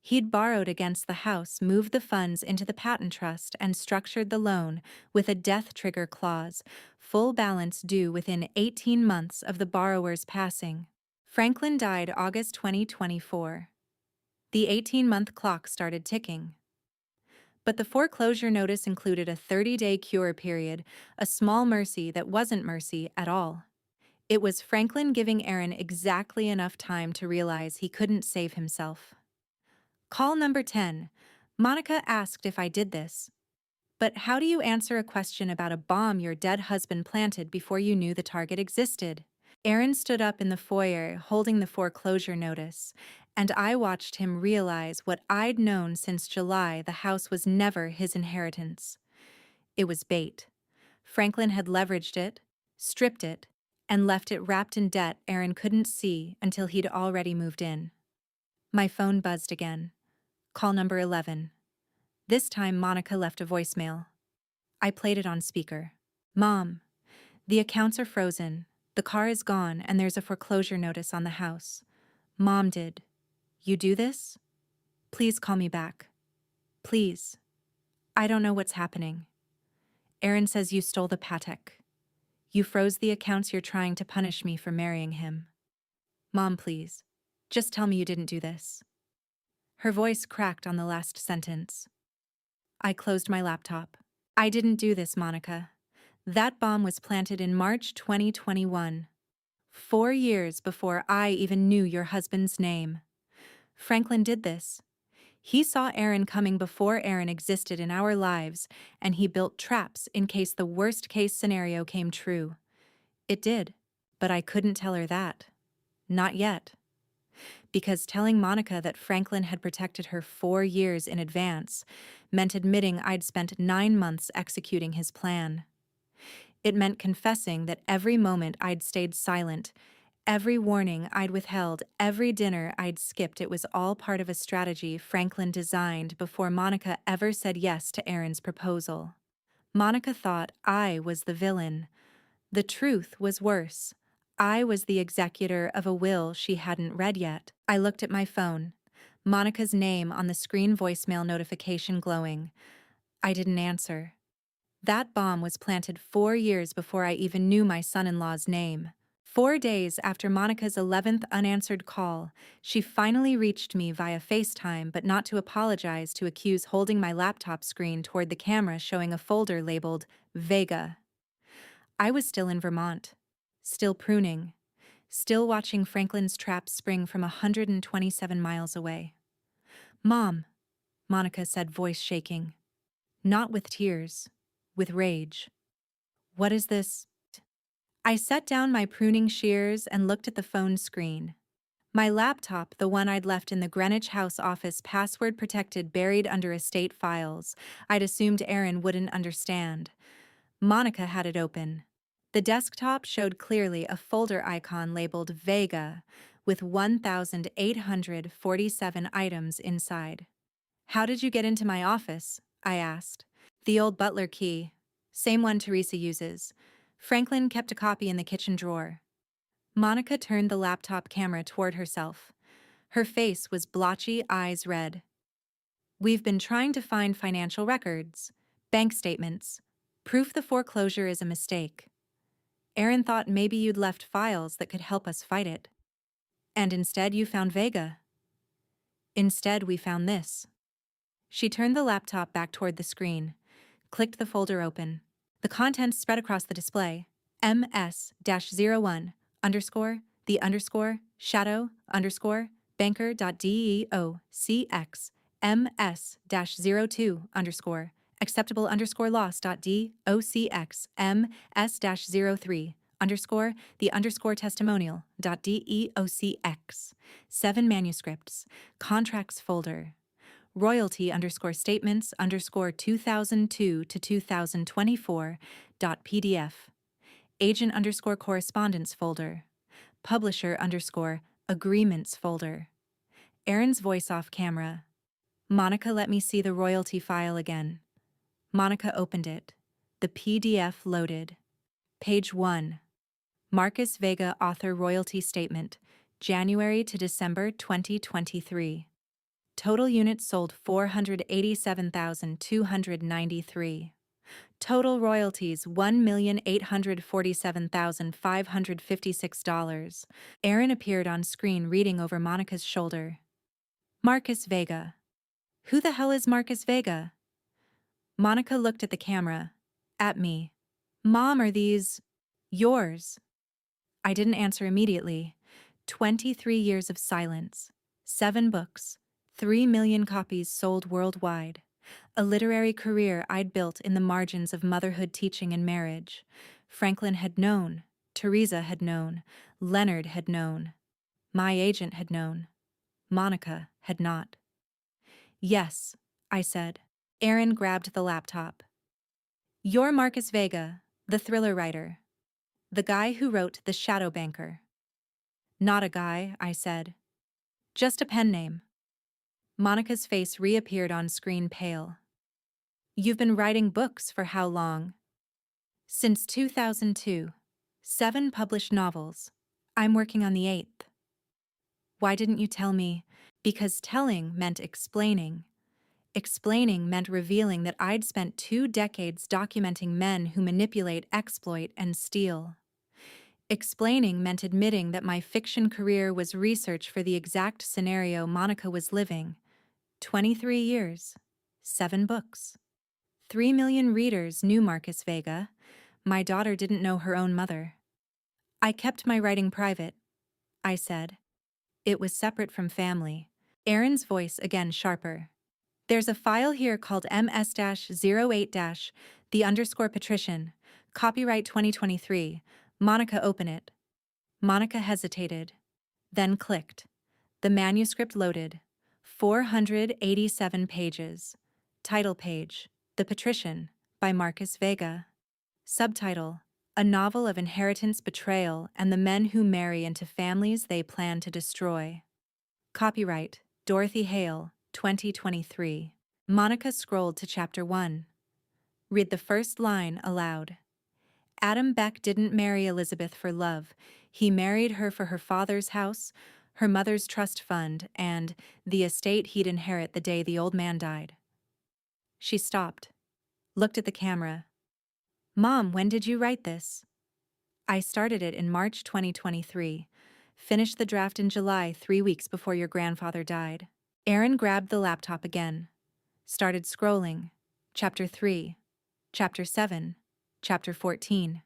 He'd borrowed against the house, moved the funds into the patent trust, and structured the loan with a death trigger clause, full balance due within 18 months of the borrower's passing. Franklin died August 2024. The 18-month clock started ticking. But the foreclosure notice included a 30-day cure period, a small mercy that wasn't mercy at all. It was Franklin giving Aaron exactly enough time to realize he couldn't save himself. Call number 10. Monica asked if I did this. But how do you answer a question about a bomb your dead husband planted before you knew the target existed? Aaron stood up in the foyer holding the foreclosure notice, and I watched him realize what I'd known since July: the house was never his inheritance. It was bait. Franklin had leveraged it, stripped it, and left it wrapped in debt Aaron couldn't see until he'd already moved in. My phone buzzed again. Call number 11. This time Monica left a voicemail. I played it on speaker. Mom, the accounts are frozen, the car is gone, and there's a foreclosure notice on the house. Mom, did you do this? Please call me back. Please. I don't know what's happening. Aaron says you stole the Patek. You froze the accounts. You're trying to punish me for marrying him. Mom, please. Just tell me you didn't do this. Her voice cracked on the last sentence. I closed my laptop. I didn't do this, Monica. That bomb was planted in March 2021, 4 years before I even knew your husband's name. Franklin did this. He saw Aaron coming before Aaron existed in our lives, and he built traps in case the worst-case scenario came true. It did, but I couldn't tell her that. Not yet. Because telling Monica that Franklin had protected her 4 years in advance meant admitting I'd spent 9 months executing his plan. It meant confessing that every moment I'd stayed silent, every warning I'd withheld, every dinner I'd skipped, it was all part of a strategy Franklin designed before Monica ever said yes to Aaron's proposal. Monica thought I was the villain. The truth was worse. I was the executor of a will she hadn't read yet. I looked at my phone. Monica's name on the screen, voicemail notification glowing. I didn't answer. That bomb was planted 4 years before I even knew my son-in-law's name. 4 days after Monica's 11th unanswered call, she finally reached me via FaceTime, but not to apologize, to accuse, holding my laptop screen toward the camera showing a folder labeled Vega. I was still in Vermont, still pruning, still watching Franklin's traps spring from 127 miles away. Mom, Monica said, voice shaking. Not with tears, with rage. What is this? I set down my pruning shears and looked at the phone screen. My laptop, the one I'd left in the Greenwich House office, password protected, buried under estate files. I'd assumed Aaron wouldn't understand. Monica had it open. The desktop showed clearly a folder icon labeled Vega, with 1,847 items inside. How did you get into my office? I asked. The old butler key. Same one Teresa uses. Franklin kept a copy in the kitchen drawer. Monica turned the laptop camera toward herself. Her face was blotchy, eyes red. We've been trying to find financial records, bank statements, proof the foreclosure is a mistake. Aaron thought maybe you'd left files that could help us fight it. And instead you found Vega. Instead we found this. She turned the laptop back toward the screen, clicked the folder open. The contents spread across the display. ms-01 underscore the underscore shadow underscore banker.deocx ms-02 underscore acceptable underscore loss.docx ms-03 underscore the underscore testimonial.deocx 7 manuscripts contracts folder royalty underscore statements underscore 2002 to 2024 .pdf agent underscore correspondence folder publisher underscore agreements folder. Aaron's voice off camera. Monica, let me see the royalty file again. Monica opened it. The PDF loaded. Page 1. Marcus Vega, author, royalty statement, January to December 2023. Total units sold 487,293. Total royalties $1,847,556. Aaron appeared on screen reading over Monica's shoulder. Marcus Vega. Who the hell is Marcus Vega? Monica looked at the camera. At me. Mom, are these yours? I didn't answer immediately. 23 years of silence. 7 books. 3 million copies sold worldwide. A literary career I'd built in the margins of motherhood, teaching, and marriage. Franklin had known. Teresa had known. Leonard had known. My agent had known. Monica had not. Yes, I said. Aaron grabbed the laptop. You're Marcus Vega, the thriller writer. The guy who wrote The Shadow Banker. Not a guy, I said. Just a pen name. Monica's face reappeared on screen, pale. You've been writing books for how long? Since 2002. 7 published novels. I'm working on the 8th. Why didn't you tell me? Because telling meant explaining. Explaining meant revealing that I'd spent 2 decades documenting men who manipulate, exploit, and steal. Explaining meant admitting that my fiction career was research for the exact scenario Monica was living. 23 years. 7 books. 3 million readers knew Marcus Vega. My daughter didn't know her own mother. I kept my writing private, I said. It was separate from family. Aaron's voice again sharper. There's a file here called ms-08- the underscore patrician. Copyright 2023. Monica, open it. Monica hesitated. Then clicked. The manuscript loaded. 487 pages. Title page. The Patrician, by Marcus Vega. Subtitle: A novel of inheritance, betrayal, and the men who marry into families they plan to destroy. Copyright: Dorothy Hale, 2023. Monica scrolled to Chapter 1. Read the first line aloud. Adam Beck didn't marry Elizabeth for love. He married her for her father's house, her mother's trust fund, and the estate he'd inherit the day the old man died. She stopped, looked at the camera. Mom, when did you write this? I started it in March 2023. Finished the draft in July, 3 weeks before your grandfather died. Aaron grabbed the laptop again. Started scrolling. Chapter 3. Chapter 7. Chapter 14.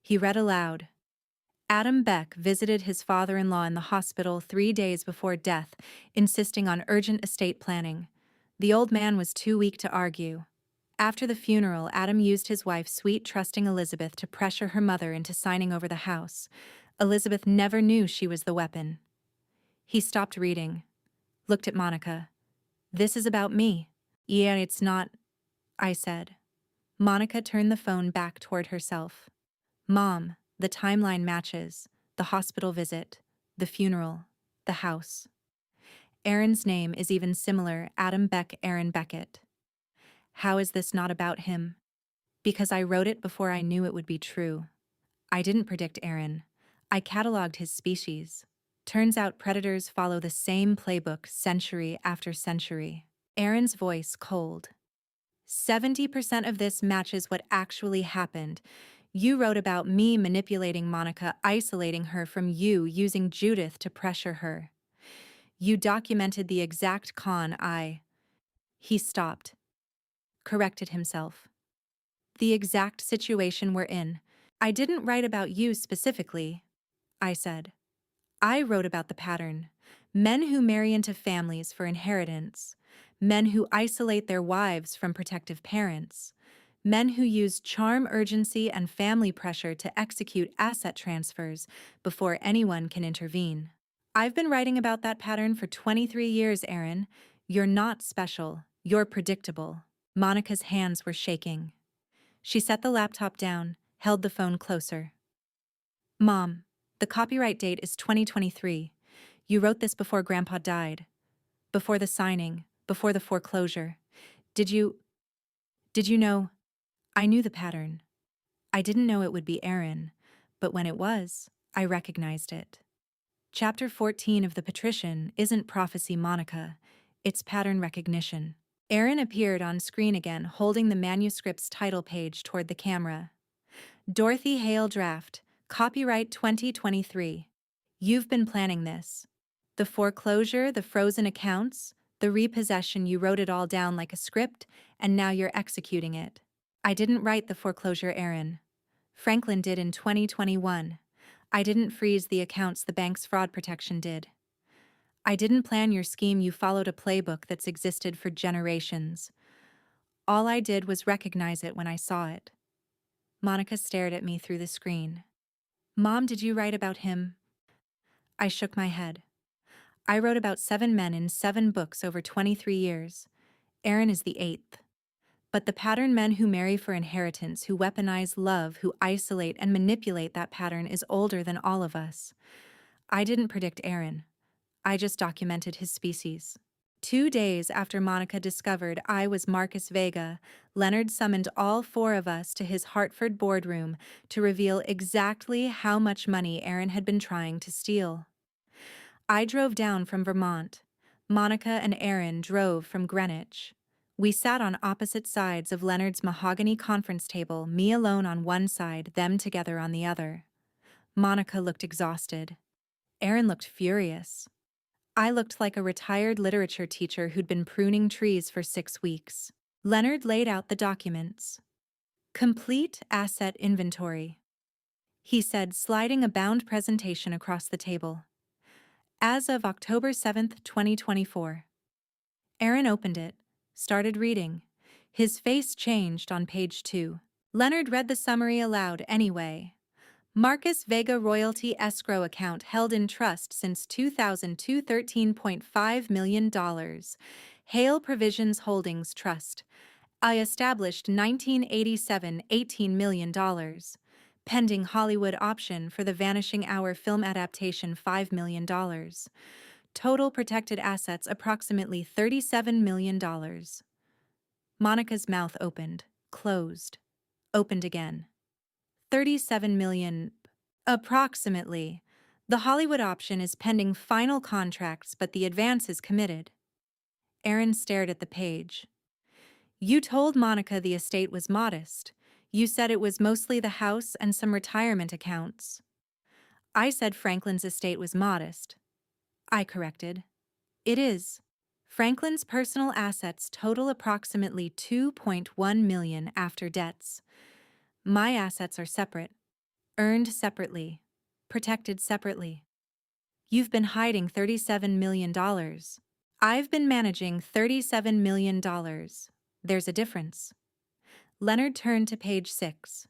He read aloud. Adam Beck visited his father-in-law in the hospital 3 days before death, insisting on urgent estate planning. The old man was too weak to argue. After the funeral, Adam used his wife, sweet, trusting Elizabeth, to pressure her mother into signing over the house. Elizabeth never knew she was the weapon. He stopped reading. Looked at Monica. This is about me. Yeah, it's not, I said. Monica turned the phone back toward herself. Mom, the timeline matches. The hospital visit, the funeral, the house. Aaron's name is even similar, Adam Beck, Aaron Beckett. How is this not about him? Because I wrote it before I knew it would be true. I didn't predict Aaron. I cataloged his species. Turns out predators follow the same playbook century after century. Aaron's voice cold. 70% of this matches what actually happened. You wrote about me manipulating Monica, isolating her from you, using Judith to pressure her. You documented the exact con I... He stopped. Corrected himself. The exact situation we're in. I didn't write about you specifically, I said. I wrote about the pattern. Men who marry into families for inheritance. Men who isolate their wives from protective parents. Men who use charm, urgency, and family pressure to execute asset transfers before anyone can intervene. I've been writing about that pattern for 23 years, Aaron. You're not special. You're predictable. Monica's hands were shaking. She set the laptop down, held the phone closer. Mom, the copyright date is 2023. You wrote this before Grandpa died. Before the signing, before the foreclosure. Did you know? I knew the pattern. I didn't know it would be Aaron, but when it was, I recognized it. Chapter 14 of The Patrician isn't prophecy, Monica. It's pattern recognition. Aaron appeared on screen again, holding the manuscript's title page toward the camera. Dorothy Hale Draft, copyright 2023. You've been planning this. The foreclosure, the frozen accounts, The repossession, you wrote it all down like a script, and now you're executing it. I didn't write the foreclosure, Aaron. Franklin did in 2021. I didn't freeze the accounts, the bank's fraud protection did. I didn't plan your scheme, you followed a playbook that's existed for generations. All I did was recognize it when I saw it. Monica stared at me through the screen. Mom, did you write about him? I shook my head. I wrote about 7 men in 7 books over 23 years. Aaron is the 8th. But the pattern, men who marry for inheritance, who weaponize love, who isolate and manipulate that pattern, is older than all of us. I didn't predict Aaron. I just documented his species. 2 days after Monica discovered I was Marcus Vega, Leonard summoned all 4 of us to his Hartford boardroom to reveal exactly how much money Aaron had been trying to steal. I drove down from Vermont. Monica and Aaron drove from Greenwich. We sat on opposite sides of Leonard's mahogany conference table, me alone on one side, them together on the other. Monica looked exhausted. Aaron looked furious. I looked like a retired literature teacher who'd been pruning trees for 6 weeks. Leonard laid out the documents. Complete asset inventory, he said, sliding a bound presentation across the table. As of October 7th, 2024. Aaron opened it, started reading. His face changed on page 2. Leonard read the summary aloud anyway. Marcus Vega royalty escrow account held in trust since 2002, $13.5 million. Hale Provisions Holdings Trust. I established 1987, $18 million. Pending Hollywood option for the Vanishing Hour film adaptation, $5 million. Total protected assets approximately $37 million. Monica's mouth opened, closed, opened again. 37 million. Approximately. The Hollywood option is pending final contracts, but the advance is committed. Aaron stared at the page. You told Monica the estate was modest. You said it was mostly the house and some retirement accounts. I said Franklin's estate was modest. I corrected. It is. Franklin's personal assets total approximately $2.1 million after debts. My assets are separate, earned separately, protected separately. You've been hiding $37 million. I've been managing $37 million. There's a difference. Leonard turned to page 6.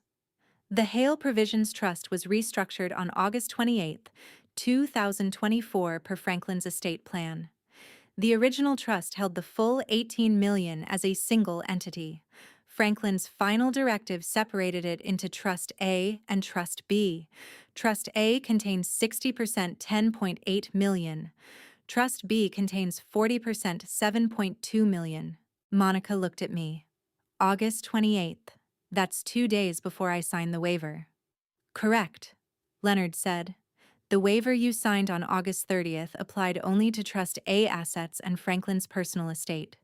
The Hale Provisions Trust was restructured on August 28, 2024 per Franklin's estate plan. The original trust held the full $18 million as a single entity. Franklin's final directive separated it into Trust A and Trust B. Trust A contains 60%, $10.8 million. Trust B contains 40%, $7.2 million. Monica looked at me. August 28th. That's 2 days before I signed the waiver. Correct, Leonard said. The waiver you signed on August 30th applied only to Trust A assets and Franklin's personal estate.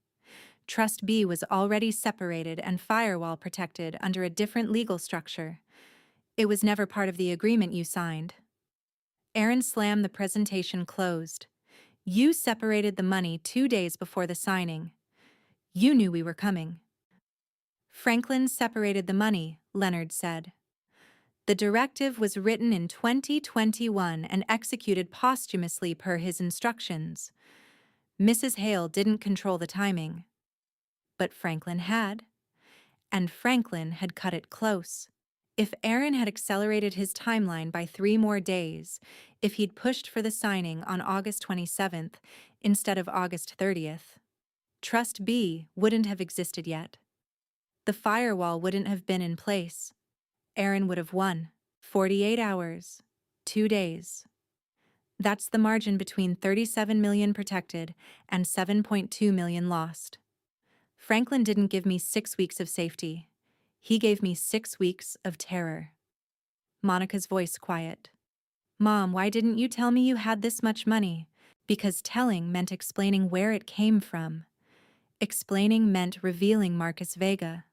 Trust B was already separated and firewall protected under a different legal structure. It was never part of the agreement you signed. Aaron slammed the presentation closed. You separated the money 2 days before the signing. You knew we were coming. Franklin separated the money, Leonard said. The directive was written in 2021 and executed posthumously per his instructions. Mrs. Hale didn't control the timing. But Franklin had. And Franklin had cut it close. If Aaron had accelerated his timeline by 3 more days, if he'd pushed for the signing on August 27th instead of August 30th, Trust B wouldn't have existed yet. The firewall wouldn't have been in place. Aaron would have won. 48 hours. 2 days. That's the margin between 37 million protected and 7.2 million lost. Franklin didn't give me 6 weeks of safety. He gave me 6 weeks of terror. Monica's voice quiet. Mom, why didn't you tell me you had this much money? Because telling meant explaining where it came from. Explaining meant revealing Marcus Vega.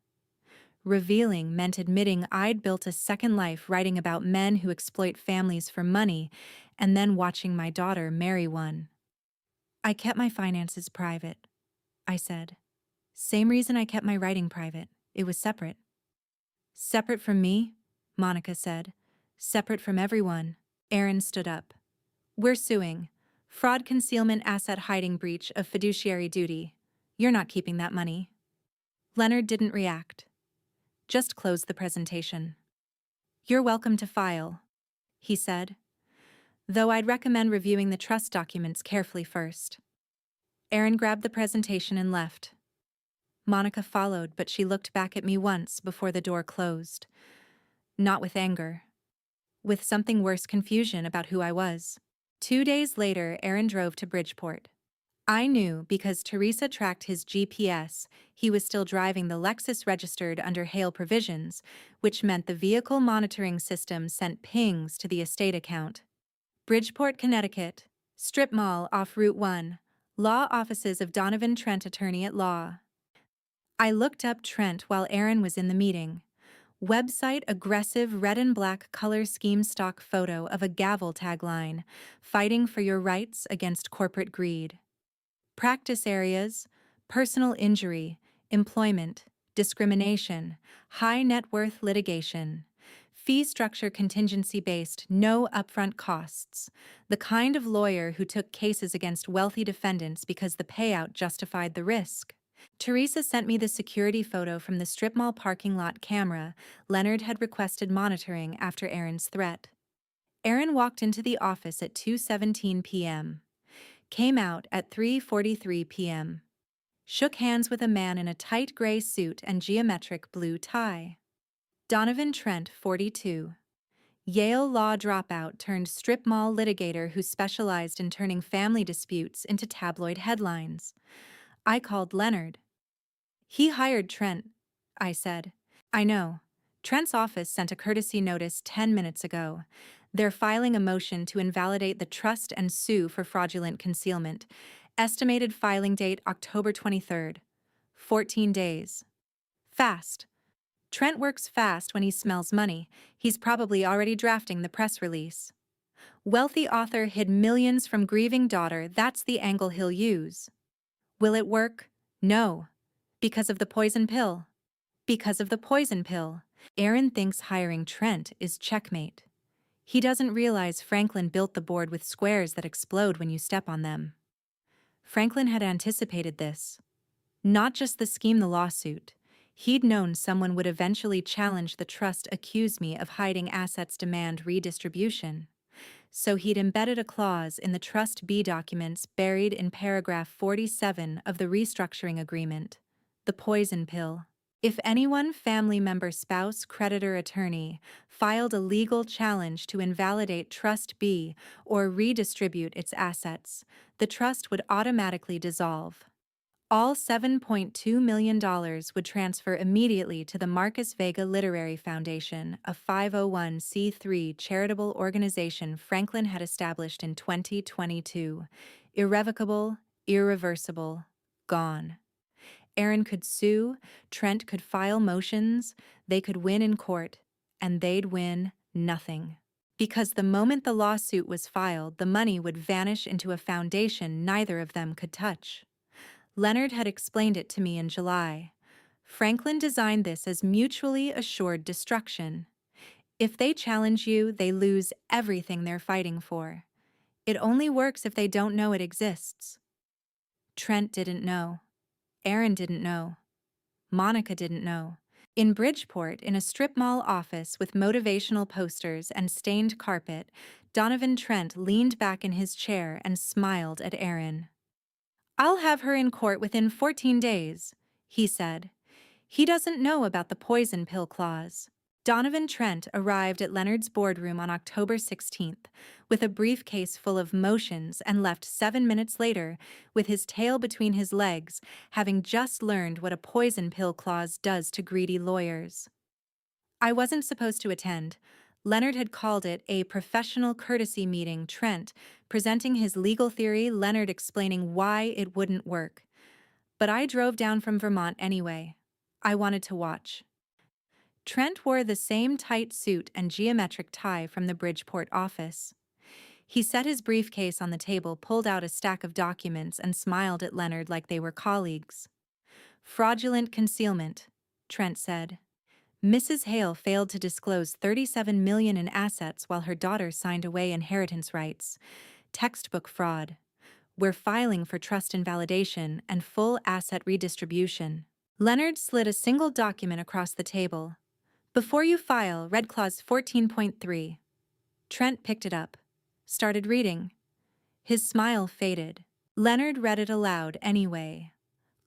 Revealing meant admitting I'd built a second life writing about men who exploit families for money and then watching my daughter marry one. I kept my finances private. I said. Same reason I kept my writing private. It was separate. Separate from me? Monica said. Separate from everyone. Aaron stood up. We're suing. Fraud, concealment, asset hiding, breach of fiduciary duty. You're not keeping that money. Leonard didn't react. Just closed the presentation. You're welcome to file, he said. Though I'd recommend reviewing the trust documents carefully first. Aaron grabbed the presentation and left. Monica followed, but she looked back at me once before the door closed. Not with anger. With something worse, confusion about who I was. 2 days later, Aaron drove to Bridgeport. I knew because Teresa tracked his GPS, he was still driving the Lexus registered under Hale provisions, which meant the vehicle monitoring system sent pings to the estate account. Bridgeport, Connecticut. Strip mall off Route 1. Law offices of Donovan Trent, attorney at law. I looked up Trent while Aaron was in the meeting. Website aggressive red and black color scheme stock photo of a gavel tagline, fighting for your rights against corporate greed. Practice areas, personal injury, employment, discrimination, high net worth litigation. Fee structure contingency-based, no upfront costs. The kind of lawyer who took cases against wealthy defendants because the payout justified the risk. Teresa sent me the security photo from the strip mall parking lot camera Leonard had requested monitoring after Aaron's threat. Aaron walked into the office at 2:17 p.m. Came out at 3:43 p.m. Shook hands with a man in a tight gray suit and geometric blue tie. Donovan Trent, 42. Yale law dropout turned strip mall litigator who specialized in turning family disputes into tabloid headlines. I called Leonard. He hired Trent, I said. I know. Trent's office sent a courtesy notice 10 minutes ago. They're filing a motion to invalidate the trust and sue for fraudulent concealment. Estimated filing date October 23rd. 14 days. Fast. Trent works fast when he smells money. He's probably already drafting the press release. Wealthy author hid millions from grieving daughter, that's the angle he'll use. Will it work? No. Because of the poison pill. Because of the poison pill. Aaron thinks hiring Trent is checkmate. He doesn't realize Franklin built the board with squares that explode when you step on them. Franklin had anticipated this. Not just the scheme, the lawsuit. He'd known someone would eventually challenge the trust, accuse me of hiding assets, demand redistribution. So he'd embedded a clause in the Trust B documents buried in paragraph 47 of the restructuring agreement. The poison pill. If anyone, family member, spouse, creditor, attorney, filed a legal challenge to invalidate Trust B or redistribute its assets, the trust would automatically dissolve. All $7.2 million would transfer immediately to the Marcus Vega Literary Foundation, a 501c3 charitable organization Franklin had established in 2022. Irrevocable, irreversible, gone. Aaron could sue, Trent could file motions, they could win in court, and they'd win nothing. Because the moment the lawsuit was filed, the money would vanish into a foundation neither of them could touch. Leonard had explained it to me in July. Franklin designed this as mutually assured destruction. If they challenge you, they lose everything they're fighting for. It only works if they don't know it exists. Trent didn't know. Aaron didn't know. Monica didn't know. In Bridgeport, in a strip mall office with motivational posters and stained carpet, Donovan Trent leaned back in his chair and smiled at Aaron. I'll have her in court within 14 days, he said. He doesn't know about the poison pill clause. Donovan Trent arrived at Leonard's boardroom on October 16th with a briefcase full of motions and left 7 minutes later with his tail between his legs, having just learned what a poison pill clause does to greedy lawyers. I wasn't supposed to attend. Leonard had called it a professional courtesy meeting, Trent presenting his legal theory, Leonard explaining why it wouldn't work. But I drove down from Vermont anyway. I wanted to watch. Trent wore the same tight suit and geometric tie from the Bridgeport office. He set his briefcase on the table, pulled out a stack of documents, and smiled at Leonard like they were colleagues. Fraudulent concealment, Trent said. Mrs. Hale failed to disclose $37 million in assets while her daughter signed away inheritance rights. Textbook fraud. We're filing for trust invalidation and full asset redistribution. Leonard slid a single document across the table. Before you file, read clause 14.3. Trent picked it up, started reading. His smile faded. Leonard read it aloud anyway.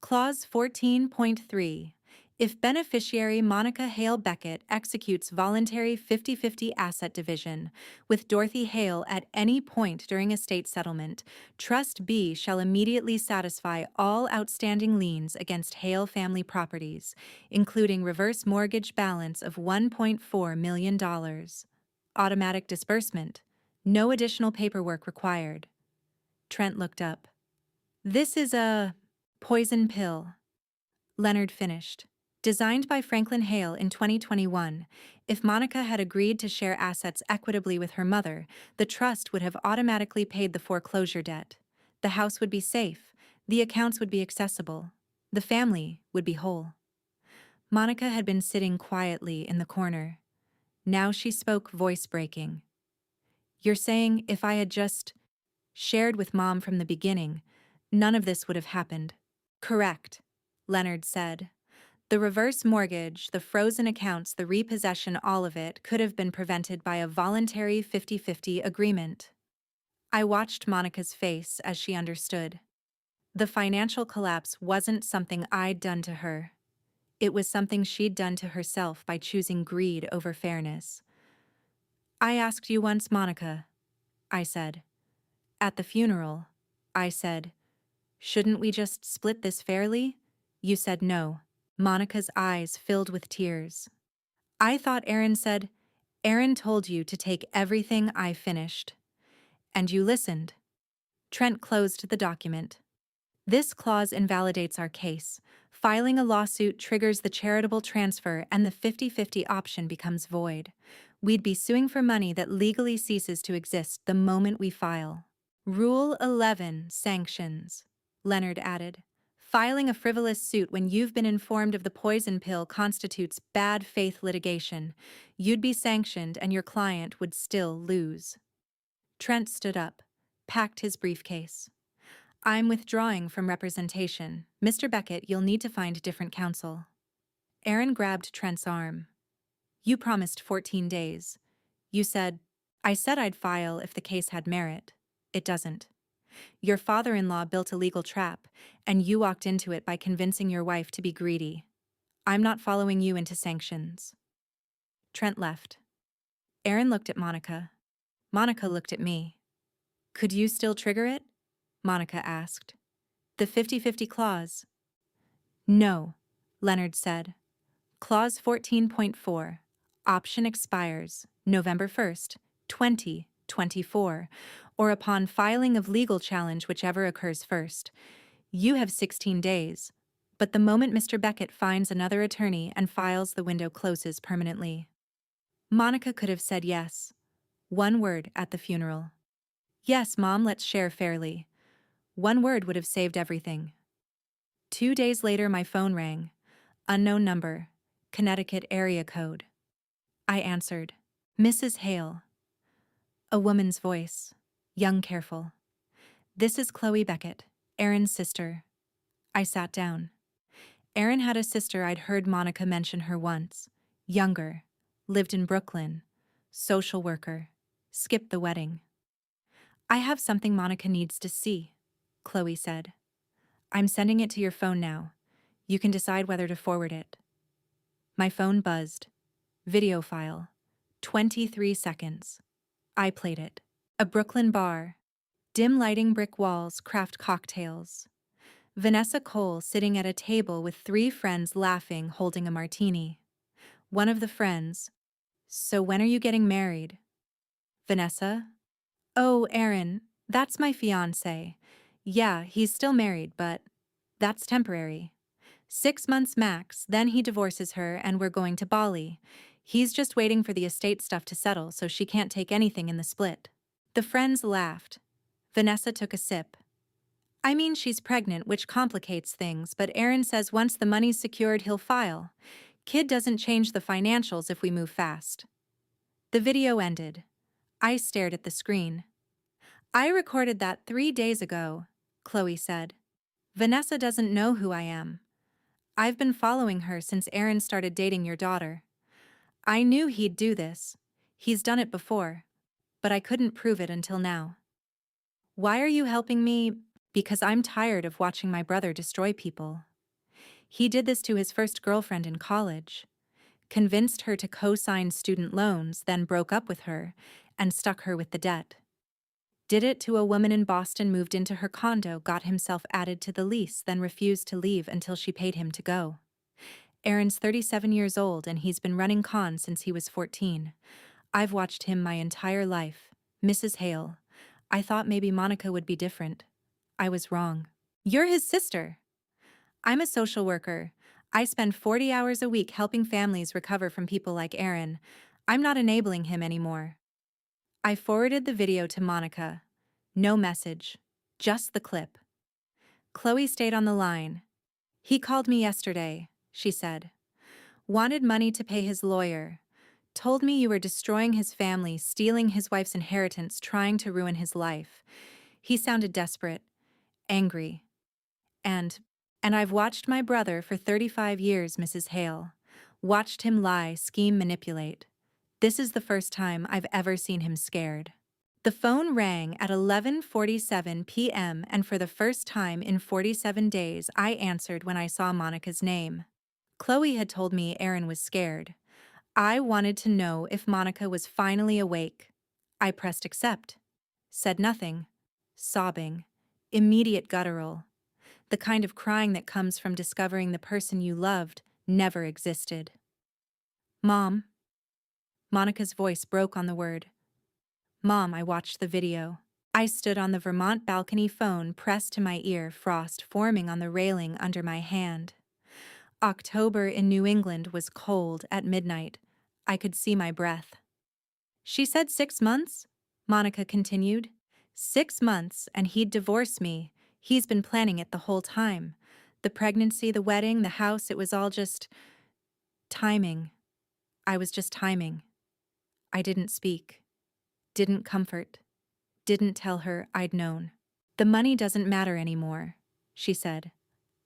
Clause 14.3. If beneficiary Monica Hale Beckett executes voluntary 50-50 asset division with Dorothy Hale at any point during estate settlement, Trust B shall immediately satisfy all outstanding liens against Hale family properties, including reverse mortgage balance of $1.4 million. Automatic disbursement. No additional paperwork required. Trent looked up. This is a poison pill. Leonard finished. Designed by Franklin Hale in 2021, if Monica had agreed to share assets equitably with her mother, the trust would have automatically paid the foreclosure debt. The house would be safe, the accounts would be accessible, the family would be whole. Monica had been sitting quietly in the corner. Now she spoke, voice breaking. You're saying if I had just shared with Mom from the beginning, none of this would have happened? Correct, Leonard said. The reverse mortgage, the frozen accounts, the repossession, all of it could have been prevented by a voluntary 50-50 agreement. I watched Monica's face as she understood. The financial collapse wasn't something I'd done to her. It was something she'd done to herself by choosing greed over fairness. I asked you once, Monica, I said. At the funeral, I said, shouldn't we just split this fairly? You said no. Monica's eyes filled with tears. I thought Aaron said, Aaron told you to take everything I finished. And you listened. Trent closed the document. This clause invalidates our case. Filing a lawsuit triggers the charitable transfer and the 50-50 option becomes void. We'd be suing for money that legally ceases to exist the moment we file. Rule 11, sanctions, Leonard added. Filing a frivolous suit when you've been informed of the poison pill constitutes bad faith litigation. You'd be sanctioned and your client would still lose. Trent stood up, packed his briefcase. I'm withdrawing from representation. Mr. Beckett, you'll need to find different counsel. Aaron grabbed Trent's arm. You promised 14 days. You said, I said I'd file if the case had merit. It doesn't. Your father-in-law built a legal trap, and you walked into it by convincing your wife to be greedy. I'm not following you into sanctions. Trent left. Aaron looked at Monica. Monica looked at me. Could you still trigger it? Monica asked. The 50-50 clause. No, Leonard said. Clause 14.4. Option expires November 1st, 2024, or upon filing of legal challenge, whichever occurs first. You have 16 days, but the moment Mr. Beckett finds another attorney and files, the window closes permanently. Monica could have said yes. One word at the funeral. Yes, Mom, let's share fairly. One word would have saved everything. 2 days later, my phone rang. Unknown number, Connecticut area code. I answered. Mrs. Hale. A woman's voice, young, careful. This is Chloe Beckett, Aaron's sister. I sat down. Aaron had a sister. I'd heard Monica mention her once. Younger, lived in Brooklyn, social worker, skipped the wedding. I have something Monica needs to see, Chloe said. I'm sending it to your phone now. You can decide whether to forward it. My phone buzzed. Video file. 23 seconds. I played it. A Brooklyn bar. Dim lighting, brick walls, craft cocktails. Vanessa Cole sitting at a table with 3 friends laughing, holding a martini. One of the friends. So when are you getting married? Vanessa? Oh, Aaron, that's my fiancé. Yeah, he's still married, but that's temporary. 6 months max, then he divorces her and we're going to Bali. He's just waiting for the estate stuff to settle so she can't take anything in the split. The friends laughed. Vanessa took a sip. I mean, she's pregnant, which complicates things, but Aaron says once the money's secured, he'll file. Kid doesn't change the financials if we move fast. The video ended. I stared at the screen. I recorded that 3 days ago, Chloe said. Vanessa doesn't know who I am. I've been following her since Aaron started dating your daughter. I knew he'd do this. He's done it before. But I couldn't prove it until now. Why are you helping me? Because I'm tired of watching my brother destroy people. He did this to his first girlfriend in college. Convinced her to co-sign student loans, then broke up with her and stuck her with the debt. Did it to a woman in Boston, moved into her condo, got himself added to the lease, then refused to leave until she paid him to go. Aaron's 37 years old and he's been running cons since he was 14. I've watched him my entire life. Mrs. Hale. I thought maybe Monica would be different. I was wrong. You're his sister. I'm a social worker. I spend 40 hours a week helping families recover from people like Aaron. I'm not enabling him anymore. I forwarded the video to Monica. No message. Just the clip. Chloe stayed on the line. He called me yesterday, she said. Wanted money to pay his lawyer. Told me you were destroying his family, stealing his wife's inheritance, trying to ruin his life. He sounded desperate, angry. And I've watched my brother for 35 years, Mrs. Hale. Watched him lie, scheme, manipulate. This is the first time I've ever seen him scared. The phone rang at 11:47 p.m. and for the first time in 47 days I answered when I saw Monica's name. Chloe had told me Aaron was scared. I wanted to know if Monica was finally awake. I pressed accept. Said nothing. Sobbing. Immediate guttural. The kind of crying that comes from discovering the person you loved never existed. Mom. Monica's voice broke on the word. Mom, I watched the video. I stood on the Vermont balcony, phone pressed to my ear, frost forming on the railing under my hand. October in New England was cold at midnight. I could see my breath. She said 6 months? Monica continued. 6 months, and he'd divorce me. He's been planning it the whole time. The pregnancy, the wedding, the house, it was all just timing. I was just timing. I didn't speak. Didn't comfort. Didn't tell her I'd known. The money doesn't matter anymore, she said.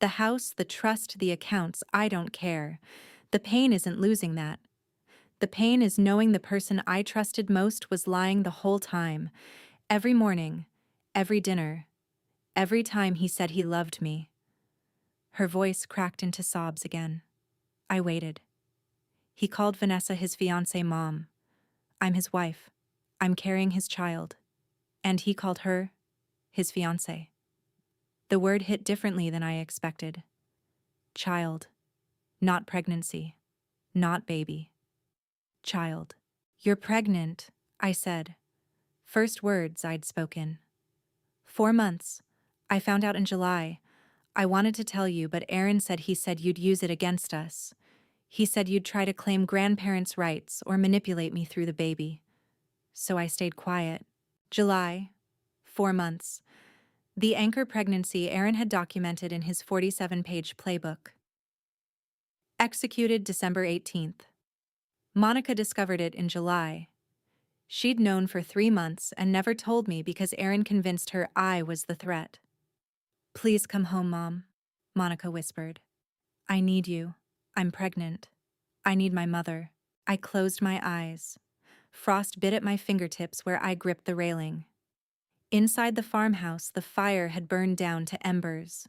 The house, the trust, the accounts, I don't care. The pain isn't losing that. The pain is knowing the person I trusted most was lying the whole time. Every morning, every dinner, every time he said he loved me. Her voice cracked into sobs again. I waited. He called Vanessa his fiancée, Mom. I'm his wife. I'm carrying his child. And he called her his fiancée. The word hit differently than I expected. Child. Not pregnancy. Not baby. Child. You're pregnant, I said. First words I'd spoken. 4 months. I found out in July. I wanted to tell you, but Aaron said you'd use it against us. He said you'd try to claim grandparents' rights or manipulate me through the baby. So I stayed quiet. July. 4 months. The anchor pregnancy Aaron had documented in his 47-page playbook. Executed December 18th. Monica discovered it in July. She'd known for 3 months and never told me because Aaron convinced her I was the threat. Please come home, Mom, Monica whispered. I need you. I'm pregnant. I need my mother. I closed my eyes. Frost bit at my fingertips where I gripped the railing. Inside the farmhouse, the fire had burned down to embers.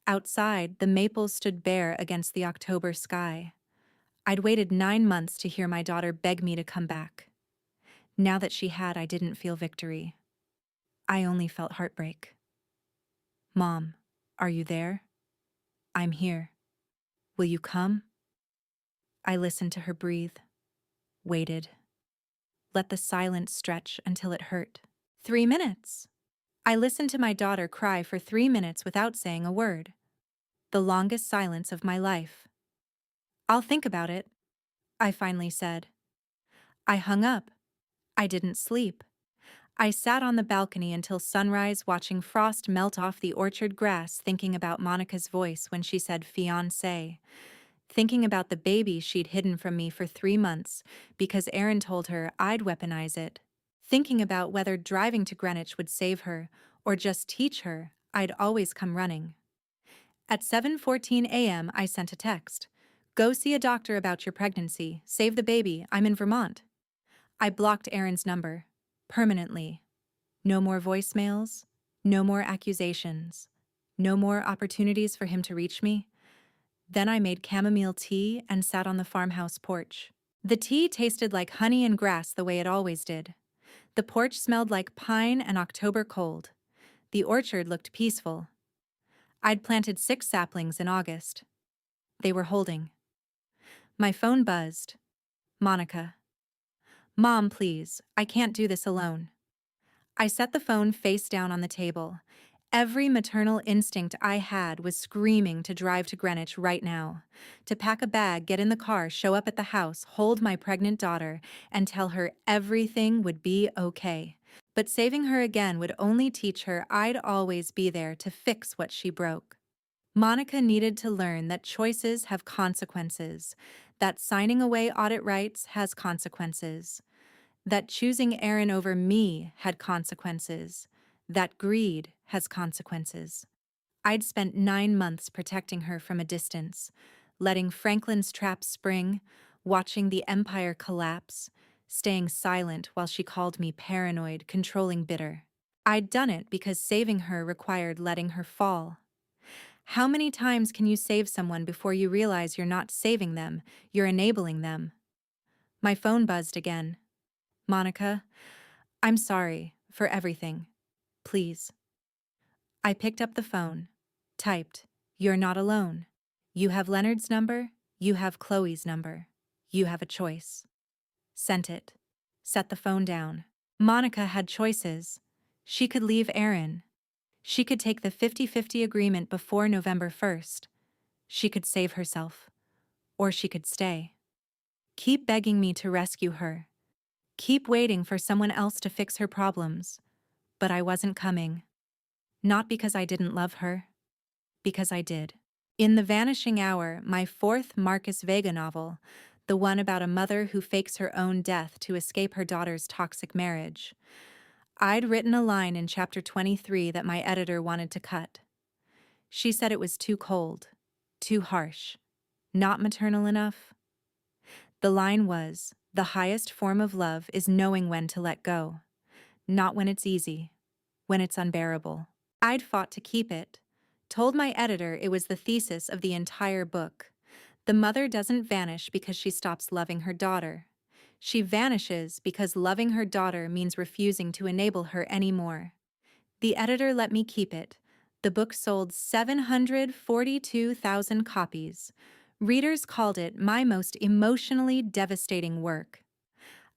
Outside, the maples stood bare against the October sky. I'd waited 9 months to hear my daughter beg me to come back. Now that she had, I didn't feel victory. I only felt heartbreak. Mom, are you there? I'm here. Will you come? I listened to her breathe. Waited. Let the silence stretch until it hurt. 3 minutes. I listened to my daughter cry for 3 minutes without saying a word. The longest silence of my life. I'll think about it, I finally said. I hung up. I didn't sleep. I sat on the balcony until sunrise, watching frost melt off the orchard grass, thinking about Monica's voice when she said fiancé, thinking about the baby she'd hidden from me for 3 months because Aaron told her I'd weaponize it, thinking about whether driving to Greenwich would save her or just teach her I'd always come running. At 7:14 a.m., I sent a text. Go see a doctor about your pregnancy. Save the baby. I'm in Vermont. I blocked Aaron's number. Permanently. No more voicemails. No more accusations. No more opportunities for him to reach me. Then I made chamomile tea and sat on the farmhouse porch. The tea tasted like honey and grass the way it always did. The porch smelled like pine and October cold. The orchard looked peaceful. I'd planted 6 saplings in August. They were holding. My phone buzzed. Monica. Mom, please, I can't do this alone. I set the phone face down on the table. Every maternal instinct I had was screaming to drive to Greenwich right now, to pack a bag, get in the car, show up at the house, hold my pregnant daughter, and tell her everything would be okay. But saving her again would only teach her I'd always be there to fix what she broke. Monica needed to learn that choices have consequences, that signing away audit rights has consequences, that choosing Aaron over me had consequences, that greed has consequences. I'd spent 9 months protecting her from a distance, letting Franklin's trap spring, watching the empire collapse, staying silent while she called me paranoid, controlling, bitter. I'd done it because saving her required letting her fall. How many times can you save someone before you realize you're not saving them, you're enabling them? My phone buzzed again. Monica, I'm sorry for everything. Please. I picked up the phone, typed, You're not alone. You have Leonard's number, you have Chloe's number. You have a choice. Sent it. Set the phone down. Monica had choices. She could leave Aaron. She could take the 50-50 agreement before November 1st. She could save herself. Or she could stay. Keep begging me to rescue her. Keep waiting for someone else to fix her problems. But I wasn't coming. Not because I didn't love her. Because I did. In The Vanishing Hour, my 4th Marcus Vega novel, the one about a mother who fakes her own death to escape her daughter's toxic marriage, I'd written a line in chapter 23 that my editor wanted to cut. She said it was too cold, too harsh, not maternal enough. The line was, the highest form of love is knowing when to let go, not when it's easy, when it's unbearable. I'd fought to keep it, told my editor it was the thesis of the entire book. The mother doesn't vanish because she stops loving her daughter. She vanishes because loving her daughter means refusing to enable her anymore. The editor let me keep it. The book sold 742,000 copies. Readers called it my most emotionally devastating work.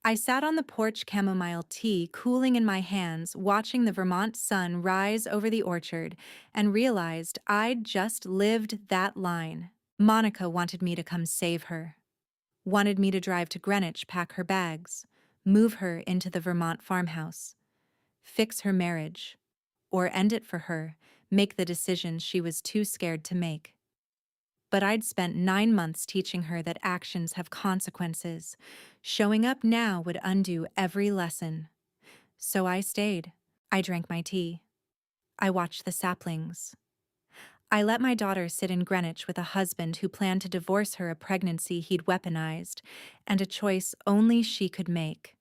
I sat on the porch, chamomile tea cooling in my hands, watching the Vermont sun rise over the orchard, and realized I'd just lived that line. Monica wanted me to come save her. Wanted me to drive to Greenwich, pack her bags, move her into the Vermont farmhouse, fix her marriage, or end it for her, make the decisions she was too scared to make. But I'd spent 9 months teaching her that actions have consequences. Showing up now would undo every lesson. So I stayed. I drank my tea. I watched the saplings. I let my daughter sit in Greenwich with a husband who planned to divorce her, a pregnancy he'd weaponized, and a choice only she could make.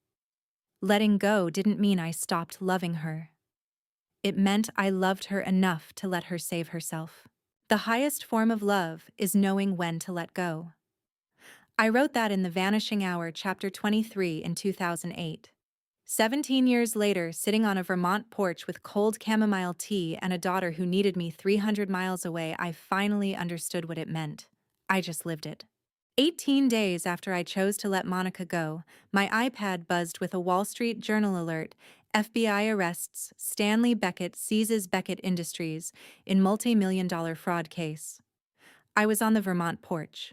Letting go didn't mean I stopped loving her. It meant I loved her enough to let her save herself. The highest form of love is knowing when to let go. I wrote that in The Vanishing Hour, chapter 23 in 2008. 17 years later, sitting on a Vermont porch with cold chamomile tea and a daughter who needed me 300 miles away, I finally understood what it meant. I just lived it. 18 days after I chose to let Monica go, my iPad buzzed with a Wall Street Journal alert. FBI arrests Stanley Beckett, seizes Beckett Industries in multi-million-dollar fraud case. I was on the Vermont porch.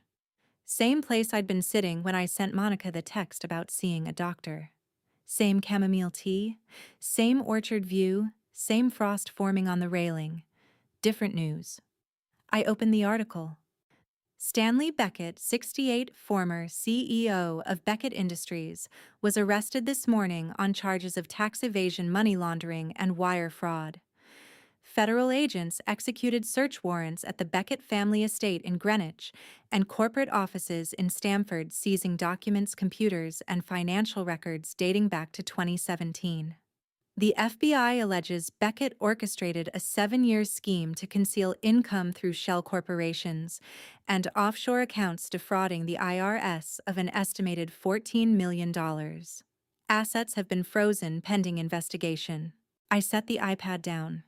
Same place I'd been sitting when I sent Monica the text about seeing a doctor. Same chamomile tea, same orchard view, same frost forming on the railing. Different news. I opened the article. Stanley Beckett, 68, former CEO of Beckett Industries, was arrested this morning on charges of tax evasion, money laundering, and wire fraud. Federal agents executed search warrants at the Beckett family estate in Greenwich and corporate offices in Stamford, seizing documents, computers, and financial records dating back to 2017. The FBI alleges Beckett orchestrated a 7-year scheme to conceal income through shell corporations and offshore accounts, defrauding the IRS of an estimated $14 million. Assets have been frozen pending investigation. I set the iPad down.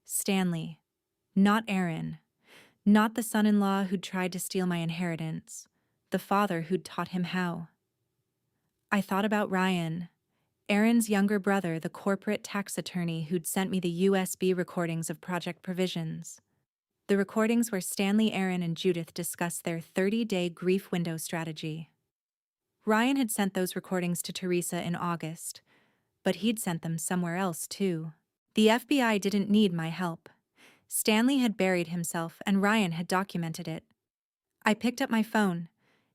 Stanley. Not Aaron. Not the son-in-law who'd tried to steal my inheritance. The father who'd taught him how. I thought about Ryan, Aaron's younger brother, the corporate tax attorney who'd sent me the USB recordings of project provisions. The recordings where Stanley, Aaron, and Judith discussed their 30-day grief window strategy. Ryan had sent those recordings to Teresa in August, but he'd sent them somewhere else too. The FBI didn't need my help. Stanley had buried himself and Ryan had documented it. I picked up my phone,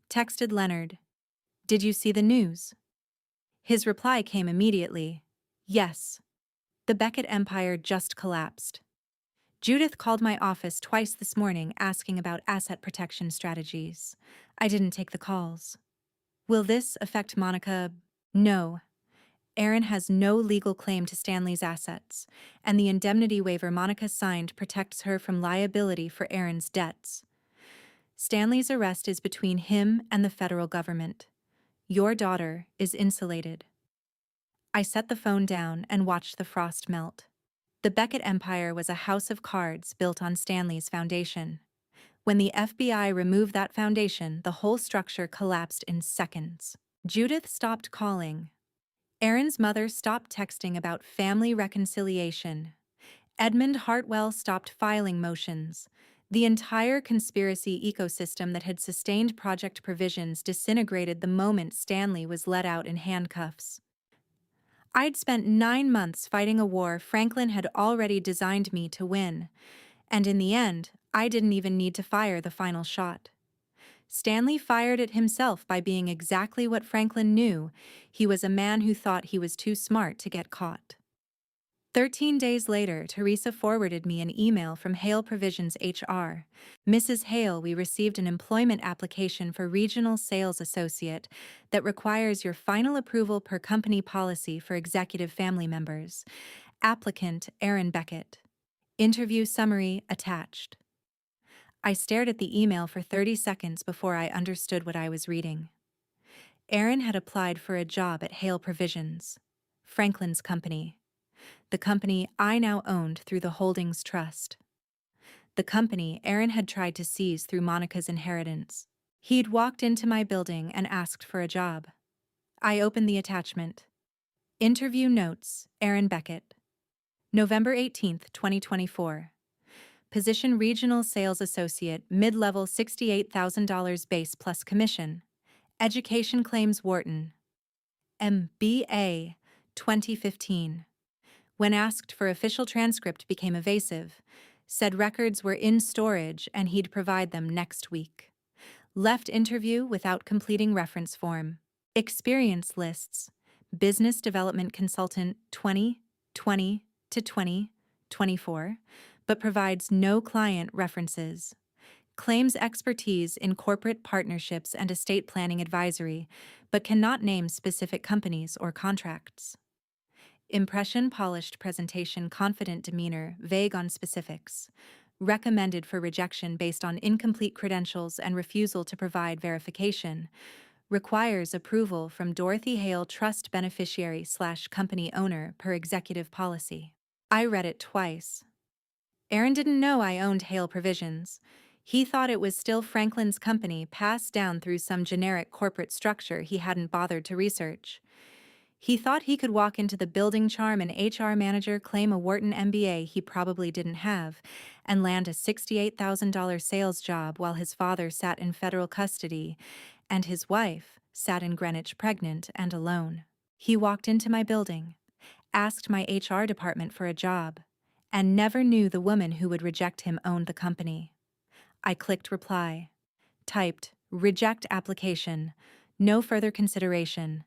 texted Leonard. "Did you see the news?" His reply came immediately. "Yes. The Beckett empire just collapsed." Judith called my office twice this morning asking about asset protection strategies. I didn't take the calls. Will this affect Monica? No. Aaron has no legal claim to Stanley's assets, and the indemnity waiver Monica signed protects her from liability for Aaron's debts. Stanley's arrest is between him and the federal government. Your daughter is insulated. I set the phone down and watched the frost melt. The Beckett empire was a house of cards built on Stanley's foundation. When the FBI removed that foundation, the whole structure collapsed in seconds. Judith stopped calling. Aaron's mother stopped texting about family reconciliation. Edmund Hartwell stopped filing motions. The entire conspiracy ecosystem that had sustained project provisions disintegrated the moment Stanley was let out in handcuffs. I'd spent 9 months fighting a war Franklin had already designed me to win, and in the end, I didn't even need to fire the final shot. Stanley fired it himself by being exactly what Franklin knew. He was a man who thought he was too smart to get caught. 13 days later, Teresa forwarded me an email from Hale Provisions HR. "Mrs. Hale, we received an employment application for Regional Sales Associate that requires your final approval per company policy for executive family members. Applicant, Aaron Beckett. Interview summary attached." I stared at the email for 30 seconds before I understood what I was reading. Aaron had applied for a job at Hale Provisions, Franklin's company. The company I now owned through the Holdings Trust. The company Aaron had tried to seize through Monica's inheritance. He'd walked into my building and asked for a job. I opened the attachment. Interview notes, Aaron Beckett. November 18, 2024. Position Regional Sales Associate, mid-level $68,000 base plus commission. Education claims Wharton. MBA, 2015. When asked for official transcript, became evasive. Said records were in storage and he'd provide them next week. Left interview without completing reference form. Experience lists. Business Development Consultant 2020 to 2024, but provides no client references. Claims expertise in corporate partnerships and estate planning advisory, but cannot name specific companies or contracts. Impression, polished presentation, confident demeanor, vague on specifics. Recommended for rejection based on incomplete credentials and refusal to provide verification. Requires approval from Dorothy Hale Trust beneficiary/company owner per executive policy. I read it twice. Aaron didn't know I owned Hale Provisions. He thought it was still Franklin's company passed down through some generic corporate structure he hadn't bothered to research. He thought he could walk into the building charm and HR manager, claim a Wharton MBA he probably didn't have, and land a $68,000 sales job while his father sat in federal custody and his wife sat in Greenwich pregnant and alone. He walked into my building, asked my HR department for a job, and never knew the woman who would reject him owned the company. I clicked reply, typed, reject application, no further consideration,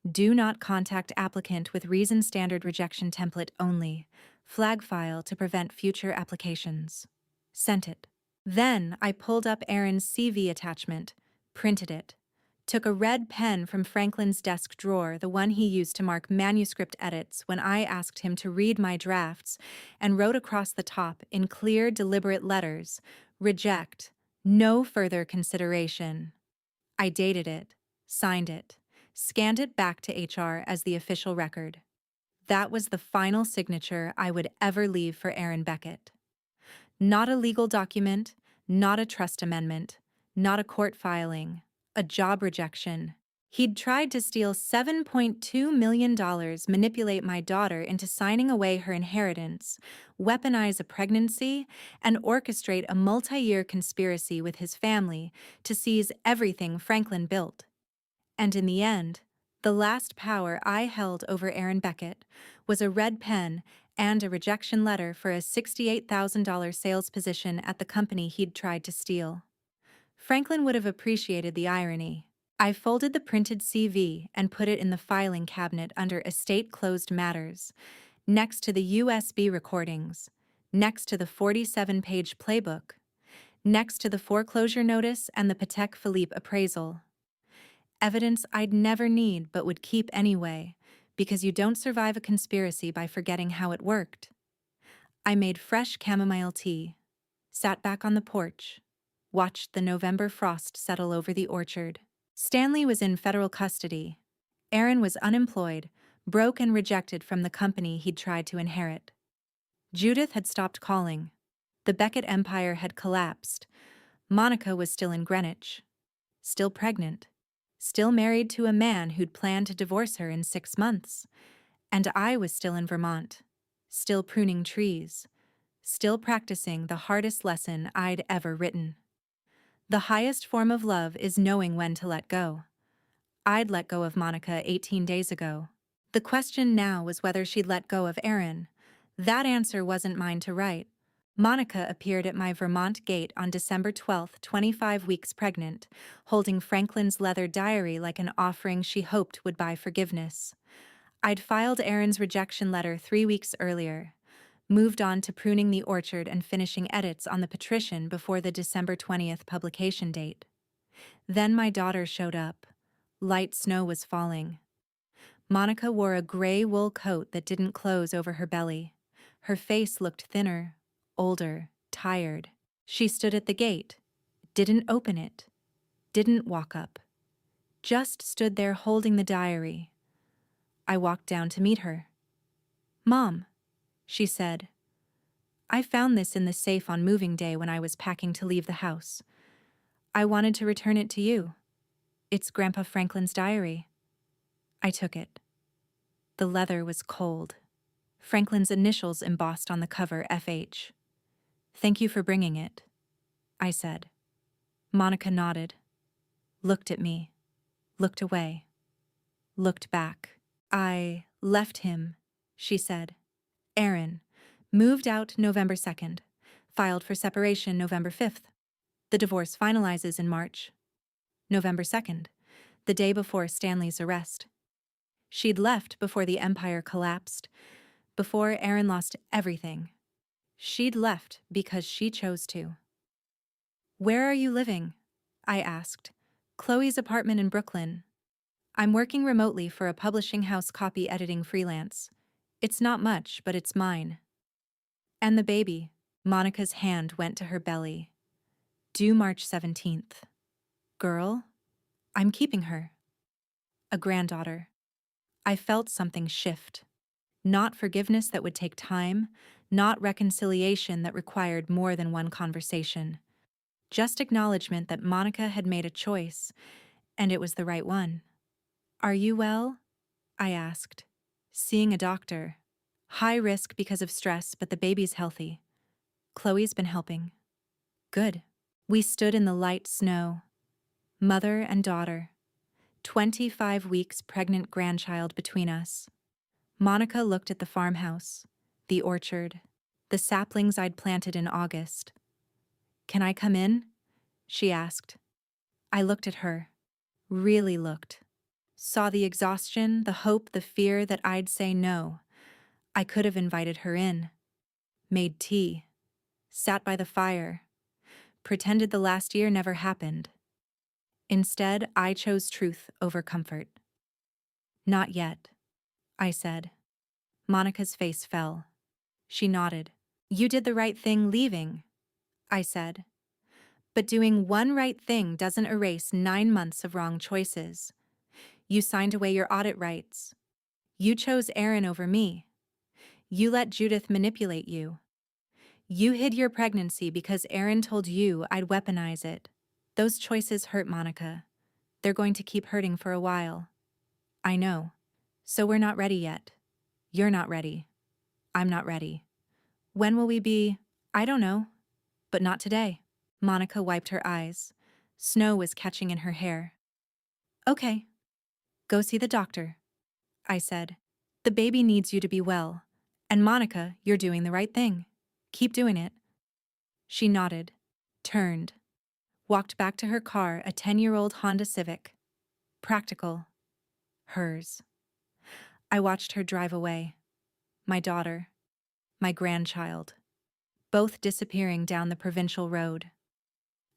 do not contact applicant with reason standard rejection template only, flag file to prevent future applications. Sent it. Then I pulled up Aaron's CV attachment, printed it, took a red pen from Franklin's desk drawer, the one he used to mark manuscript edits when I asked him to read my drafts, and wrote across the top in clear, deliberate letters, reject, no further consideration. I dated it, signed it, scanned it back to HR as the official record. That was the final signature I would ever leave for Aaron Beckett. Not a legal document, not a trust amendment, not a court filing, a job rejection. He'd tried to steal $7.2 million, manipulate my daughter into signing away her inheritance, weaponize a pregnancy, and orchestrate a multi-year conspiracy with his family to seize everything Franklin built. And in the end, the last power I held over Aaron Beckett was a red pen and a rejection letter for a $68,000 sales position at the company he'd tried to steal. Franklin would have appreciated the irony. I folded the printed CV and put it in the filing cabinet under Estate Closed Matters, next to the USB recordings, next to the 47-page playbook, next to the foreclosure notice and the Patek Philippe appraisal. Evidence I'd never need but would keep anyway, because you don't survive a conspiracy by forgetting how it worked. I made fresh chamomile tea, sat back on the porch, watched the November frost settle over the orchard. Stanley was in federal custody. Aaron was unemployed, broke and rejected from the company he'd tried to inherit. Judith had stopped calling. The Beckett empire had collapsed. Monica was still in Greenwich, still pregnant, still married to a man who'd planned to divorce her in 6 months. And I was still in Vermont, still pruning trees, still practicing the hardest lesson I'd ever written. The highest form of love is knowing when to let go. I'd let go of Monica 18 days ago. The question now was whether she'd let go of Aaron. That answer wasn't mine to write. Monica appeared at my Vermont gate on December 12th, 25 weeks pregnant, holding Franklin's leather diary like an offering she hoped would buy forgiveness. I'd filed Aaron's rejection letter 3 weeks earlier, moved on to pruning the orchard and finishing edits on the patrician before the December 20th publication date. Then my daughter showed up. Light snow was falling. Monica wore a gray wool coat that didn't close over her belly. Her face looked thinner, older, tired. She stood at the gate, didn't open it, didn't walk up, just stood there holding the diary. I walked down to meet her. "Mom," she said, "I found this in the safe on moving day when I was packing to leave the house. I wanted to return it to you. It's Grandpa Franklin's diary." I took it. The leather was cold. Franklin's initials embossed on the cover, FH. "Thank you for bringing it," I said. Monica nodded, looked at me, looked away, looked back. "I left him," she said. "Aaron. Moved out November 2nd. Filed for separation November 5th. The divorce finalizes in March. November 2nd, the day before Stanley's arrest. She'd left before the empire collapsed, before Aaron lost everything. She'd left because she chose to." "Where are you living?" I asked. "Chloe's apartment in Brooklyn. I'm working remotely for a publishing house copy editing freelance. It's not much, but it's mine." "And the baby?" Monica's hand went to her belly. "Due March 17th. Girl? I'm keeping her." "A granddaughter." I felt something shift. Not forgiveness that would take time, not reconciliation that required more than one conversation. Just acknowledgement that Monica had made a choice, and it was the right one. "Are you well?" I asked. "Seeing a doctor. High risk because of stress, but the baby's healthy. Chloe's been helping." "Good." We stood in the light snow, mother and daughter, 25 weeks pregnant grandchild between us. Monica looked at the farmhouse, the orchard, the saplings I'd planted in August. "Can I come in?" she asked. I looked at her, really looked. Saw the exhaustion, the hope, the fear that I'd say no. I could have invited her in. Made tea. Sat by the fire. Pretended the last year never happened. Instead, I chose truth over comfort. "Not yet," I said. Monica's face fell. She nodded. "You did the right thing leaving," I said. "But doing one right thing doesn't erase 9 months of wrong choices. You signed away your audit rights. You chose Aaron over me. You let Judith manipulate you. You hid your pregnancy because Aaron told you I'd weaponize it. Those choices hurt, Monica. They're going to keep hurting for a while." "I know. So we're not ready yet. You're not ready. I'm not ready. When will we be? I don't know. But not today." Monica wiped her eyes. Snow was catching in her hair. "Okay. Go see the doctor," I said. "The baby needs you to be well. And Monica, you're doing the right thing. Keep doing it." She nodded, turned, walked back to her car, a 10-year-old Honda Civic. Practical. Hers. I watched her drive away. My daughter. My grandchild. Both disappearing down the provincial road.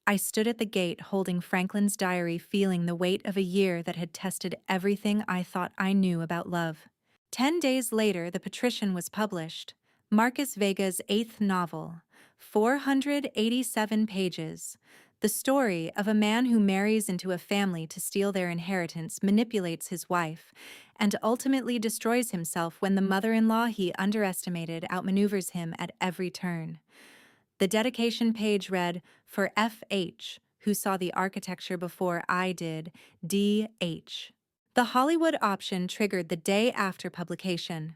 I stood at the gate holding Franklin's diary, feeling the weight of a year that had tested everything I thought I knew about love. 10 days later, The Patrician was published, Marcus Vega's 8th novel, 487 pages. The story of a man who marries into a family to steal their inheritance, manipulates his wife, and ultimately destroys himself when the mother-in-law he underestimated outmaneuvers him at every turn. The dedication page read, "For F.H., who saw the architecture before I did, D.H." The Hollywood option triggered the day after publication.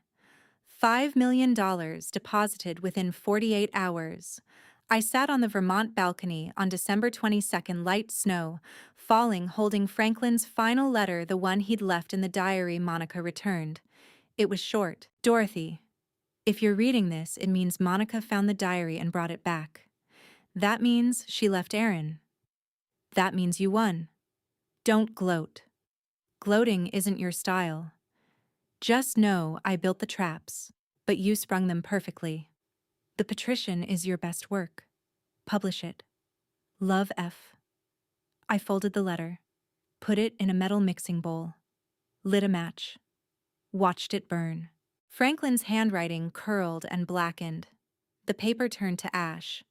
$5 million deposited within 48 hours. I sat on the Vermont balcony on December 22nd, light snow, falling, holding Franklin's final letter, the one he'd left in the diary Monica returned. It was short. "Dorothy, if you're reading this, it means Monica found the diary and brought it back. That means she left Aaron. That means you won. Don't gloat. Gloating isn't your style. Just know I built the traps, but you sprung them perfectly. The Patrician is your best work. Publish it. Love, F." I folded the letter, put it in a metal mixing bowl, lit a match, watched it burn. Franklin's handwriting curled and blackened. The paper turned to ash.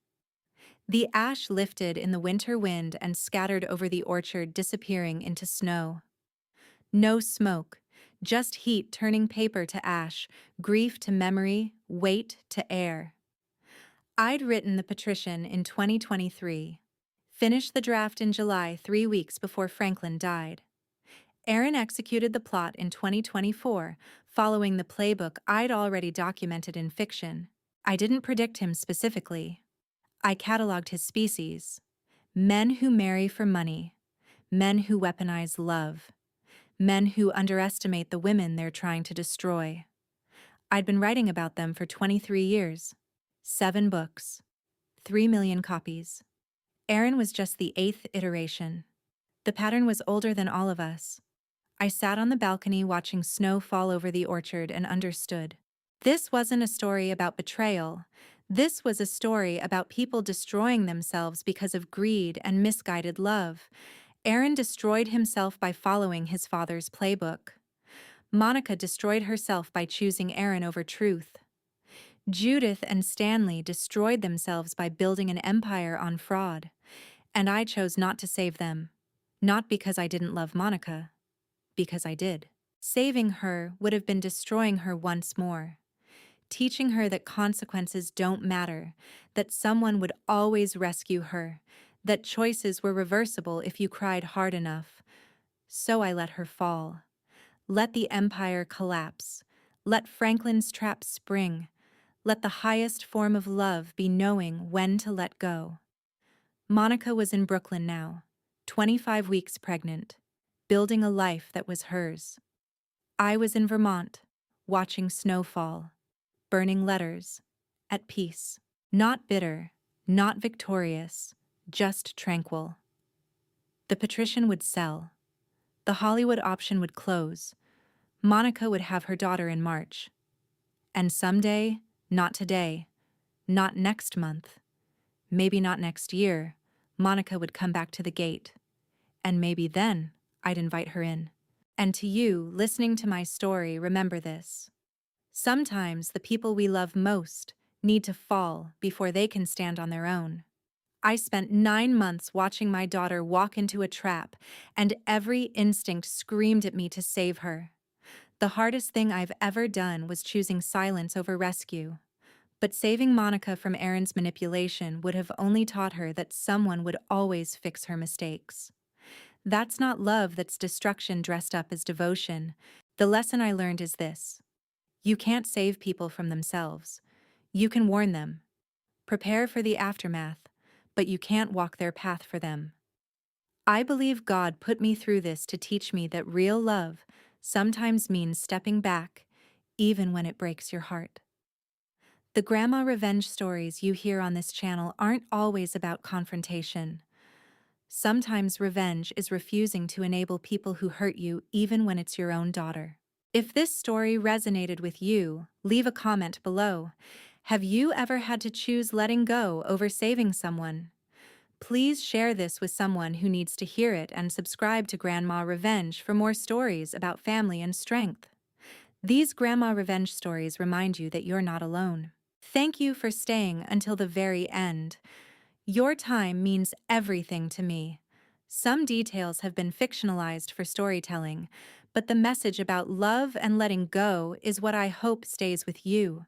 The ash lifted in the winter wind and scattered over the orchard, disappearing into snow. No smoke, just heat turning paper to ash, grief to memory, weight to air. I'd written The Patrician in 2023. Finished the draft in July, 3 weeks before Franklin died. Aaron executed the plot in 2024, following the playbook I'd already documented in fiction. I didn't predict him specifically. I cataloged his species. Men who marry for money. Men who weaponize love. Men who underestimate the women they're trying to destroy. I'd been writing about them for 23 years. 7 books. 3 million copies. Aaron was just the 8th iteration. The pattern was older than all of us. I sat on the balcony watching snow fall over the orchard and understood. This wasn't a story about betrayal. This was a story about people destroying themselves because of greed and misguided love. Aaron destroyed himself by following his father's playbook. Monica destroyed herself by choosing Aaron over truth. Judith and Stanley destroyed themselves by building an empire on fraud. And I chose not to save them. Not because I didn't love Monica. Because I did. Saving her would have been destroying her once more. Teaching her that consequences don't matter, that someone would always rescue her, that choices were reversible if you cried hard enough. So I let her fall. Let the empire collapse. Let Franklin's trap spring. Let the highest form of love be knowing when to let go. Monica was in Brooklyn now, 25 weeks pregnant. building a life that was hers. I was in Vermont, watching snow fall, burning letters, at peace. Not bitter, not victorious, just tranquil. The patrician would sell. The Hollywood option would close. Monica would have her daughter in March. And someday, not today, not next month, maybe not next year, Monica would come back to the gate. And maybe then I'd invite her in. And to you, listening to my story, remember this. Sometimes the people we love most need to fall before they can stand on their own. I spent 9 months watching my daughter walk into a trap, and every instinct screamed at me to save her. The hardest thing I've ever done was choosing silence over rescue. But saving Monica from Aaron's manipulation would have only taught her that someone would always fix her mistakes. That's not love, that's destruction dressed up as devotion. The lesson I learned is this. You can't save people from themselves. You can warn them, prepare for the aftermath, but you can't walk their path for them. I believe God put me through this to teach me that real love sometimes means stepping back, even when it breaks your heart. The grandma revenge stories you hear on this channel aren't always about confrontation. Sometimes revenge is refusing to enable people who hurt you even when it's your own daughter. If this story resonated with you, leave a comment below. Have you ever had to choose letting go over saving someone? Please share this with someone who needs to hear it and subscribe to Grandma Revenge for more stories about family and strength. These Grandma Revenge stories remind you that you're not alone. Thank you for staying until the very end. Your time means everything to me. Some details have been fictionalized for storytelling, but the message about love and letting go is what I hope stays with you.